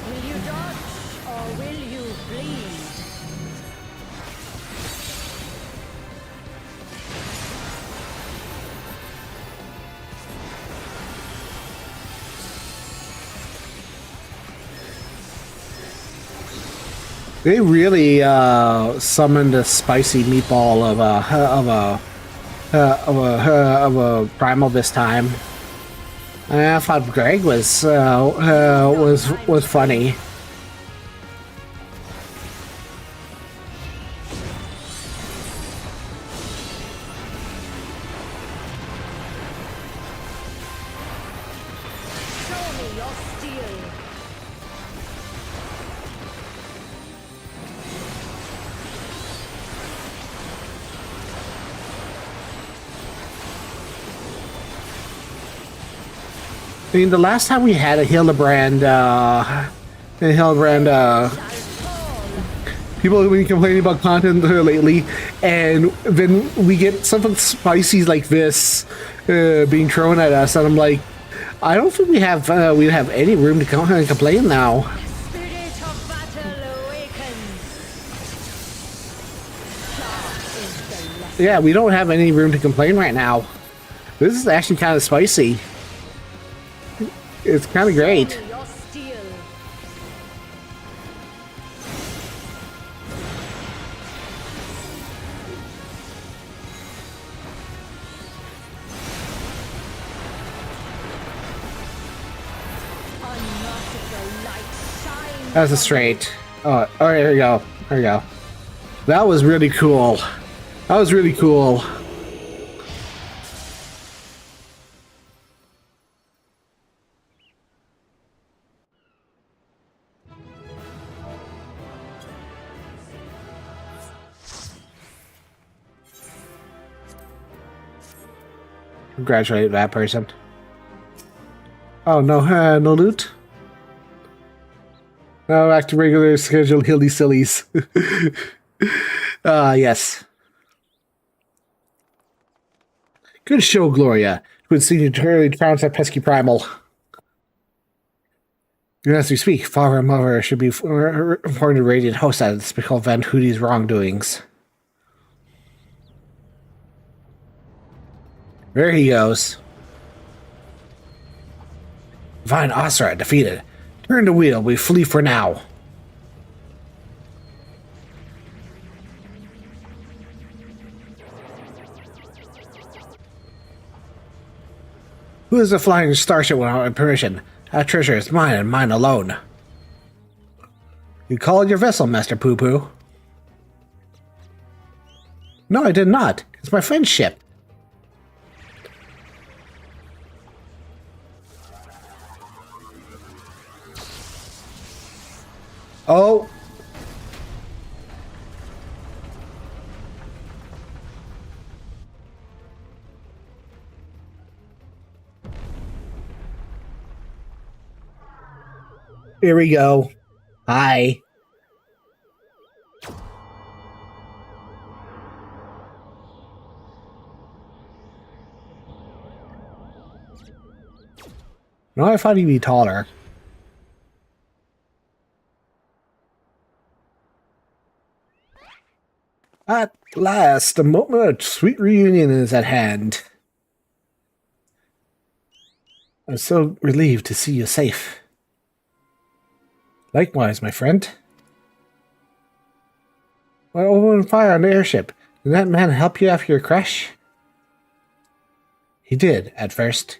Will you dodge or will you bleed? They really summoned a spicy meatball of a primal this time. I thought Greg was funny. Show me your steel. I mean, the last time we had a Hildebrand, people have been complaining about content lately, and then we get something spicy like this being thrown at us, and I'm like, I don't think we have any room to complain now. Spirit of battle awakens. Sharp is the lesson. Yeah, we don't have any room to complain right now. This is actually kind of spicy. It's kind of great. Show me your steel. Unmerciful light shines. That's a straight. Oh, there we go. There we go. That was really cool. That was really cool. Congratulate that person. Oh, no, no loot? No, back to regular scheduled hilly sillies. Yes. Good show, Gloria. Good seeing you turn trounce that pesky primal. As we speak, father and mother should be informed to Radiant Host at despicable Van Hootie's wrongdoings. There he goes. Divine Osra defeated. Turn the wheel, we flee for now. Who is the flying starship without my permission? That treasure is mine and mine alone. You called your vessel, Master Poo Poo. No, I did not. It's my friend's ship. Oh. Here we go. Hi. No, I thought he'd be taller. At last, the moment of sweet reunion is at hand. I'm so relieved to see you safe. Likewise, my friend. I opened fire on the airship. Did that man help you after your crash? He did, at first.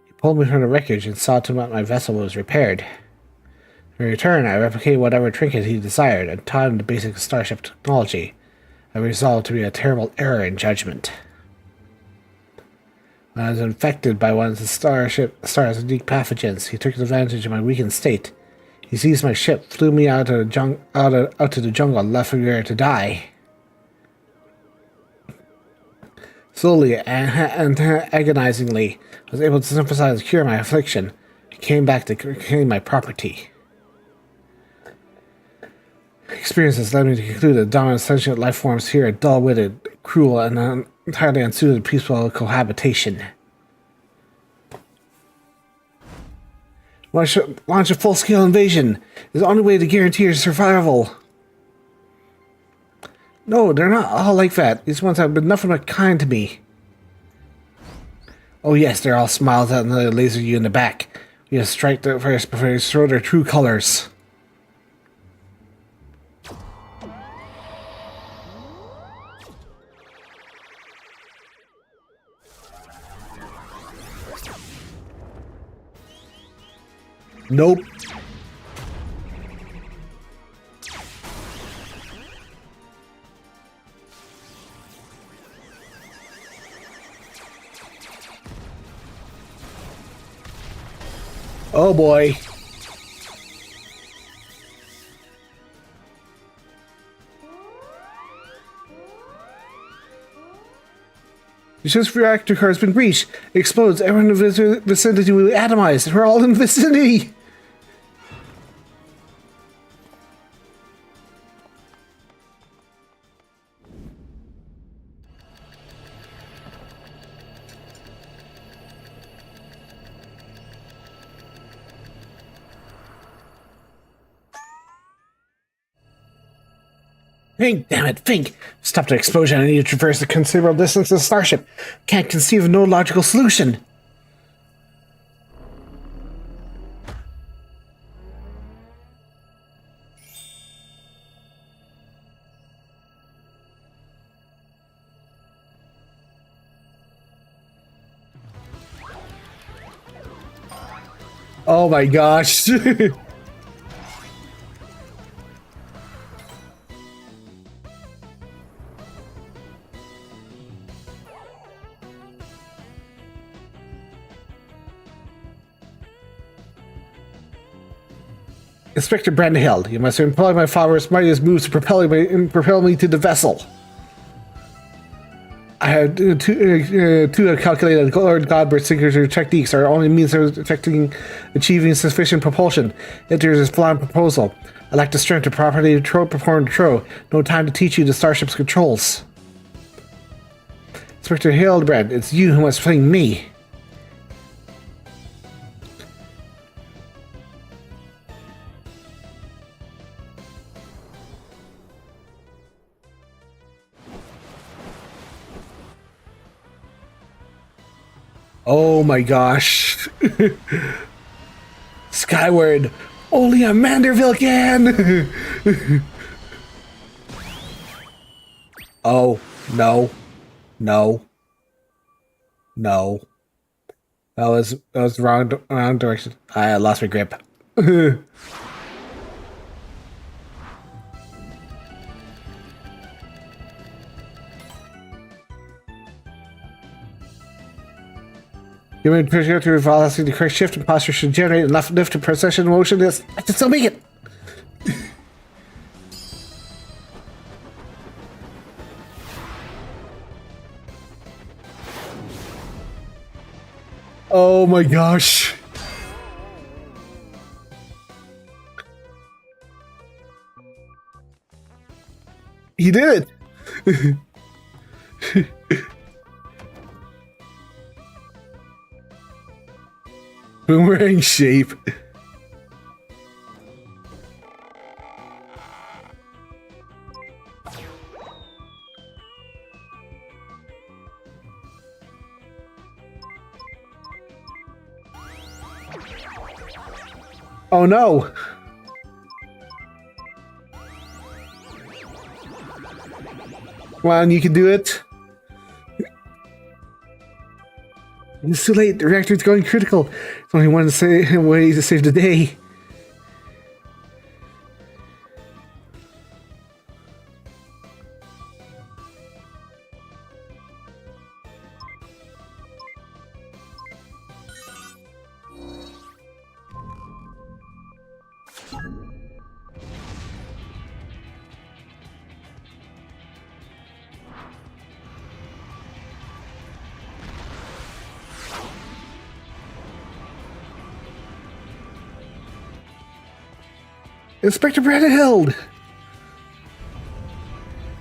He pulled me from the wreckage and saw to that my vessel was repaired. In return, I replicated whatever trinket he desired and taught him the basic starship technology. I resolved to be a terrible error in judgment. When I was infected by one of the star's unique pathogens, he took advantage of my weakened state. He seized my ship, flew me out to the jungle, and left me there to die. Slowly and agonizingly, I was able to sympathize and cure my affliction. He came back to claim my property. Experiences led me to conclude that dominant sentient life forms here are dull-witted, cruel, and entirely unsuited to peaceful cohabitation. Launch a full-scale invasion is the only way to guarantee your survival. No, they're not all like that. These ones have been nothing but kind to me. Oh yes, they're all smiles at the laser you in the back. We have to strike them first before they show their true colors. Nope. Oh boy. The ship's reactor car has been breached. It explodes. Everyone in the vicinity will be atomized. We're all in the vicinity. Think, damn it, think! Stop the explosion, I need to traverse a considerable distance to the starship. Can't conceive of no logical solution. Oh my gosh. Inspector Brandehild, you must employ my father's mightiest moves to propel me to the vessel. I have to calculate that Lord Godbert's signature techniques are only means of achieving sufficient propulsion. Yet there is a flawed proposal. I lack the strength to properly perform the throw. No time to teach you the starship's controls. Inspector Hildebrand, it's you who must fling me. Oh my gosh. Skyward. Only a Manderville can. Oh, no. No. No. That was the wrong direction. I lost my grip. Given trajectory velocity, the correct shift and posture should generate enough lift to precession motion. I can still make it. Oh my gosh. He did it. Boomerang shape. Oh no. Come on, you can do it. It's too late. The reactor's going critical. There's only one way to save the day. Inspector Brandhild!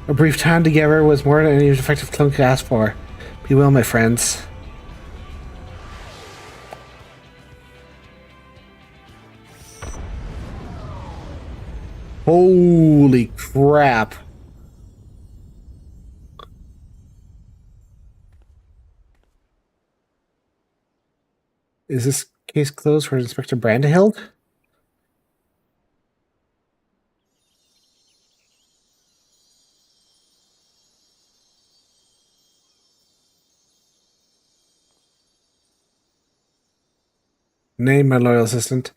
A brief time together was more than any effective clone could ask for. Be well, my friends. Holy crap. Is this case closed for Inspector Brandhild? Nay, my loyal assistant.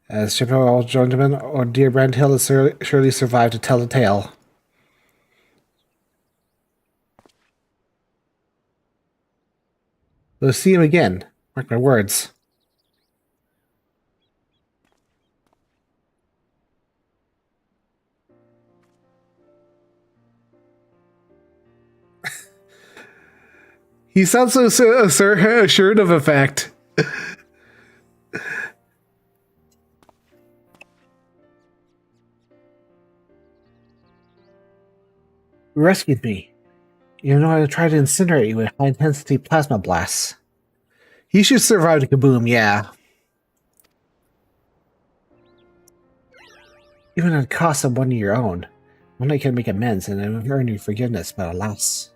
As ship all gentlemen, or dear Brandhild has surely survived to tell the tale. We'll see him again. Mark my words. He sounds so assured of a fact. You rescued me, even though I tried to incinerate you with high-intensity plasma blasts. He should survive the kaboom, yeah. Even at the cost of one of your own. One I can make amends and earn your forgiveness, but alas.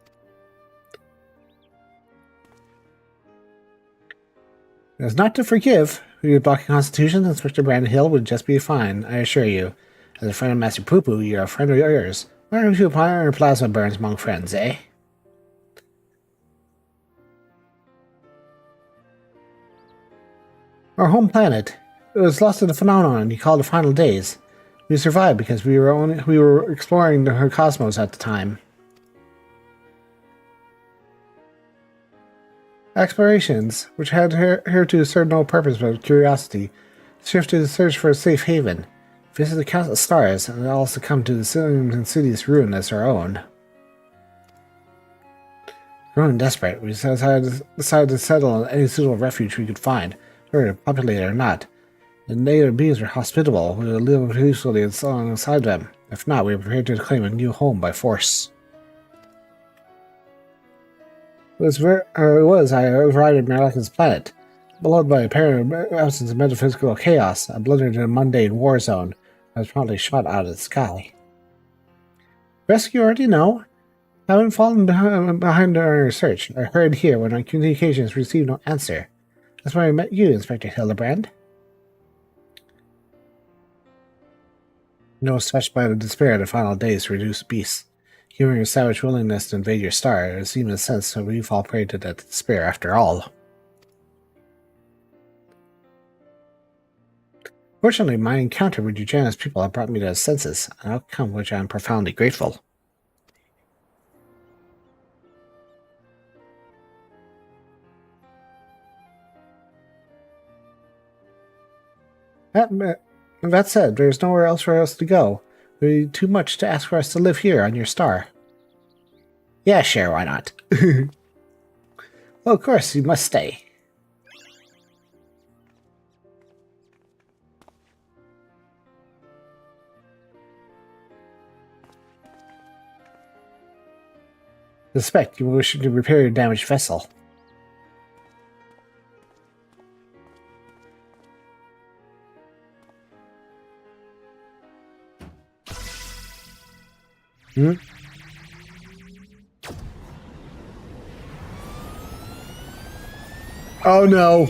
There's not to forgive. With your blocking constitution, Inspector Brandhild would just be fine, I assure you. As a friend of Master Poo-Poo, you're a friend of yours. Why don't you apply our plasma burns among friends, eh? Our home planet. It was lost in a phenomenon you call the final days. We survived because we were exploring the cosmos at the time. Explorations, which had hitherto served no purpose but curiosity, shifted to search for a safe haven. Visited countless stars, and all succumbed to the same insidious ruin as our own. Growing desperate, we decided to settle on any suitable refuge we could find, whether populated or not. The native beings were hospitable. We would live peacefully alongside them. If not, we were prepared to claim a new home by force. I arrived at Merlakin's planet. Beloved by apparent absence of metaphysical chaos, I blundered in a mundane war zone. I was promptly shot out of the sky. Rescue already know? I haven't fallen behind our search. I heard here when our communications received no answer. That's why I met you, Inspector Hildebrand. I was touched by the despair of the final days to reduce beasts. Hearing your savage willingness to invade your star, it seemed a sense that we fall prey to that despair after all. Fortunately, my encounter with Eugenia's people have brought me to the senses, an outcome which I am profoundly grateful. That said, there's nowhere else for us to go. It would be too much to ask for us to live here on your star. Yeah, sure, why not? Well, of course, you must stay. I suspect you wish to repair your damaged vessel. Hmm? Oh no!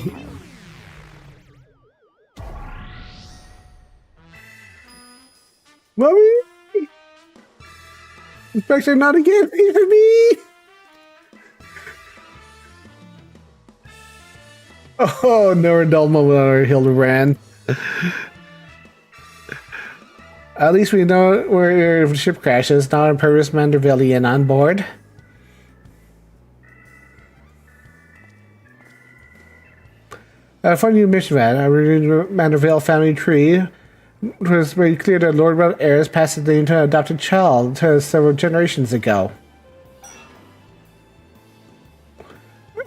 Mommy! Inspector, not again! Wait for me! Oh, no dull moment on our Hildebrand. At least we know where the ship crashes, not on purpose Mandervillian on board. For new mission van, I reviewed the Manderville family tree. It was made clear that Lord Red heirs passed the name to an adopted child several generations ago.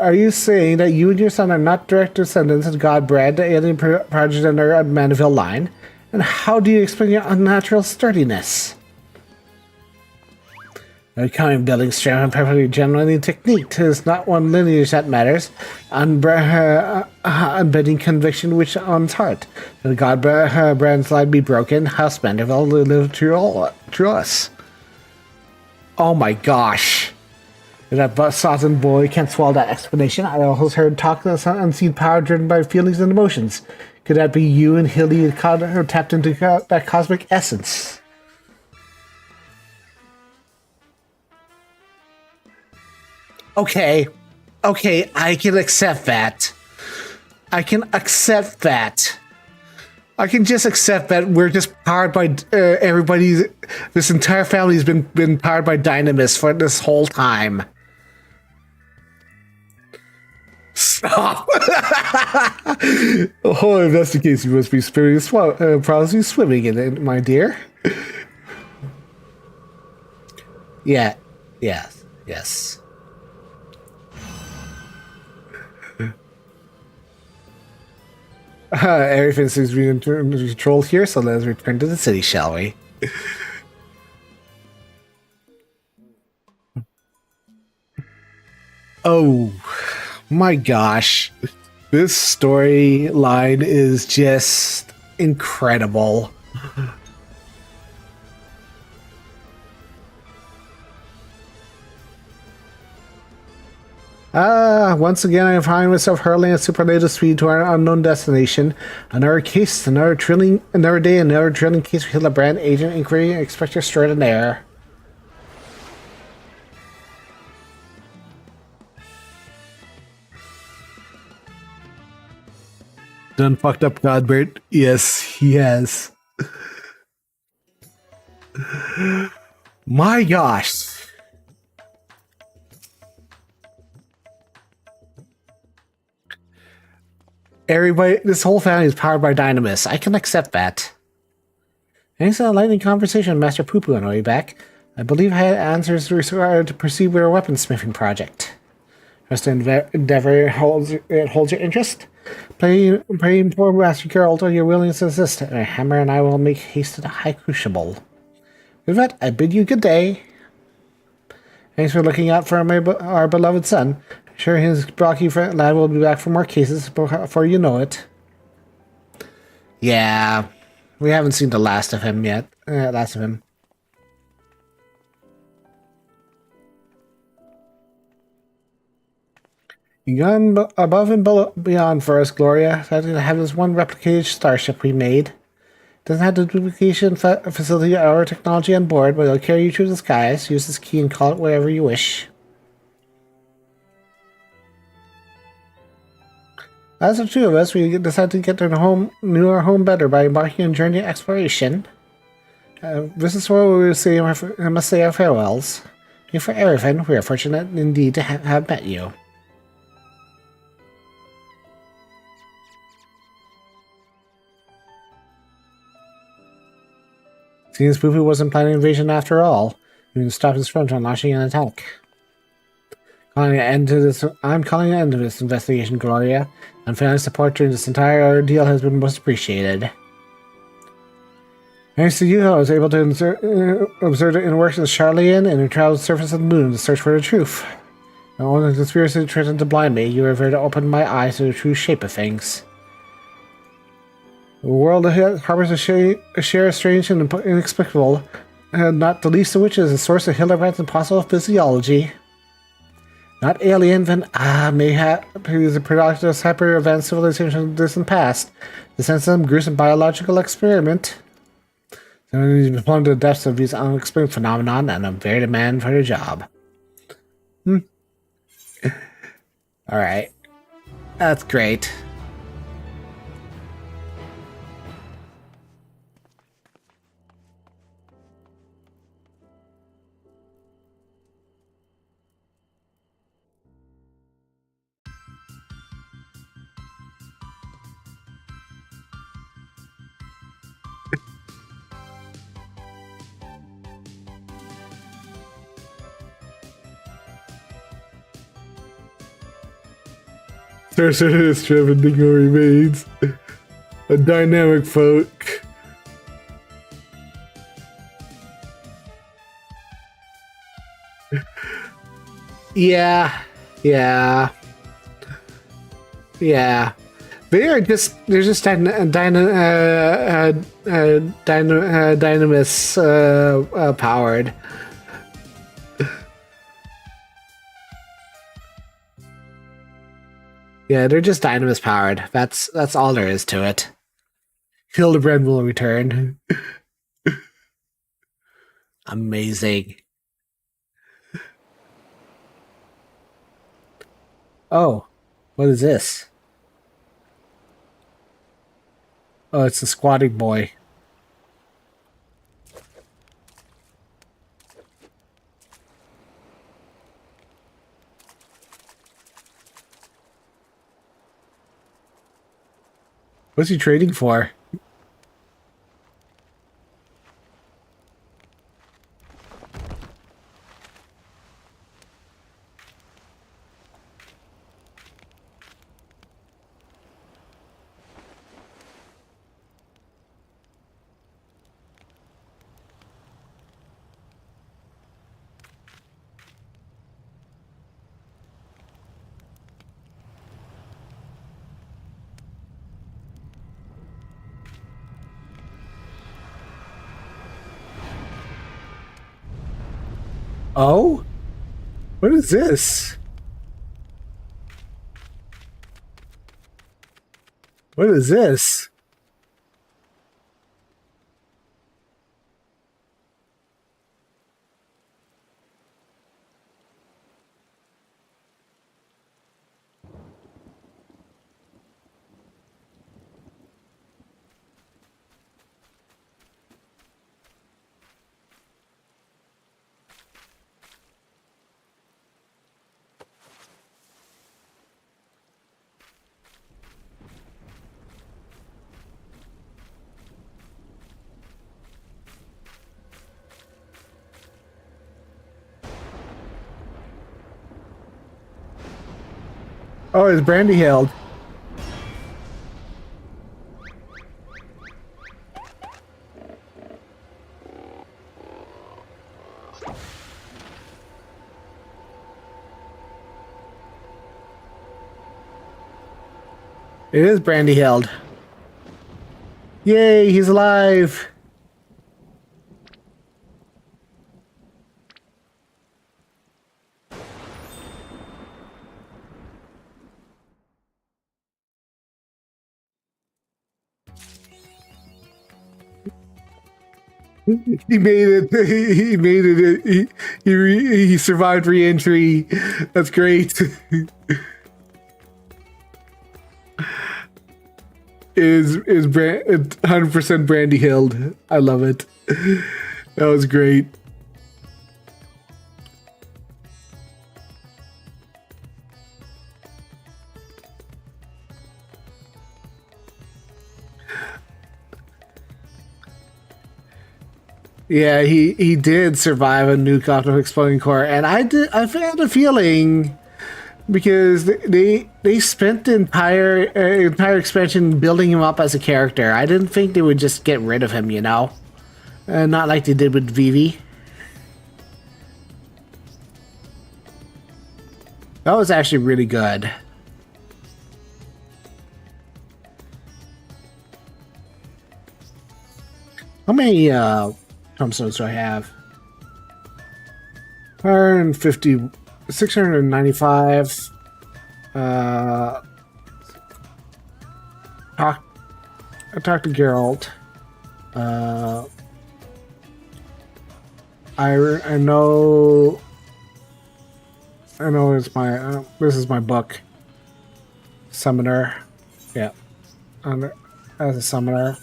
Are you saying that you and your son are not direct descendants of Godbred, the alien progeny in our Mandeville line? And how do you explain your unnatural sturdiness? The common building strength and perfectly genuine technique is not one lineage that matters. Unbending conviction which owns heart. The Godbrand's line be broken, House Mandeville will live through us. Oh my gosh. That Sawson boy can't swallow that explanation. I almost heard talk of some unseen power driven by feelings and emotions. Could that be you and Hildy who tapped into that cosmic essence? Okay, I can accept that. I can accept that. I can just accept that we're just powered by everybody's. This entire family's been powered by Dynamis for this whole time. Stop! Oh, if that's the case, you must be probably swimming in it, my dear. Yeah. Yes. Everything seems to be under control here, so let's return to the city, shall we? Oh my gosh. This storyline is just incredible. Once again, I find myself hurling at superlative speed to our unknown destination. Another case, another day, another drilling case for Hildebrand, Agent Inquiry, Inspector Extraordinaire. Done fucked up Godbert. Yes, he has. My gosh. Everybody, this whole family is powered by Dynamis. I can accept that. Thanks to a lightning conversation with Master Poo Poo on the way back, I believe I had answers required to proceed with our weaponsmithing project. Just endeavor holds your interest. Pray poor Master Geralt your willingness to assist. Hammer and I will make haste to the High Crucible. With that, I bid you good day. Thanks for looking out for our beloved son. I'm sure his Brocky lad will be back for more cases before you know it. Yeah, we haven't seen the last of him yet. You've gone above and beyond for us, Gloria. That to have this one replicated starship we made. Doesn't have the duplication facility or our technology on board, but it'll carry you through the skies. Use this key and call it whatever you wish. As the two of us, we decided to get to know our home better by embarking on a journey of exploration. This is where we must say our farewells. And for Erevan, we are fortunate indeed to have met you. Seems Poopy wasn't planning invasion after all. He can stop his friend from launching an attack. I'm calling an end to this investigation, Gloria. And family support during this entire ordeal has been most appreciated. Thanks to you, I was able to observe the inner workings of Charlian and travel the surface of the moon to search for the truth. And when the conspiracy threatened to blind me, you were there to open my eyes to the true shape of things. The world harbors a share strange and inexplicable, not the least of which is a source of Hildebrandt impossible physiology. Not alien, then mayhap is a product of hyper-advanced civilization of the distant past, the sense of some gruesome biological experiment. So he's been plumbed to the depths of these unexplained phenomenon, and I'm very demand for the job. Alright. That's great. Certain history of Enigma remains a dynamic folk. Yeah. They're just dynamis powered. Yeah, they're just dynamis powered. That's all there is to it. Hildebrand will return. Amazing. Oh, what is this? Oh, it's the squatting boy. What's he trading for? Oh? What is this? What is this? Oh, it's Brandy Hild. It is Brandy Hild. Yay, he's alive! He made it. He made it. He survived re-entry. That's great. is 100% Brandy Hild. I love it. That was great. Yeah, he did survive a nuke off of exploding core, and I had a feeling because they spent the entire expansion building him up as a character. I didn't think they would just get rid of him, you know, not like they did with Vivi. That was actually really good. How many tombstones do I have? 150, 695. I talked to Geralt. I know it's my this is my book. Summoner. Yeah. As a summoner.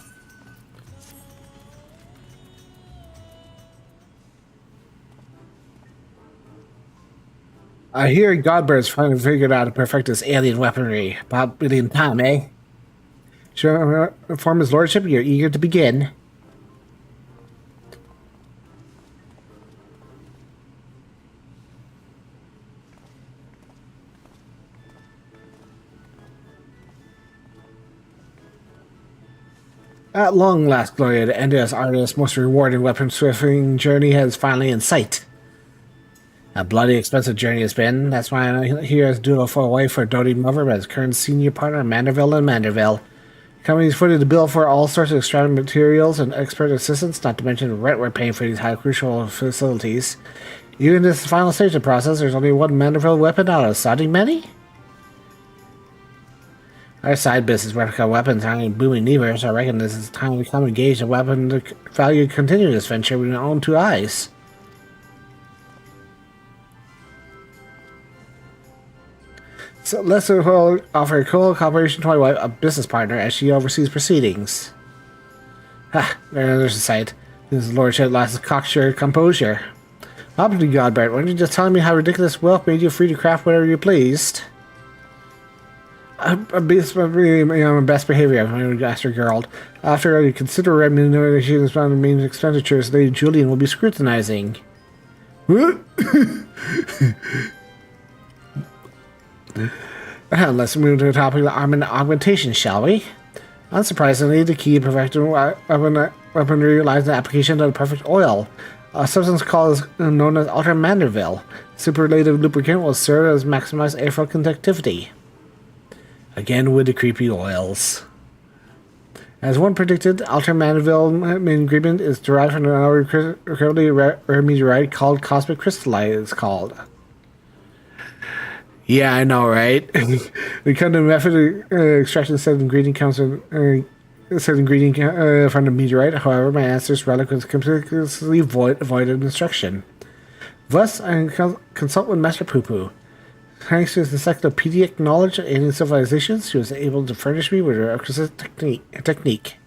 I hear Godbird's finally figured out to perfect this alien weaponry. About within time, eh? Should I inform his lordship you're eager to begin? At long last, Gloria, the end of this artist's most rewarding weapon-swifting journey has finally in sight. A bloody, expensive journey it's been. That's why I'm here as duo for a wife for a doting mother by his current senior partner, Manderville and Manderville. The company's footed the bill for all sorts of extravagant materials and expert assistance, not to mention the rent we're paying for these high crucial facilities. Even in this final stage of the process, there's only one Manderville weapon out of sounding many? Our side business, replica weapons, aren't booming neither, so I reckon this is time we come engage in weapon to value continue this venture with our own two eyes. So let's offer a cool cooperation to my wife, a business partner, as she oversees proceedings. Ha! There's a sight. His lordship lost his cocksure composure. Up to Godbert, why don't you just tell me how ridiculous wealth made you free to craft whatever you pleased? I'm my best behavior, I'm Master Geralt. After I consider remuneration on the main expenditures, Lady Julian will be scrutinizing. Let's move to the topic of armament augmentation, shall we? Unsurprisingly, the key to perfecting weaponry lies in the application of the perfect oil, a substance known as Ultra Manderville. Superlative lubricant will serve as maximized airflow conductivity. Again with the creepy oils. As one predicted, Ultra Manderville main ingredient is derived from an incredibly rare meteorite called Cosmic Crystallite, it's called. Yeah, I know, right? The kind of method of extraction said ingredient comes from from the meteorite. However, my answer's relic was completely void of instruction. Thus, I consult with Master Poo-Poo. Thanks to his encyclopedic knowledge of alien civilizations, she was able to furnish me with a requisite technique.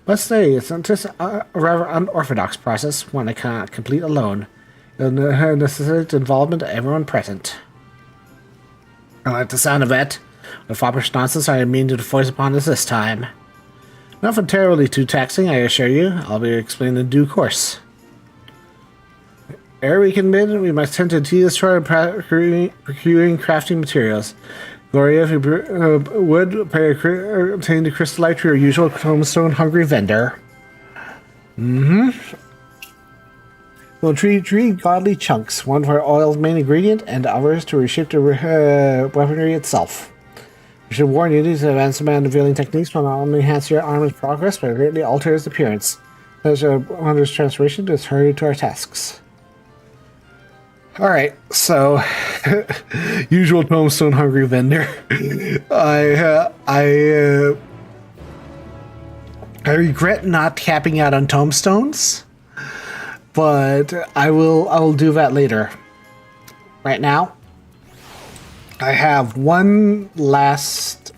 Must say, it's just a rather unorthodox process, one I cannot complete alone. It will necessitate the involvement of everyone present. I like the sound of that. With foppish nonsense I mean to force upon us this time. Nothing terribly too taxing, I assure you. I'll be explaining in due course. Ere we can begin, we must tend to tedious try procuring crafting materials. Gloria, if you would, obtain the crystallite to your usual tombstone-hungry vendor. We'll treat 3 godly chunks, one for oil's main ingredient, and others to reshape the weaponry itself. We should warn you, these advanced man-revealing techniques will not only enhance your armor's progress, but greatly alter its appearance. As a wondrous transformation to hurry to our tasks. Alright, so usual tombstone hungry vendor. I regret not capping out on tombstones, but I will do that later. Right now, I have one last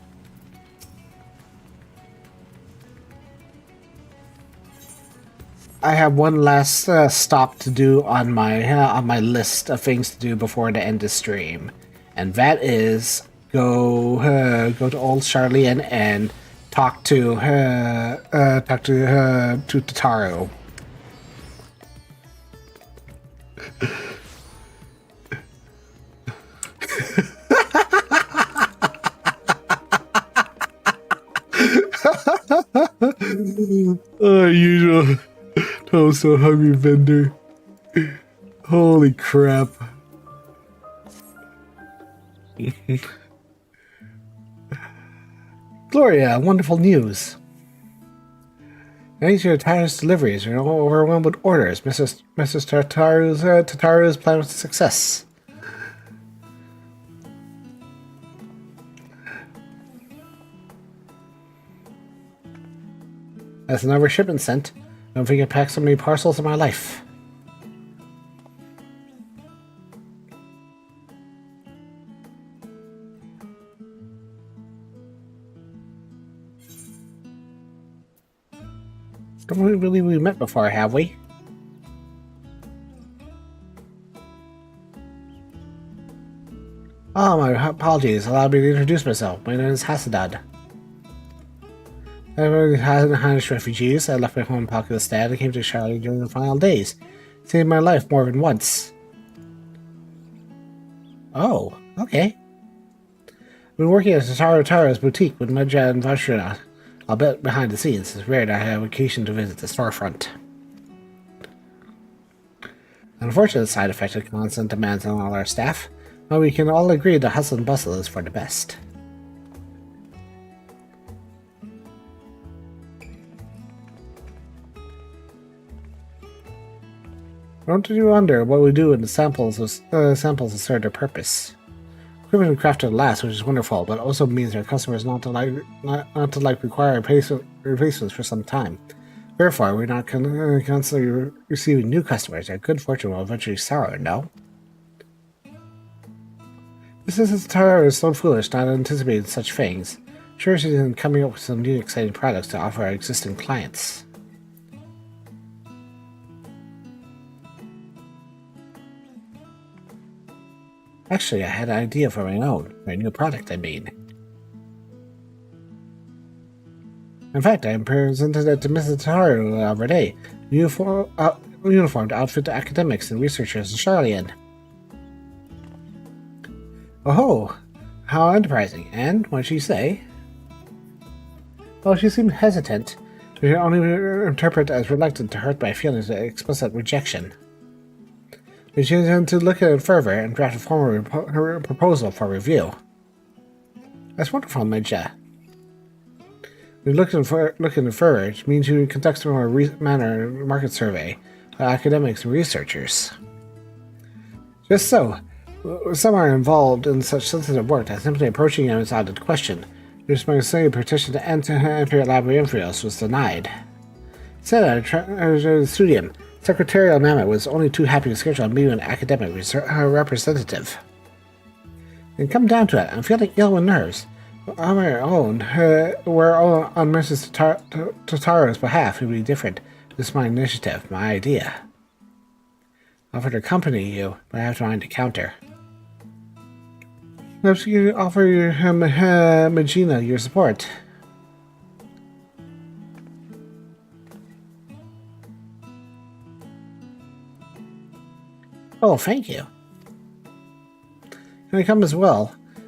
stop to do on my list of things to do before the end of stream, and that is go to old Charlian and talk to Tataru. Usual. Oh, so hungry vendor. Holy crap. Gloria, wonderful news. Thanks to your tireless deliveries, you're overwhelmed with orders. Mrs. Tataru's plan was a success. That's another shipment sent. I don't think I packed so many parcels in my life. Don't believe we met before, have we? Oh, my apologies. Allow me to introduce myself. My name is Hasadad. I'm a Hanish refugees. I left my home in Pakistan and came to Charlotte during the final days. Saved my life more than once. Oh, okay. I've been working at Tataru's boutique with Medja and Vashrina. I'll bet behind the scenes. It's rare that I have occasion to visit the storefront. An unfortunate side effect of constant demands on all our staff, but we can all agree the hustle and bustle is for the best. Don't you wonder what we do when the samples assert their purpose? Equipment we crafted lasts, which is wonderful, but also means our customers not to require replacements for some time. Therefore, we're not constantly receiving new customers. Our good fortune will eventually sour, no? Mrs. Tataru is so foolish not anticipating such things. Sure, she's coming up with some new exciting products to offer our existing clients. Actually, I had an idea for my own, my new product, I mean. In fact, I presented it to Mrs. Tataru the other day. Uniformed outfit to academics and researchers in Charlian. Oh, how enterprising. And what did she say? Well, she seemed hesitant. She could only interpret as reluctant to hurt my feelings of explicit rejection. But she intended to look at it further and draft a formal proposal for review. That's wonderful, Medja. We're looking further, which means you conduct a more market survey of academics and researchers. Just so. Some are involved in such sensitive work that simply approaching them is out of the question. Just my saying petition to enter Labyrinthos was denied. Instead, at the studium, Secretarial Mammoth was only too happy to schedule a meeting with an academic representative. And come down to it, I'm feeling ill with nerves. On our own, we're all on Mrs. Tataru's behalf. It would be different. This is my initiative, my idea. I offer to accompany you, but I have to find a counter. Perhaps you could offer Magina your support. Oh, thank you. Can I come as well?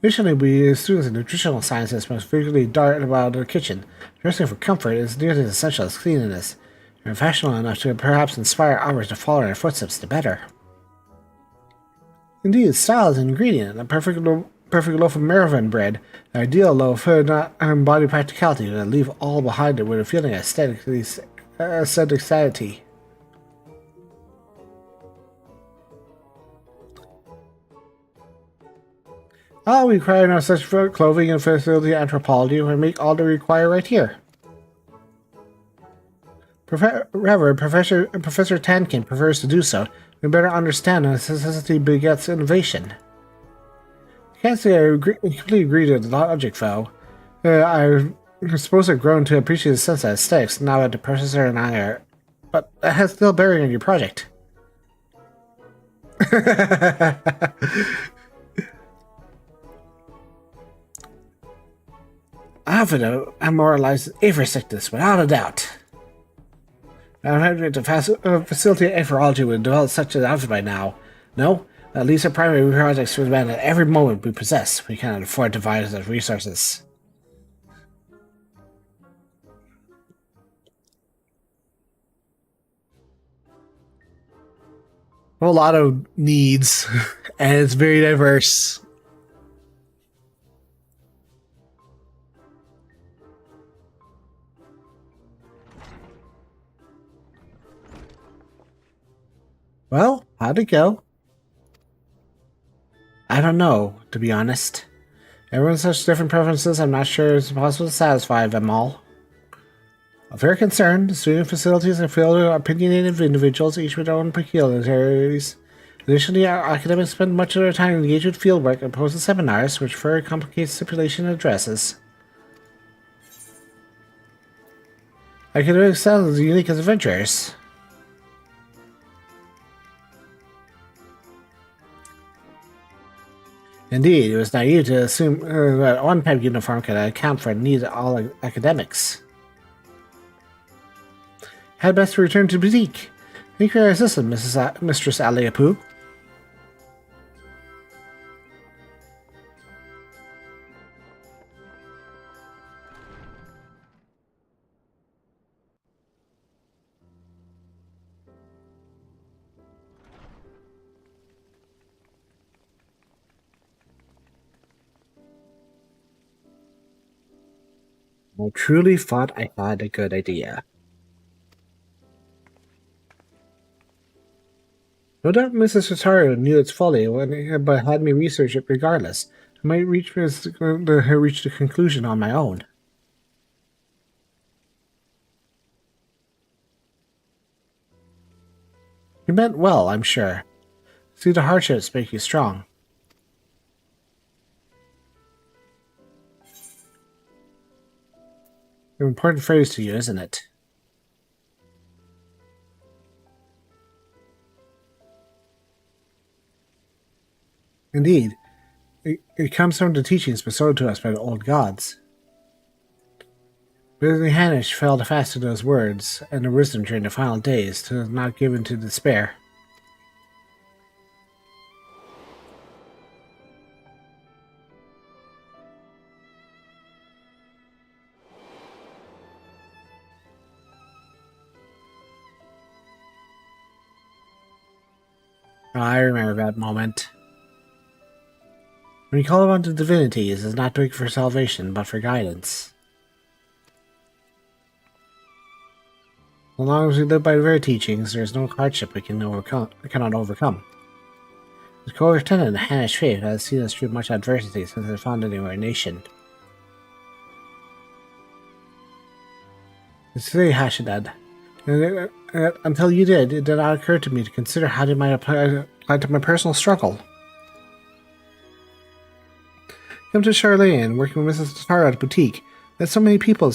Additionally, we students in nutritional sciences must frequently dart about the kitchen. Dressing for comfort is nearly as essential as cleanliness. You're professional enough to perhaps inspire others to follow in our footsteps, the better. Indeed, style is an ingredient. A perfect loaf of Mervyn bread, an ideal loaf not embody practicality, but leave all behind it with a feeling of aesthetic sanity. We require no such clothing and facility anthropology. We make all they require right here. Professor Tankin prefers to do so. We better understand that necessity begets innovation. I can't say I completely agree with the logic, though. I suppose I've grown to appreciate the sense of aesthetics now that the professor and I are... But that has still bearing on your project. Alpha immortalized every sickness, without a doubt. I'm hoping to facilitate epherology would develop such an outfit by now. No? At least our primary projects will demand at every moment we possess. We cannot afford to divide those resources. A whole lot of needs, and it's very diverse. Well, how'd it go? I don't know, to be honest. Everyone's such different preferences, I'm not sure it's possible to satisfy them all. Of very concern, the student facilities are filled with opinionated individuals, each with their own peculiarities. Additionally, our academics spend much of their time engaged with fieldwork and opposed to seminars, which further complicates stipulation addresses. Academics sound as unique as adventurers. Indeed, it was naive to assume that one type uniform could account for the needs of all academics. Had best return to boutique. Thank you for your assistance, Mistress Aliapu. I truly thought I had a good idea. No doubt Mrs. Rosario knew its folly, but had me research it regardless. I might reach the conclusion on my own. You meant well, I'm sure. See, the hardships make you strong. An important phrase to you, isn't it? Indeed. It comes from the teachings bestowed to us by the old gods. But Hanish held fast to those words and the wisdom during the final days, to not give in to despair. I remember that moment. When you call upon the divinities, it is not to look for salvation, but for guidance. As long as we live by their teachings, there is no hardship we cannot overcome. The co-lieutenant of Hanish faith has seen us through much adversity since the founding of our nation. It's very Hashidad. Until you did, it did not occur to me to consider how they might apply to my personal struggle. Come to Charlene, working with Mrs. Tara at Boutique. There's so many people, all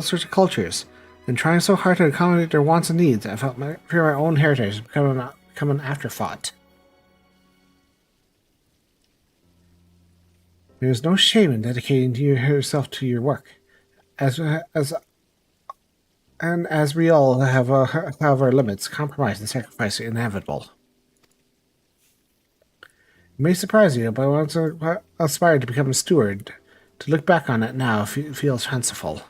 sorts of cultures, and trying so hard to accommodate their wants and needs, I felt my own heritage become an afterthought. There is no shame in dedicating yourself to your work, as we all have our limits, compromise and sacrifice are inevitable. It may surprise you, but I once aspired to become a steward. To look back on it now feels fanciful.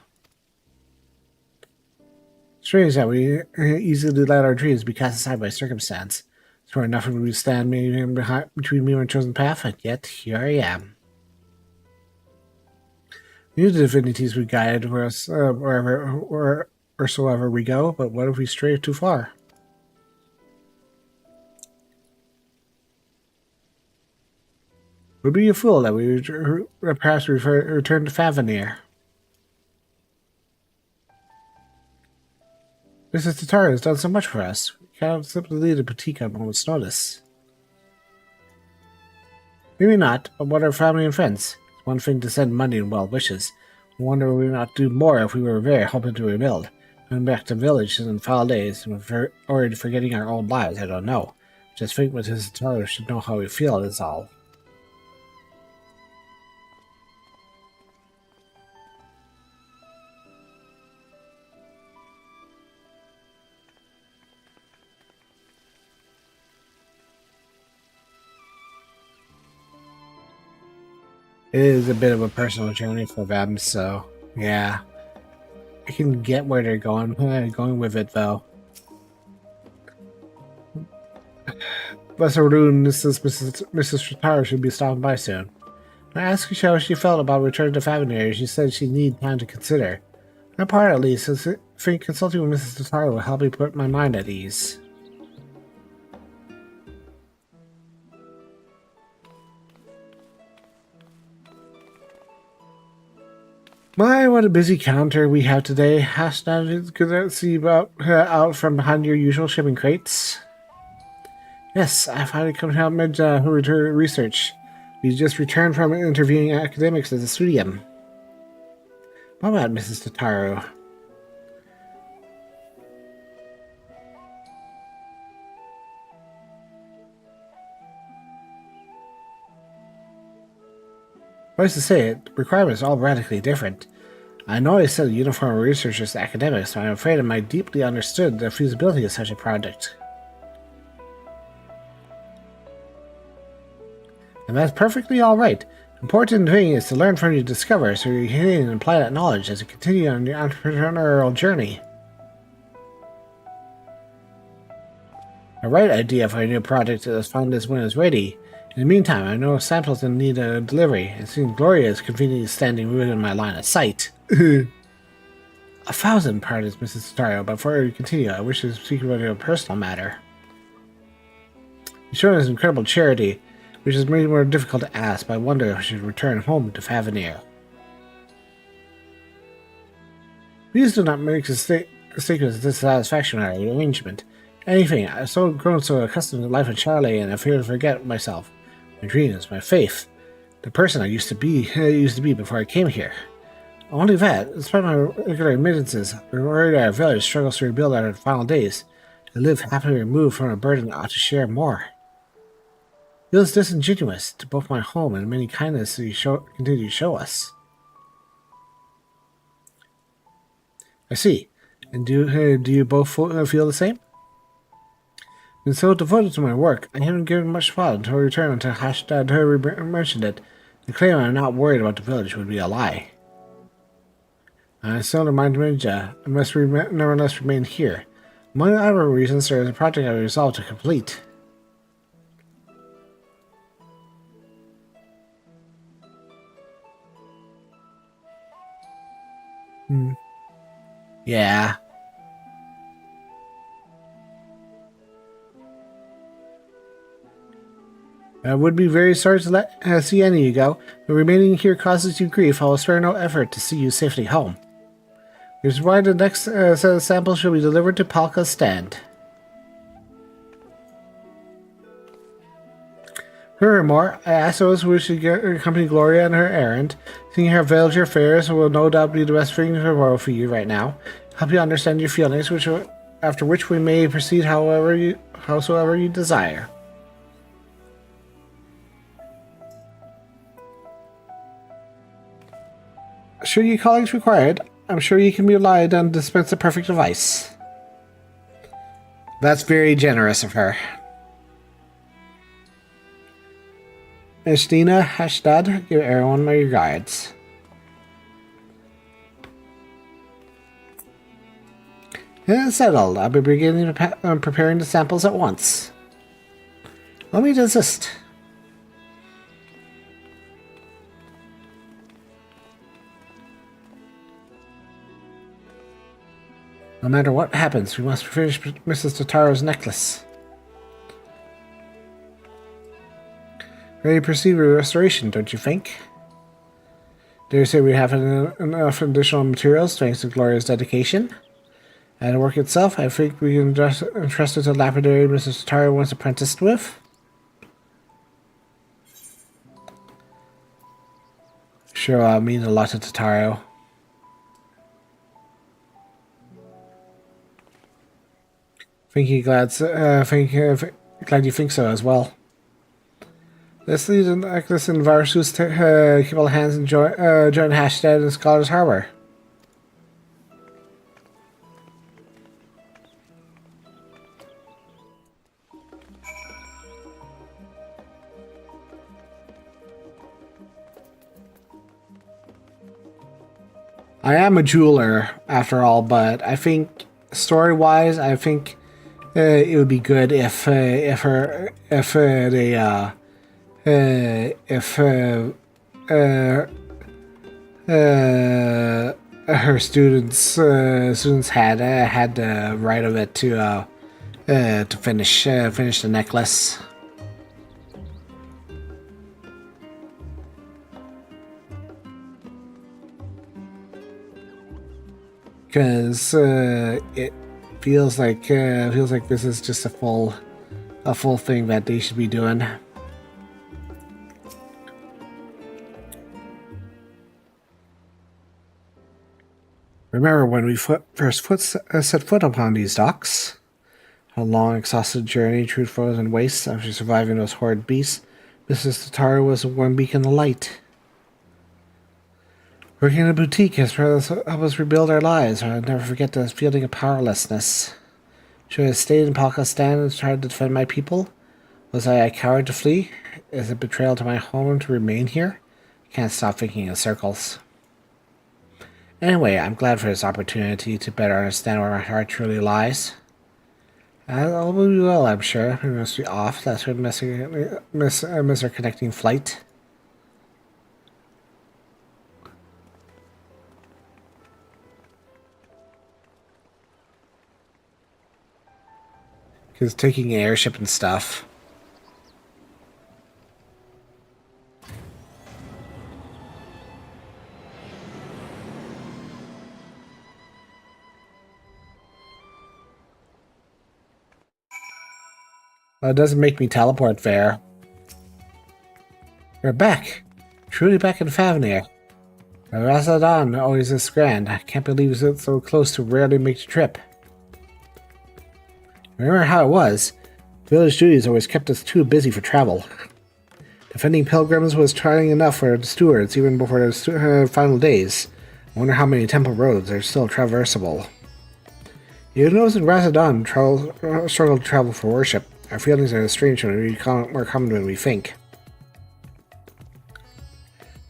Strange that we easily let our dreams be cast aside by circumstance. Sure, nothing would stand between me and my chosen path, and yet here I am. We knew the divinities would guide us wheresoever we go, but what if we stray too far? Would be a fool that we perhaps return to Favenir. Mrs. Tatar has done so much for us. We cannot simply leave the boutique on a moment's notice. Maybe not, but what are family and friends? It's one thing to send money and well wishes. I wonder if we would not do more if we were very hoping to rebuild. Going back to village in foul days, or forgetting our own lives, I don't know. Just think Mrs. Tatar should know how we feel, is all. It is a bit of a personal journey for them, so yeah. I can get where they're going with it, though. Lesser Rune, Mrs. Shatara should be stopping by soon. When I asked her how she felt about returning to Favenir, she said she'd need time to consider. My part, at least, is I think consulting with Mrs. Shatara will help me put my mind at ease. My, what a busy counter we have today. Hashtag, could I see about out from behind your usual shipping crates? Yes, I finally come to help manage her research. We just returned from interviewing academics at the studium. What about Mrs. Tataru? What's to say, it requirements are all radically different. I know I said uniform researchers to academics, but I'm afraid I might deeply understood the feasibility of such a project. And that's perfectly alright. Important thing is to learn from what you discover, so you can apply that knowledge as you continue on your entrepreneurial journey. A right idea for a new project is found this when it's ready. In the meantime, I know samples in need of delivery, and seeing Gloria is conveniently standing within my line of sight. 1,000 pardons, Mrs. Tataru, but before we continue, I wish to speak about a personal matter. You've shown us incredible charity, which is made more difficult to ask, but I wonder if I should return home to Favenir. Please do not make a statement of dissatisfaction with our arrangement. Anything, I've grown so accustomed to life in Charlie, and I fear to forget myself. My dreams, my faith, the person I used to be before I came here. Only that, despite my regular admittances, we're worried our village struggles to rebuild our final days. I live happily removed from a burden that ought to share more. It feels disingenuous to both my home and the many kindness that you continue to show us. I see. And do you both feel the same? Been so devoted to my work, I haven't given much thought until I returned until Hashtag mentioned it. The claim I'm not worried about the village would be a lie. I still remind Minja, I must nevertheless remain here. Among other reasons, there is a project I resolved to complete. Yeah. I would be very sorry to see any of you go, but remaining here causes you grief. I will spare no effort to see you safely home. Here's why the next set of samples shall be delivered to Palka's stand. Furthermore, I asked those who wish to accompany Gloria on her errand. Seeing her village affairs will no doubt be the best thing in the world for you right now. Help you understand your feelings, after which we may proceed howsoever you desire. Sure your colleagues required. I'm sure you can be relied on to dispense the perfect advice. That's very generous of her. Miss Dina, Hashtag, give everyone my regards. Settled. I'll be beginning preparing the samples at once. Let me desist. No matter what happens, we must finish Mrs. Tataro's necklace. Ready to proceed with restoration, don't you think? Dare say we have enough additional materials thanks to Gloria's dedication. And the work itself, I think we can entrust it to the lapidary Mrs. Tataro once apprenticed with. Sure, I'll mean a lot to Tataro. Glad you think so as well. Let's leave the necklace in Varsus to keep all hands and join Hashtag in Scholar's Harbor. I am a jeweler after all, but I think story-wise, I think it would be good if her students had the right of it to finish the necklace. Because it feels like this is just a full thing that they should be doing. Remember when we first set foot upon these docks? A long, exhausted journey through frozen wastes after surviving those horrid beasts. Mrs. Tataro was one beacon of light. Working in a boutique has helped us rebuild our lives. I'll never forget the feeling of powerlessness. Should I have stayed in Pakistan and tried to defend my people? Was I a coward to flee? Is it betrayal to my home to remain here? I can't stop thinking in circles. Anyway, I'm glad for this opportunity to better understand where my heart truly lies. All will be well, I'm sure. We must be off. That's what miss our connecting flight. Because taking an airship and stuff. Well, it doesn't make me teleport there. We're back. Truly back in Favnir. Razadon always is grand. I can't believe it's so close to rarely make the trip. Remember how it was? Village duties always kept us too busy for travel. Defending pilgrims was trying enough for the stewards even before the final days. I wonder how many temple roads are still traversable. Even those in Razadon struggle to travel for worship. Our feelings are strange when we more common than we think.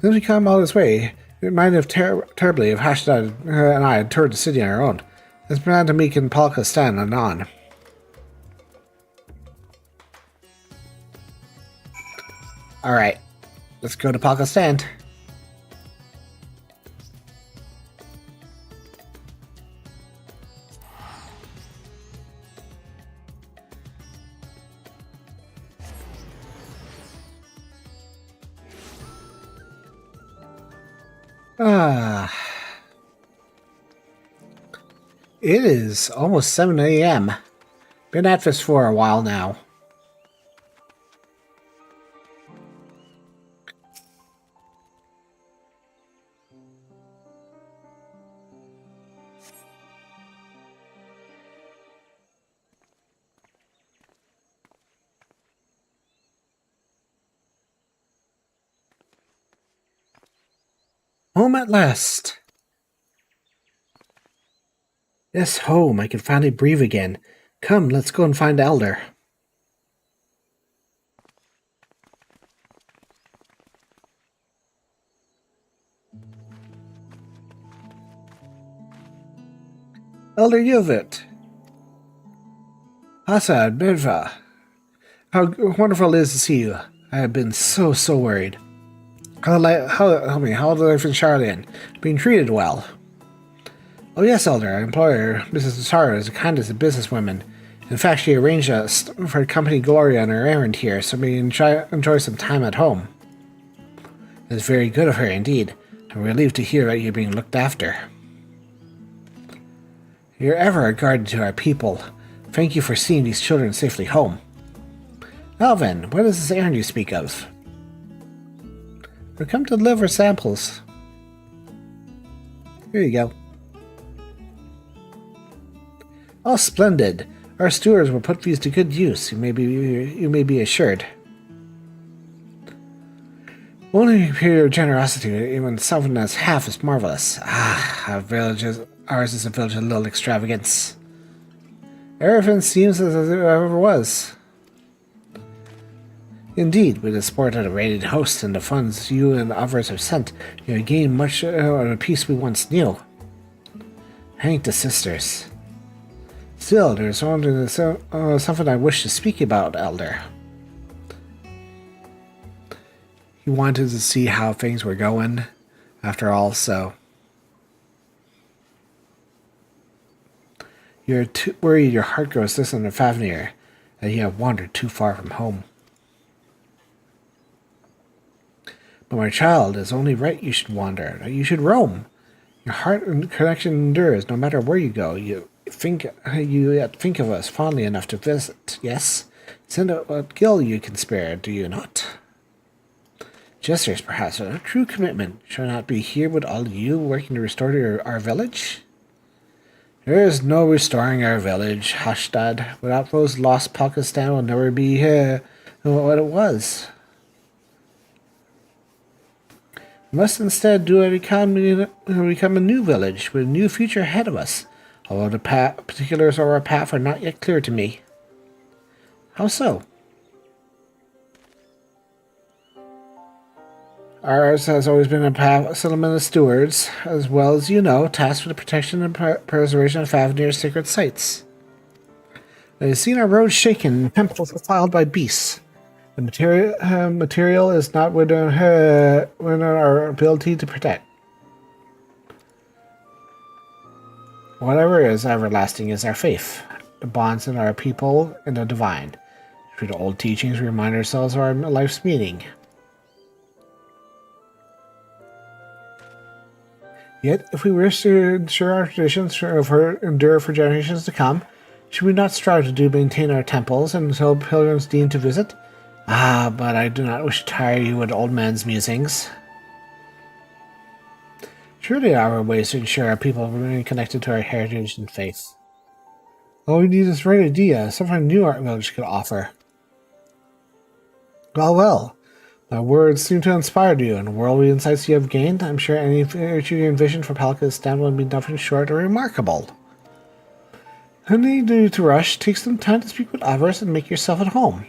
Since we come all this way, it reminded terribly of Hashtag and I had toured the city on our own. Let's plan to meet in Pakistan and on. Alright, let's go to Pakistan. It is almost 7 a.m. Been at this for a while now. Home at last. Yes, home. I can finally breathe again. Come, let's go and find Elder. Elder Yuvit. Hassan, Medva. How wonderful it is to see you. I have been so worried. How the life in Charlian? Being treated well? Oh yes, Elder. Our employer, Mrs. Asara, is the kindest of businesswomen. In fact, she arranged us for accompany Gloria on her errand here, so we enjoy some time at home. It is very good of her indeed. I'm relieved to hear that you're being looked after. You're ever a guardian to our people. Thank you for seeing these children safely home. Now then, what is this errand you speak of? We come to deliver samples. Here you go. Oh, splendid! Our stewards will put these to good use. You may be assured. Only your generosity, even something that's half as marvelous. Ours is a village of little extravagance. Everything seems as it ever was. Indeed, with the support of the radiant host and the funds you and others have sent, you have gained much of the peace we once knew. Thank the sisters. Still, there's something I wish to speak about, Elder. He wanted to see how things were going, after all, so... You're too worried your heart grows distant of Fafnir, that you have wandered too far from home. But my child, it's only right you should wander, that you should roam. Your heart and connection endures no matter where you go. You yet think of us fondly enough to visit, yes? Send out what gil you can spare, do you not? Jesters, perhaps, but a true commitment shall not be here with all you working to restore our village? There is no restoring our village, Hashtad. Without those lost Pakistan will never be what it was. We must instead become a new village with a new future ahead of us, although the particulars of our path are not yet clear to me. How so? Ours has always been a settlement of stewards, as well as you know, tasked with the protection and preservation of Fafnir's sacred sites. I have seen our roads shaken and temples defiled by beasts. The material is not within our ability to protect. Whatever is everlasting is our faith, the bonds in our people and the divine. Through the old teachings, we remind ourselves of our life's meaning. Yet, if we wish to ensure our traditions endure for generations to come, should we not strive to maintain our temples until pilgrims deign to visit? But I do not wish to tire you with old man's musings. Surely there are ways to ensure our people remain connected to our heritage and faith. All we need is the right idea, something new our village could offer. Well. My words seem to inspire you, and the worldly insights you have gained, I'm sure any future you envision for Pakistan will be nothing short of remarkable. No need to rush. Take some time to speak with others and make yourself at home.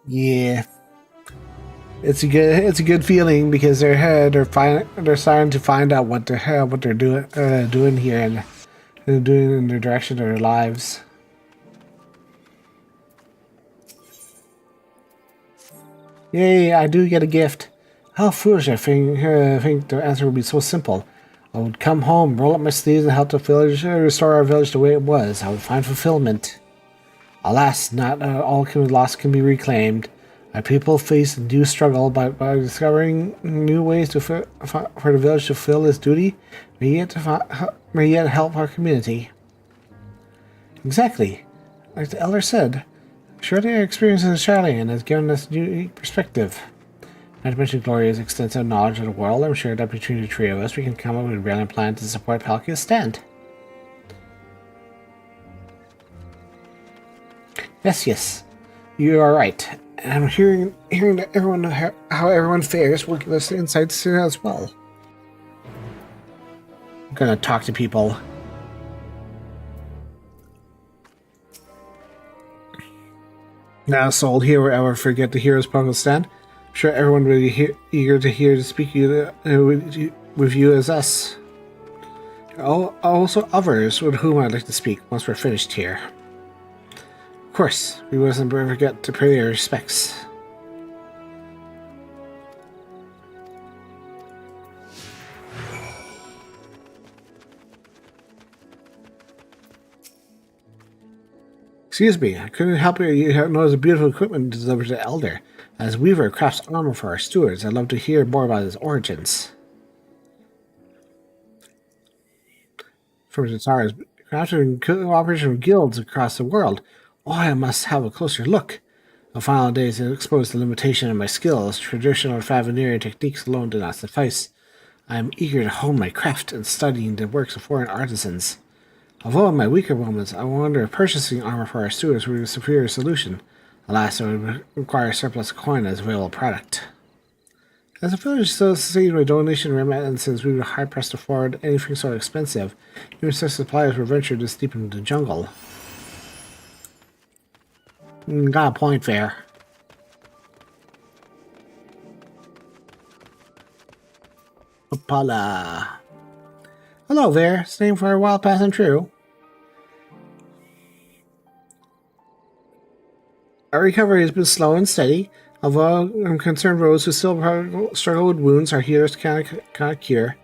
Yeah, it's a good feeling because they're starting to find out what they're doing here and doing in the direction of their lives. Yay! I do get a gift. How foolish I think the answer would be so simple. I would come home, roll up my sleeves, and help the village restore our village the way it was. I would find fulfillment. Alas, not all lost can be reclaimed. My people face a new struggle by discovering new ways for the village to fulfill its duty, may yet help our community. Exactly. Like the elder said, surely our experience in Charlian has given us a new perspective. Not to mention Gloria's extensive knowledge of the world, I'm sure that between the three of us we can come up with a brilliant plan to support Palkia's stand. Yes, you are right. And I'm hearing that how everyone fares will give us insights as well. I'm gonna talk to people. Now, sold here, ever forget the hero's Pakistan? I'm sure everyone will be eager to speak with you as us. Also others with whom I'd like to speak once we're finished here. Of course, we mustn't forget to pay our respects. Excuse me, I couldn't help you notice the beautiful equipment delivered to the Elder. As Weaver crafts armor for our stewards, I'd love to hear more about his origins. From Zatara's crafted in cooperation with guilds across the world. Oh, I must have a closer look. The final days have exposed the limitation of my skills. Traditional Favenerian techniques alone do not suffice. I am eager to hone my craft and studying the works of foreign artisans. Although in my weaker moments, I wonder if purchasing armor for our stewards would be a superior solution. Alas, it would require surplus coin as available product. As a village still succeeds my donation remittances, we were hard-pressed to afford anything so expensive. Even such suppliers were ventured this deep into the jungle. Got a point there. Opala. Hello there. Staying for a while passing through. Our recovery has been slow and steady. Although I'm concerned those who still struggle with wounds, our healers cannot cure.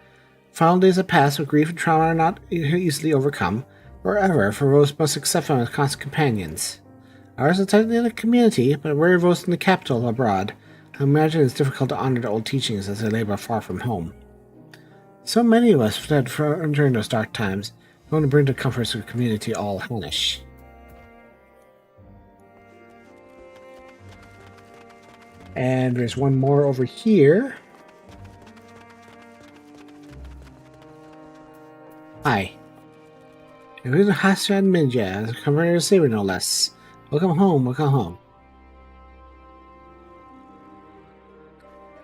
Final days that pass with grief and trauma are not easily overcome, or ever, for those must accept them as constant companions. Ours is a tight-knit community, but rare those in the capital or abroad. I imagine it's difficult to honor the old teachings as they labor far from home. So many of us fled during those dark times, going to bring the comforts of the community all vanish. And there's one more over here. Hi. It was a Hassan Minja, a converter saver no less. Welcome home, welcome home.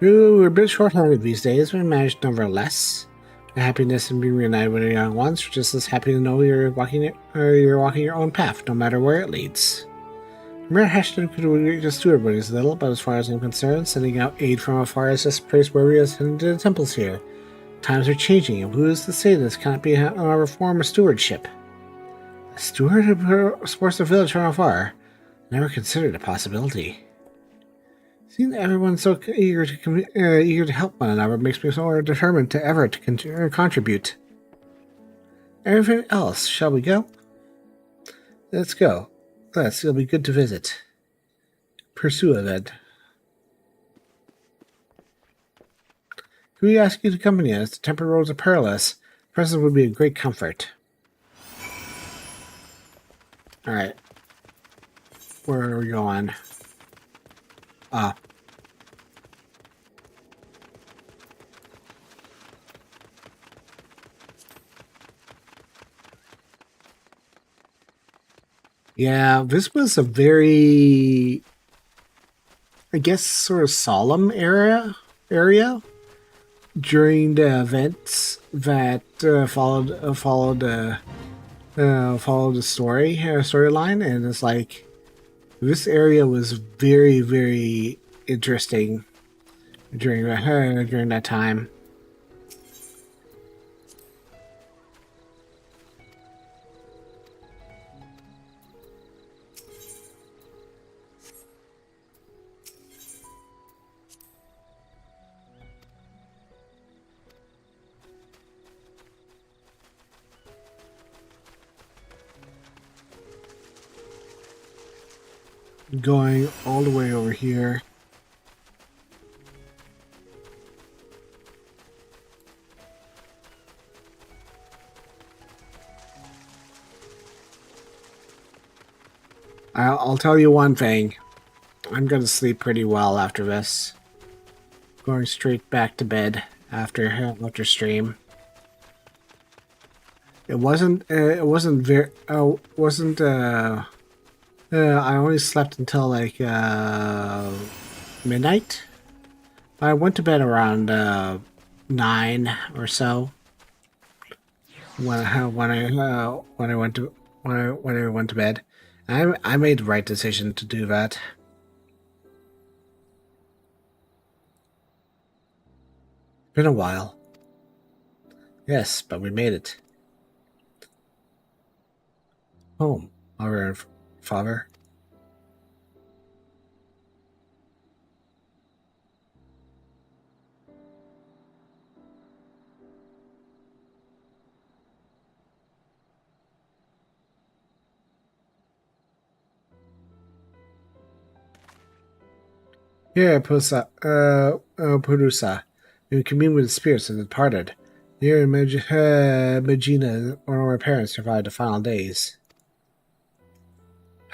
We're a bit short-handed these days, but we managed nonetheless. The happiness in being reunited with our young ones, we're just as happy to know you're walking your own path, no matter where it leads. Remember Hashton could just do everybody's little, but as far as I'm concerned, sending out aid from afar is just a place where we attend to the temples here. Times are changing, and who is to say this cannot be a form of stewardship? A steward who supports the village from afar? Never considered the possibility. Seeing everyone so eager to help one another makes me so determined to contribute. Everything else, shall we go? Let's go. It'll be good to visit. Pursue then. Can we ask you to accompany us? The temple roads are perilous. Presence would be a great comfort. Alright. Where are we going? Yeah, this was a very, I guess, sort of solemn area during the events that followed the storyline, and it's like this area was very, very interesting during that time. Going all the way over here. I'll tell you one thing. I'm gonna sleep pretty well after this. Going straight back to bed after stream. It wasn't very. I only slept until like midnight. I went to bed around 9 or so. When I went to bed, I made the right decision to do that. Been a while. Yes, but we made it. Home, mother and father. Here, Purusa, you commune with the spirits of the departed. Here in Magina, one of our parents, survived the final days.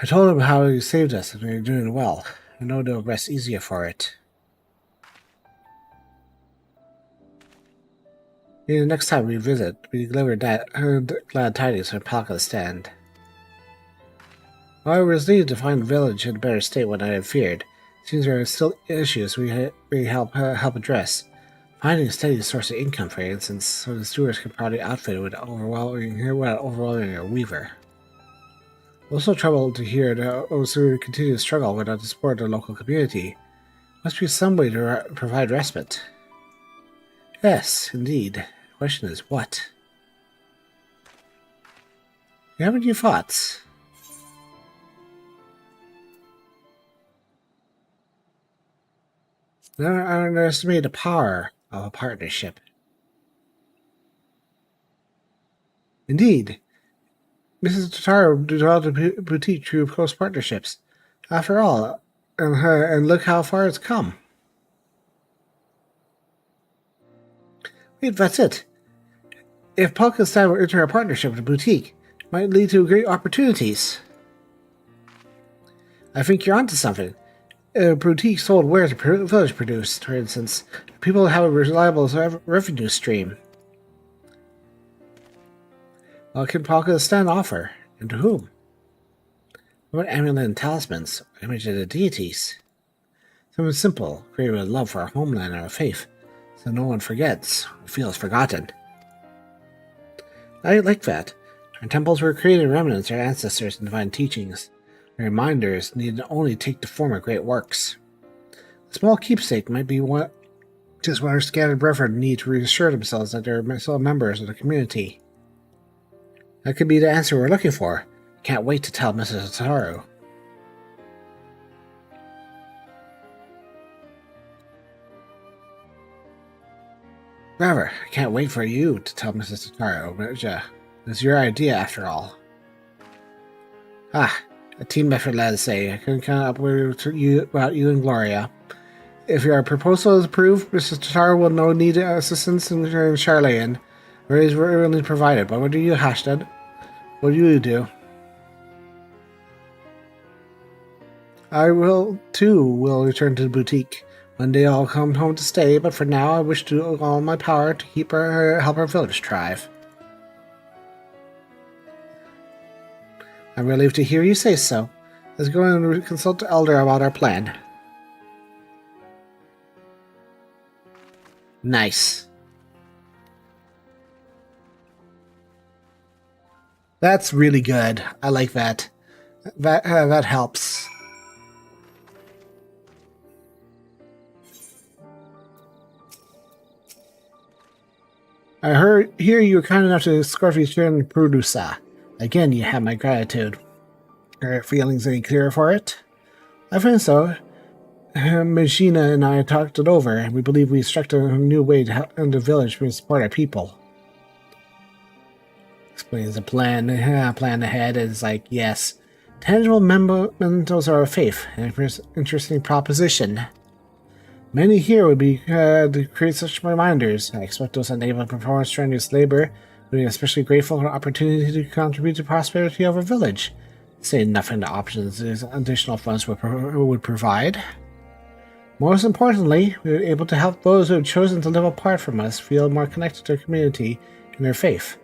I told him how you saved us and we were doing well. I know they'll rest easier for it. The next time we visit, we deliver glad tidings from Palka's stand. While I was needed to find the village in a better state than I had feared, it seems there are still issues we help address. Finding a steady source of income, for instance, so the stewards can probably outfit it without overwhelming a weaver. Also troubled to hear that Osu continue to struggle without the support of the local community. Must be some way to provide respite. Yes, indeed. The question is what? You have any thoughts? Never underestimate the power of a partnership. Indeed. Mrs. Totaro developed a boutique through close partnerships. After all, and look how far it's come. Wait, that's it. If Palka Stan were enter a partnership with a boutique, it might lead to great opportunities. I think you're onto something. A boutique sold wares the village produced, for instance. People have a reliable revenue stream. What can Palka Stan offer, and to whom? What about amulet and talismans, image of the deities? Something simple, created with love for our homeland and our faith, so no one forgets or feels forgotten. I like that. Our temples were created remnants of our ancestors and divine teachings. The reminders need to only take the form of great works. A small keepsake might be just what our scattered brethren need to reassure themselves that they're still members of the community. That could be the answer we're looking for. Can't wait to tell Mrs. Totaro. However, I can't wait for you to tell Mrs. Totaro. It's your idea, after all. A team effort, let us say. I couldn't count up about you and Gloria. If your proposal is approved, Mrs. Totaro will no need assistance in Charlayan, or is willing to provide it. But what do you, Hashtag? What do you do? I will return to the boutique. One day I'll come home to stay, but for now I wish to do all my power to help our village thrive. I'm relieved to hear you say so. Let's go and consult the elder about our plan. Nice. That's really good. I like that. That helps. I hear you were kind enough to escort me to Purusa. Again, you have my gratitude. Are your feelings any clearer for it? I think so. Magina and I talked it over, and we believe we struck a new way to help the village to support our people. Explains the plan. Plan ahead is like, yes. Tangible mementos are a faith, an interesting proposition. Many here would be to create such reminders. I expect those unable to perform strenuous labor would be especially grateful for the opportunity to contribute to the prosperity of our village. Say nothing the options these additional funds would provide. Most importantly, we were able to help those who have chosen to live apart from us feel more connected to their community and their faith.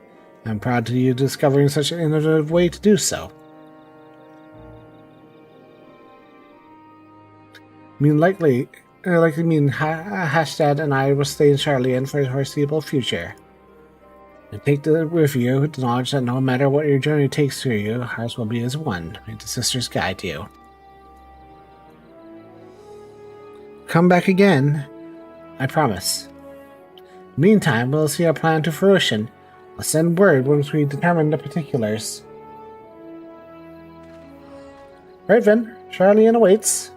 I'm proud to you discovering such an innovative way to do so. Likely Hashtag and I will stay in Charlayan for the foreseeable future. And take with you the knowledge that no matter what your journey takes to you, ours will be as one. May the sisters guide you. Come back again. I promise. Meantime, we'll see our plan to fruition. I'll send word once we determine the particulars. Right then, Charlian awaits.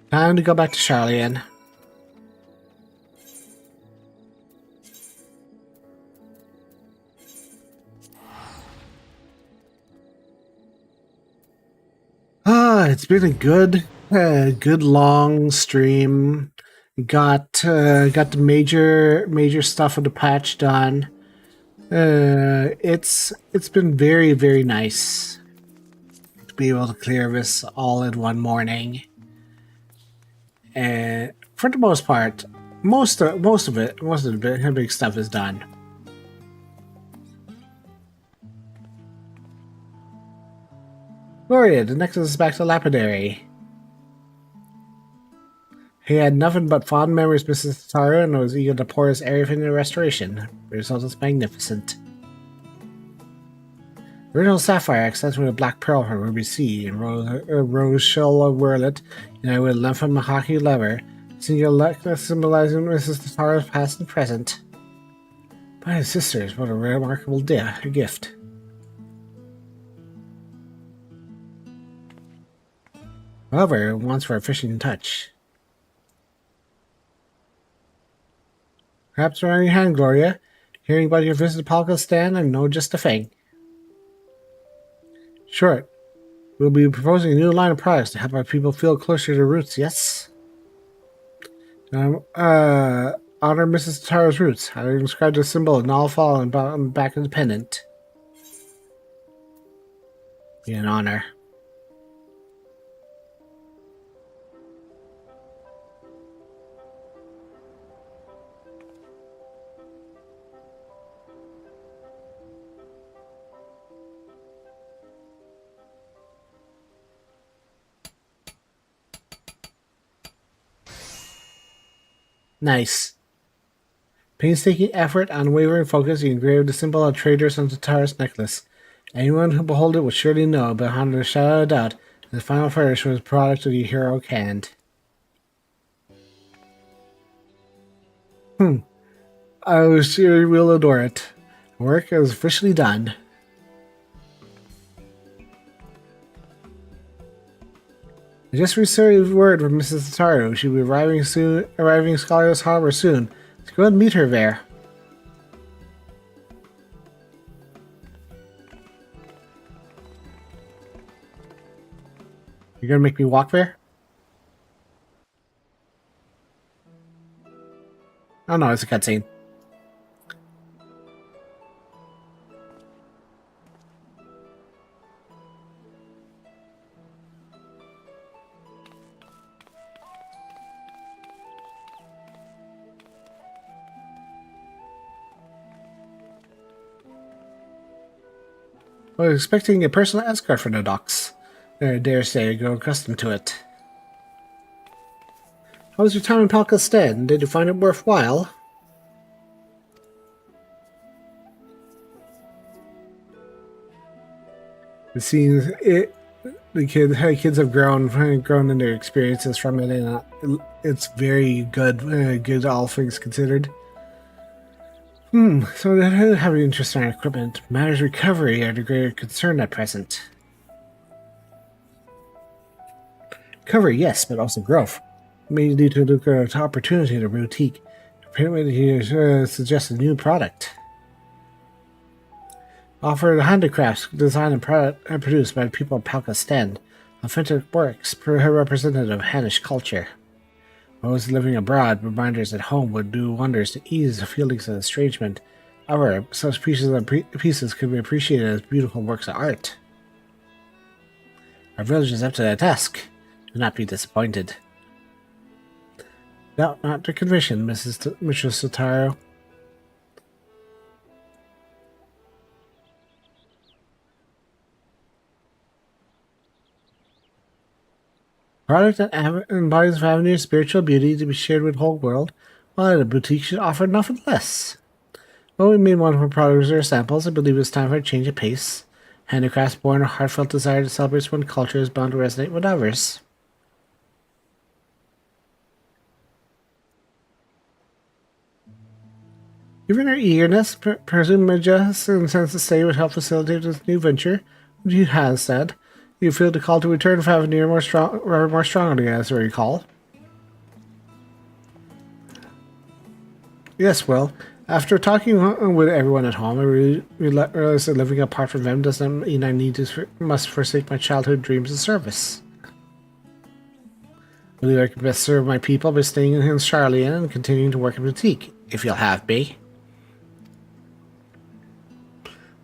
Time to go back to Charlian. It's been a good long stream. Got the major stuff of the patch done. It's been very, very nice to be able to clear this all in one morning. And for the most part, most of the big stuff is done. Gloria, the nexus is back to Lapidary. He had nothing but fond memories of Mrs. Tataru and was eager to pour his everything into restoration. The result is magnificent. The original sapphire accents with a black pearl from Ruby Sea and rose shell of Whirlet, united with a length of Mahaki lever, singular likeness symbolizing Mrs. Tataru's past and present. By his sisters, what a remarkable gift. However, it wants for a fishing touch. Perhaps around your hand, Gloria. Hearing about your visit to Palkistan, I know just the thing. Short, we'll be proposing a new line of products to help our people feel closer to their roots, yes? Honor Mrs. Tataru's roots. I inscribed a symbol of Nalfal on the back of the pendant. Be an honor. Nice. Painstaking effort, unwavering focus, he engraved the symbol of traders on Tataru's necklace. Anyone who behold it would surely know, beyond a shadow of doubt, that the final furnish was a product of the heroic hand. I was sure you will adore it. Work is officially done. I just received word from Mrs. Tataru. She'll be arriving in Scholar's Harbor soon. Let's go and meet her there. You're gonna make me walk there? Oh no, it's a cutscene. I was expecting a personal escort from the docks. I dare say I grow accustomed to it. How was your time in Palkistan? Did you find it worthwhile? It seems the kids have grown in their experiences from it, and it's very good. Good, all things considered. So having interest in our equipment, matters recovery are the greater concern at present. Recovery, yes, but also growth. May need to look at an opportunity in a boutique. Apparently, he suggests a new product. Offer the handicrafts designed and produced by the people of Palkistan. Authentic works representative of Hannish culture. Those living abroad, reminders at home would do wonders to ease the feelings of estrangement. However, such pieces could be appreciated as beautiful works of art. Our village is up to the task. Do not be disappointed. Doubt not the conviction, Mrs. Tataru. Product that embodies Avenue's spiritual beauty to be shared with the whole world, while the boutique should offer nothing less. Though we made wonderful products or samples, I believe it's time for a change of pace. Handicrafts born of heartfelt desire to celebrate one culture is bound to resonate with others. Given her eagerness, presume just intends to stay would help facilitate this new venture. What you have said. You feel the call to return for having more strongly, as I recall. Yes, well, after talking with everyone at home, I realized that living apart from them doesn't mean I must forsake my childhood dreams of service. I believe I can best serve my people by staying in Charlian and continuing to work in boutique, if you'll have me.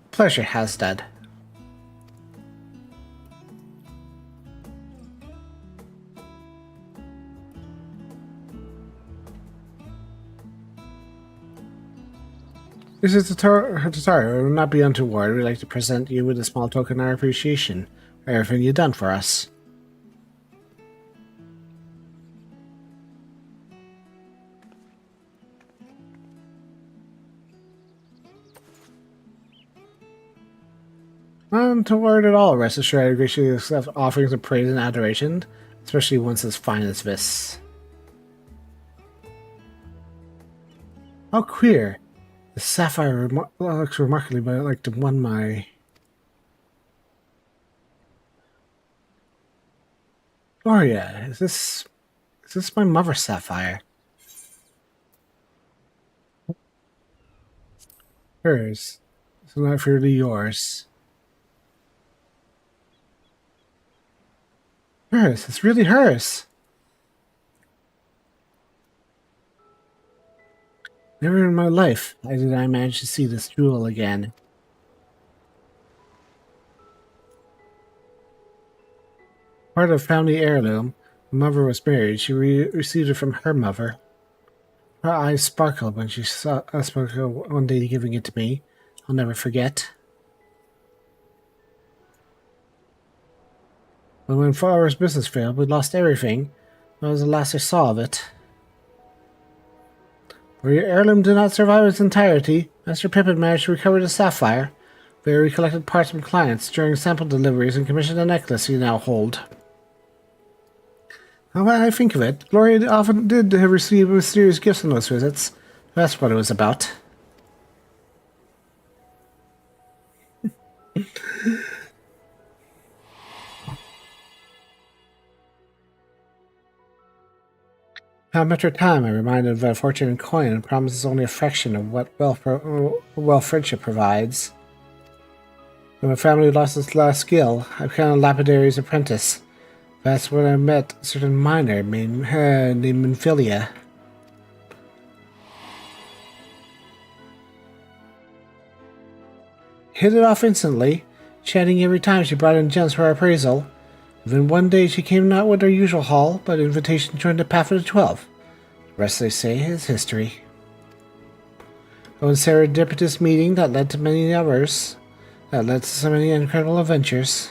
Pleasure, Hasdad. This is Tataru. I will not be untoward. We'd like to present you with a small token of our appreciation for everything you've done for us. Not untoward at all. Rest assured, I graciously accept offerings of praise and adoration, especially ones as fine as this. How queer! The sapphire looks remarkably like the one my... Gloria, is this my mother's sapphire? Hers. So not really yours. Hers, it's really hers. Never in my life did I manage to see this jewel again. Part of family heirloom. My mother was married. She received it from her mother. Her eyes sparkled when she spoke one day giving it to me. I'll never forget. But when Father's business failed, we lost everything. That was the last I saw of it. Where your heirloom did not survive its entirety, Master Pippin managed to recover the sapphire. We recollected parts from clients during sample deliveries and commissioned a necklace you now hold. Now when I think of it, Gloria often did receive mysterious gifts on those visits. That's what it was about. Time after time, I reminded of a fortune coin and promises only a fraction of what wealth friendship provides. When my family lost its last skill, I became a lapidary's apprentice. That's when I met a certain miner named Minfilia. Hit it off instantly, chatting every time she brought in gems for our appraisal. Then one day she came not with her usual haul, but an invitation to join the Path of the 12. The rest, they say, is history. A serendipitous meeting that led to many others, that led to so many incredible adventures.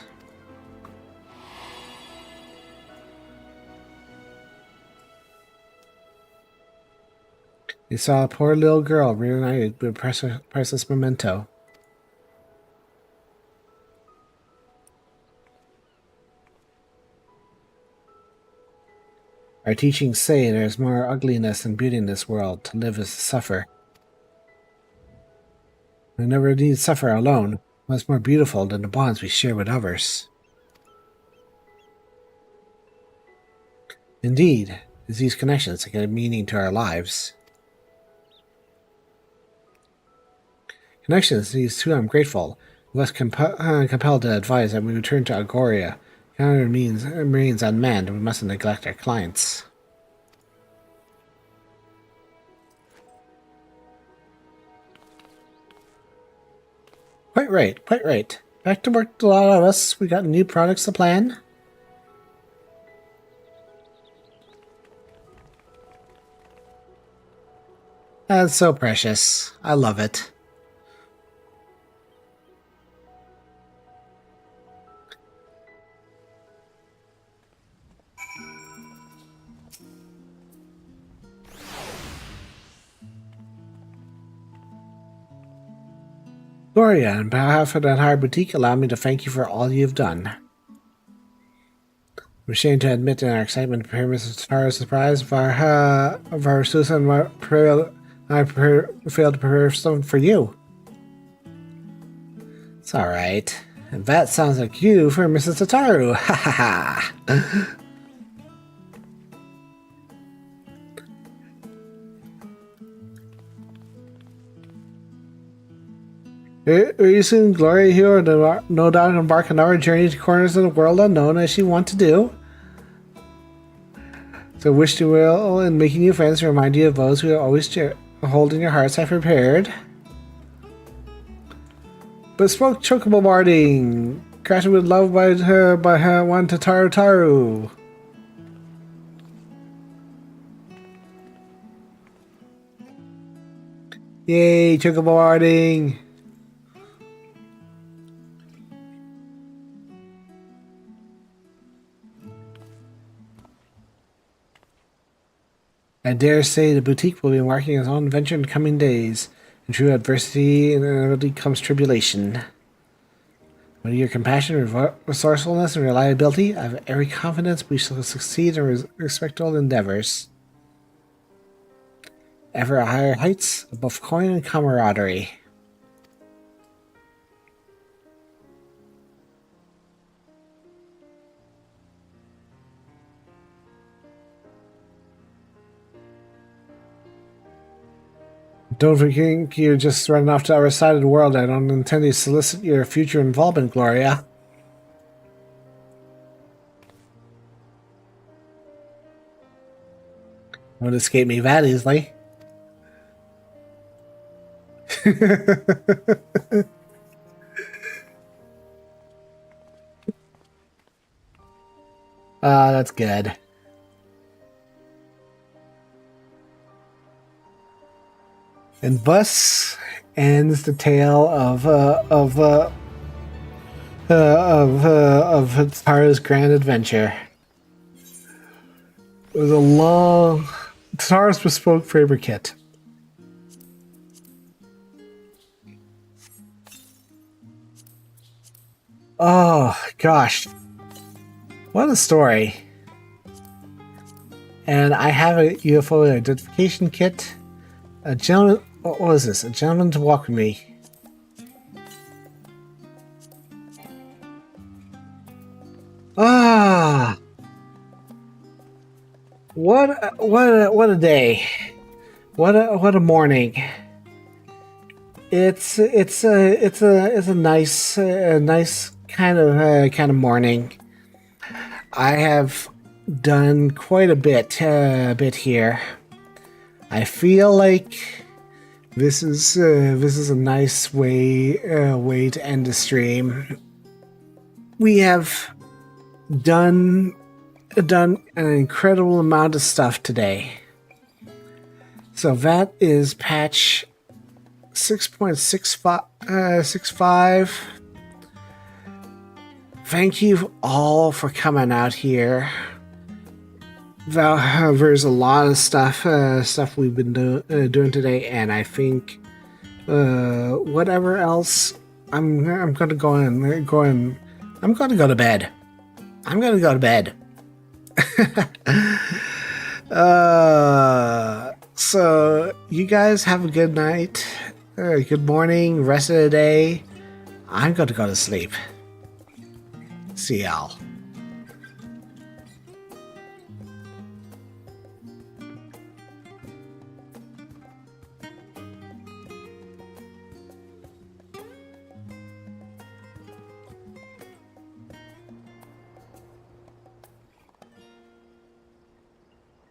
They saw a poor little girl reunited with a priceless memento. Our teachings say there is more ugliness than beauty in this world. To live is to suffer. We never need suffer alone. What's more beautiful than the bonds we share with others? Indeed, it's these connections that give meaning to our lives. Connections, these two I'm grateful. We must compelled to advise that we return to Gloria. Counter remains unmanned, and we mustn't neglect our clients. Quite right, quite right. Back to work, a lot of us. We got new products to plan. That's so precious. I love it. Gloria, on behalf of the entire boutique, allow me to thank you for all you've done. I'm ashamed to admit in our excitement to prepare Mrs. Tara's surprise of our suicide failed to prepare something for you. It's alright. And that sounds like you for Mrs. Tataru. Ha ha ha. Very soon, Gloria here will no doubt embark on our journey to corners of the world unknown as she wants to do. So wish you well in making new friends to remind you of those who are always holding your hearts have prepared. Bespoke chocobo barding, crafted with love by her one Tataru Taru. Yay, chocobo barding. I dare say the boutique will be embarking its own adventure in the coming days. In true adversity inevitably comes tribulation. With your compassion, resourcefulness, and reliability, I have every confidence we shall succeed in respectable endeavors. Ever higher heights, above coin and camaraderie. Don't think you're just running off to the other side of the world. I don't intend to solicit your future involvement, Gloria. Won't escape me that easily. That's good. And thus ends the tale of Tara's grand adventure. It was a long Tara's bespoke favorite kit. Oh gosh, what a story! And I have a UFO identification kit. A gentleman. What was this? A gentleman to walk with me. Ah, what a day! What a morning! It's a nice kind of morning. I have done quite a bit here. I feel like this is a nice way to end the stream. We have done an incredible amount of stuff today. So that is patch 6.65. Thank you all for coming out here. There's a lot of stuff we've been doing today, and I think whatever else, I'm gonna go to bed. I'm gonna go to bed. So you guys have a good night, good morning, rest of the day. I'm gonna go to sleep. See y'all.